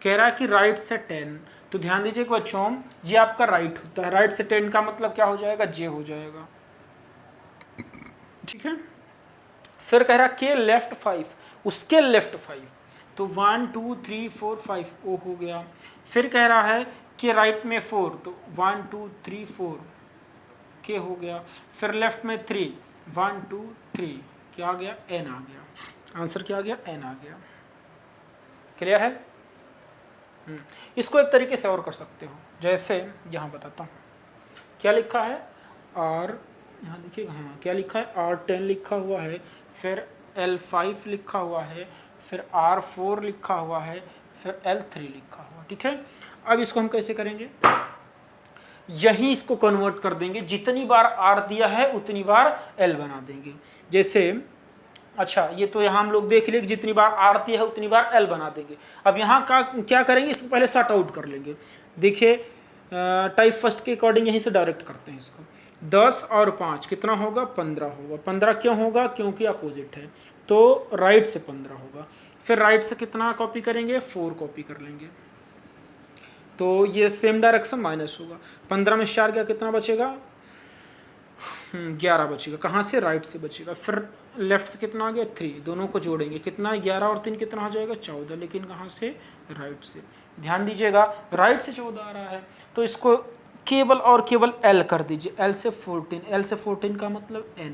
कह रहा है कि राइट से 10, तो ध्यान दीजिए बच्चों, ये आपका राइट होता है, राइट से 10 का मतलब क्या हो जाएगा, जे हो जाएगा, ठीक है। फिर कह रहा के लेफ्ट 5, उसके लेफ्ट 5, तो 1 2 3 4 5 ओ हो गया। फिर कह रहा है कि राइट में 4, तो 1 2 3 4 के हो गया। फिर लेफ्ट में 3, 1 2 3 क्या आ गया, एन आ गया। आंसर क्या आ गया, एन आ गया। क्लियर है। इसको एक तरीके से और कर सकते हो, जैसे यहाँ बताता हूँ क्या लिखा है, और यहाँ देखिएगा, हाँ क्या लिखा है, R10 लिखा हुआ है, फिर L5 लिखा हुआ है, फिर R4 लिखा हुआ है, फिर L3 लिखा हुआ, ठीक है। अब इसको हम कैसे करेंगे, यहीं इसको कन्वर्ट कर देंगे, जितनी बार R दिया है उतनी बार L बना देंगे। जैसे अच्छा, ये तो यहाँ हम लोग देख लिए कि जितनी बार आर दिया है उतनी बार एल बना देंगे। अब यहाँ का क्या करेंगे, इसको पहले सॉर्ट आउट कर लेंगे। देखिए टाइप फर्स्ट के अकॉर्डिंग यहीं से डायरेक्ट करते हैं इसको। 10 और 5 कितना होगा, 15 होगा। 15 क्यों होगा, क्योंकि अपोजिट है, तो राइट से 15 होगा। फिर राइट से कितना कॉपी करेंगे, 4 कॉपी कर लेंगे, तो ये सेम डायरेक्शन माइनस होगा। 15 में 4 गया, कितना बचेगा, 11 बचेगा। कहाँ से, राइट से बचेगा। फिर लेफ्ट से कितना आ गया, 3, दोनों को जोड़ेंगे, कितना, 11 और 3 कितना हो जाएगा, 14, लेकिन कहाँ से, राइट से। ध्यान दीजिएगा, राइट से 14 आ रहा है, तो इसको केवल और केवल L कर दीजिए, L से 14, L से 14 का मतलब N।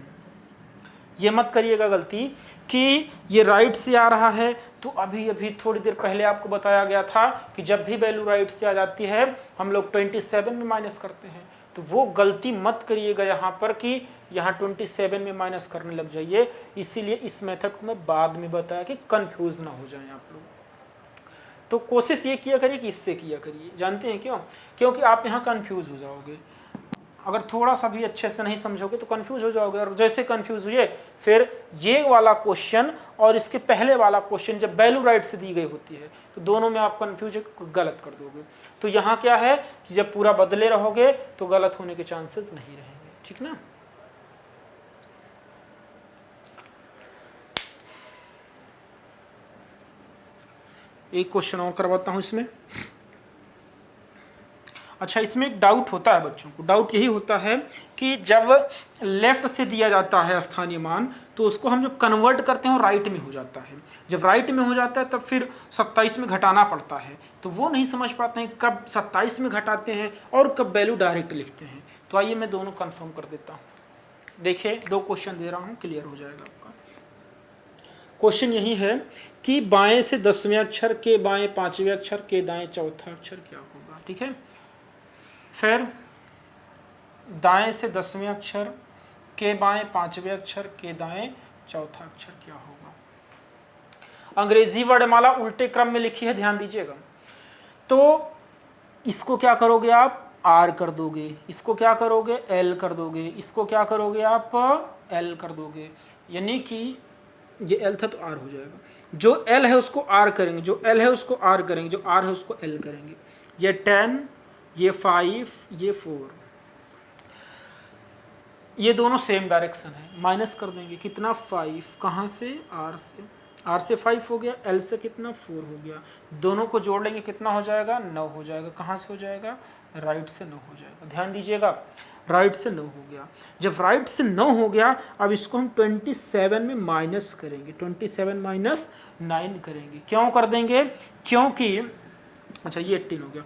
ये मत करिएगा गलती कि ये राइट से आ रहा है, तो अभी थोड़ी देर पहले आपको बताया गया था कि जब भी वैल्यू राइट से आ जाती है हम लोग 27 में माइनस करते हैं, तो वो गलती मत करिएगा यहाँ पर कि यहाँ 27 में माइनस करने लग जाइए। इसीलिए इस मेथड को मैं बाद में बताया कि कंफ्यूज ना हो जाए आप लोग। तो कोशिश ये किया करिए कि इससे किया करिए। जानते हैं क्यों? क्योंकि आप यहाँ कंफ्यूज हो जाओगे। अगर थोड़ा सा भी अच्छे से नहीं समझोगे तो कंफ्यूज हो जाओगे, और जैसे कंफ्यूज हुए फिर ये वाला क्वेश्चन और इसके पहले वाला क्वेश्चन जब वैल्यू राइट से दी गई होती है तो दोनों में आप कंफ्यूज गलत कर दोगे। तो यहाँ क्या है कि जब पूरा बदले रहोगे तो गलत होने के चांसेस नहीं रहेंगे। ठीक ना? एक क्वेश्चन और करवाता हूं इसमें। अच्छा, इसमें एक डाउट होता है बच्चों को। डाउट यही होता है कि जब लेफ्ट से दिया जाता है स्थानीय मान तो उसको हम जब कन्वर्ट करते हैं राइट में हो जाता है। जब राइट में हो जाता है तब फिर 27 में घटाना पड़ता है, तो वो नहीं समझ पाते हैं कब 27 में घटाते हैं और कब वैल्यू डायरेक्ट लिखते हैं। तो आइए मैं दोनों कन्फर्म कर देता हूँ। देखिए 2 क्वेश्चन दे रहा हूँ, क्लियर हो जाएगा आपका। क्वेश्चन यही है कि बाएं से 10वें अक्षर के बाएं 5वें अक्षर के दाएं चौथा अक्षर क्या होगा। ठीक है, फिर दाएं से 10वें अक्षर के बाएं 5वें अक्षर के दाएं चौथा अक्षर क्या होगा। अंग्रेजी वर्णमाला उल्टे क्रम में लिखी है, ध्यान दीजिएगा। तो इसको क्या करोगे आप, आर कर दोगे, इसको क्या करोगे, एल कर दोगे, इसको क्या करोगे आप, एल कर दोगे। यानी कि ये एल था तो आर हो जाएगा। जो एल है उसको आर करेंगे, जो एल है उसको आर करेंगे, जो आर है उसको एल करेंगे। ये 10, ये 5, ये 4, ये दोनों सेम डायरेक्शन है। माइनस कर देंगे कितना, 5, कहाँ से, आर से। आर से 5 हो गया, एल से कितना, 4 हो गया। दोनों को जोड़ लेंगे कितना हो जाएगा, 9 हो जाएगा। कहाँ से हो जाएगा, राइट से 9 हो जाएगा। ध्यान दीजिएगा, राइट से 9 हो गया। जब राइट से 9 हो गया, अब इसको हम 27 में माइनस करेंगे। 27 माइनस 9 करेंगे। क्यों कर देंगे, क्योंकि अच्छा ये 18 हो गया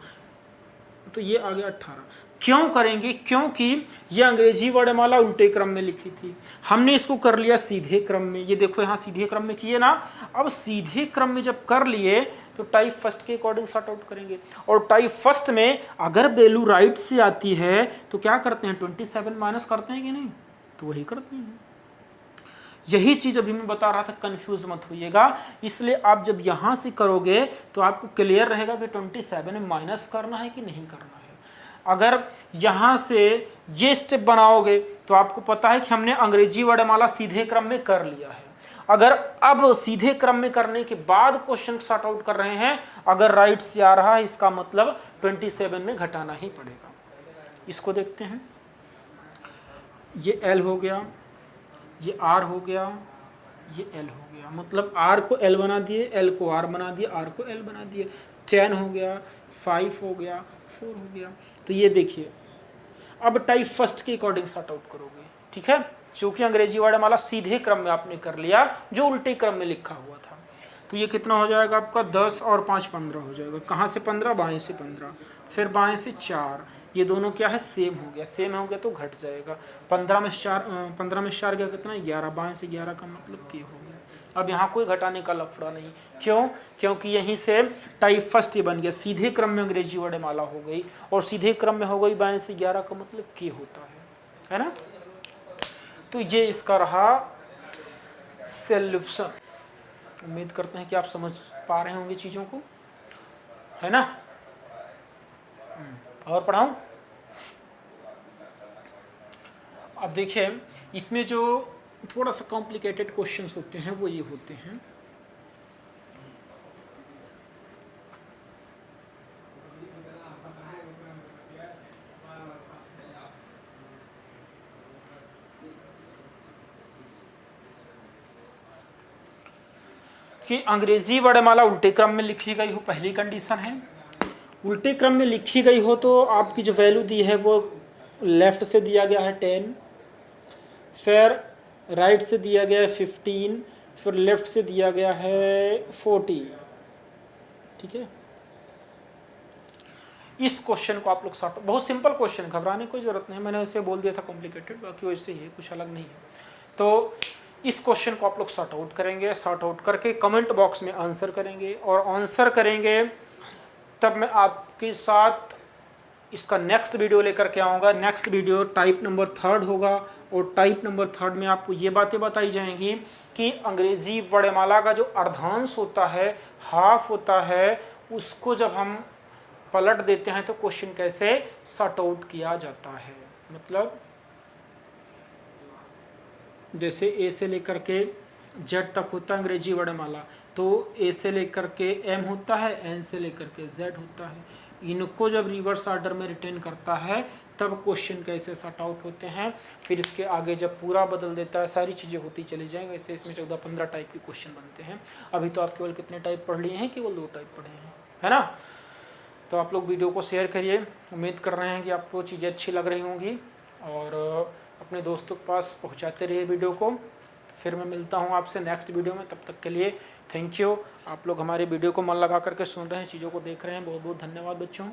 तो ये आ गया 18। क्यों करेंगे, क्योंकि ये अंग्रेजी वर्णमाला उल्टे क्रम में लिखी थी, हमने इसको कर लिया सीधे क्रम में। ये देखो यहाँ सीधे क्रम में किए ना। अब सीधे क्रम में जब कर लिए तो टाइप फर्स्ट के अकॉर्डिंग सॉर्ट आउट करेंगे। और टाइप फर्स्ट में अगर वैल्यू राइट से आती है तो क्या करते हैं, 27 माइनस करते हैं कि नहीं, तो वही करते हैं। यही चीज अभी मैं बता रहा था, कंफ्यूज मत होइएगा। इसलिए आप जब यहां से करोगे तो आपको क्लियर रहेगा कि 27 में माइनस करना है कि नहीं करना है। अगर यहां से ये स्टेप बनाओगे तो आपको पता है कि हमने अंग्रेजी वर्णमाला सीधे क्रम में कर लिया है। अगर अब सीधे क्रम में करने के बाद क्वेश्चन सॉर्ट आउट कर रहे हैं, अगर राइट से आ रहा है इसका मतलब 27 में घटाना ही पड़ेगा। इसको देखते हैं, ये एल हो गया, ये आर हो गया, ये एल हो गया। मतलब आर को एल बना दिए, एल को आर बना दिए, आर को एल बना दिए। 10 हो गया, 5 हो गया, 4 हो गया। तो ये देखिए, अब टाइप फर्स्ट के अकॉर्डिंग सॉर्ट आउट करोगे। ठीक है, क्योंकि अंग्रेजी वर्णमाला सीधे क्रम में आपने कर लिया जो उल्टे क्रम में लिखा हुआ था। तो ये कितना हो जाएगा आपका, 10 और 5 15 हो जाएगा। कहाँ से 15, बाएं से 15, फिर बाएं से 4। ये दोनों क्या है, सेम हो गया। सेम हो गया तो घट जाएगा। 15 में 4 गया कितना, 11। बाएं से 11 का मतलब के हो गया। अब यहाँ कोई घटाने का लफड़ा नहीं। क्यों, क्योंकि यहीं से टाइप फर्स्ट ये बन गया। सीधे क्रम में अंग्रेजी वर्णमाला हो गई और सीधे क्रम में हो गई बाएं से 11 का मतलब के होता है ना। तो ये इसका रहा सॉल्यूशन। उम्मीद करते हैं कि आप समझ पा रहे होंगे चीज़ों को, है ना। और पढ़ाऊं। अब देखिए, इसमें जो थोड़ा सा कॉम्प्लिकेटेड क्वेश्चंस होते हैं वो ये होते हैं कि अंग्रेजी वर्णमाला उल्टे क्रम में लिखी गई हो, पहली कंडीशन है। उल्टे क्रम में लिखी गई हो तो आपकी जो वैल्यू दी है वो लेफ्ट से दिया गया है 10, फिर राइट से दिया गया है 15, फिर लेफ्ट से दिया गया है 40। ठीक है, इस क्वेश्चन को आप लोग सॉर्ट, बहुत सिंपल क्वेश्चन, घबराने की कोई जरूरत नहीं। मैंने उसे बोल दिया था कॉम्प्लिकेटेड, बाकी वैसे ही है, कुछ अलग नहीं है। तो इस क्वेश्चन को आप लोग सॉर्ट आउट करेंगे। सॉर्ट आउट करके कमेंट बॉक्स में आंसर करेंगे, और आंसर करेंगे तब मैं आपके साथ इसका नेक्स्ट वीडियो लेकर के आऊँगा। नेक्स्ट वीडियो टाइप नंबर 3 होगा और टाइप नंबर 3 में आपको ये बातें बताई जाएंगी कि अंग्रेजी वर्णमाला का जो अर्धांश होता है, हाफ होता है, उसको जब हम पलट देते हैं तो क्वेश्चन कैसे सॉर्ट आउट किया जाता है। मतलब जैसे ए से लेकर के जेड तक होता है अंग्रेजी वर्णमाला, तो ए से लेकर के एम होता है, एन से लेकर के जेड होता है। इनको जब रिवर्स ऑर्डर में रिटेन करता है तब क्वेश्चन कैसे सॉर्ट आउट होते हैं। फिर इसके आगे जब पूरा बदल देता है, सारी चीज़ें होती चली जाएंगी। ऐसे इसमें 14-15 टाइप के क्वेश्चन बनते हैं। अभी तो आप केवल कितने टाइप पढ़ लिए हैं? केवल 2 टाइप पढ़े हैं, है ना। तो आप लोग वीडियो को शेयर करिए। उम्मीद कर रहे हैं कि आपको चीज़ें अच्छी लग रही होंगी और अपने दोस्तों के पास पहुंचाते रहिए वीडियो को। फिर मैं मिलता हूं आपसे नेक्स्ट वीडियो में। तब तक के लिए थैंक यू। आप लोग हमारे वीडियो को मन लगा करके सुन रहे हैं, चीज़ों को देख रहे हैं, बहुत बहुत धन्यवाद बच्चों।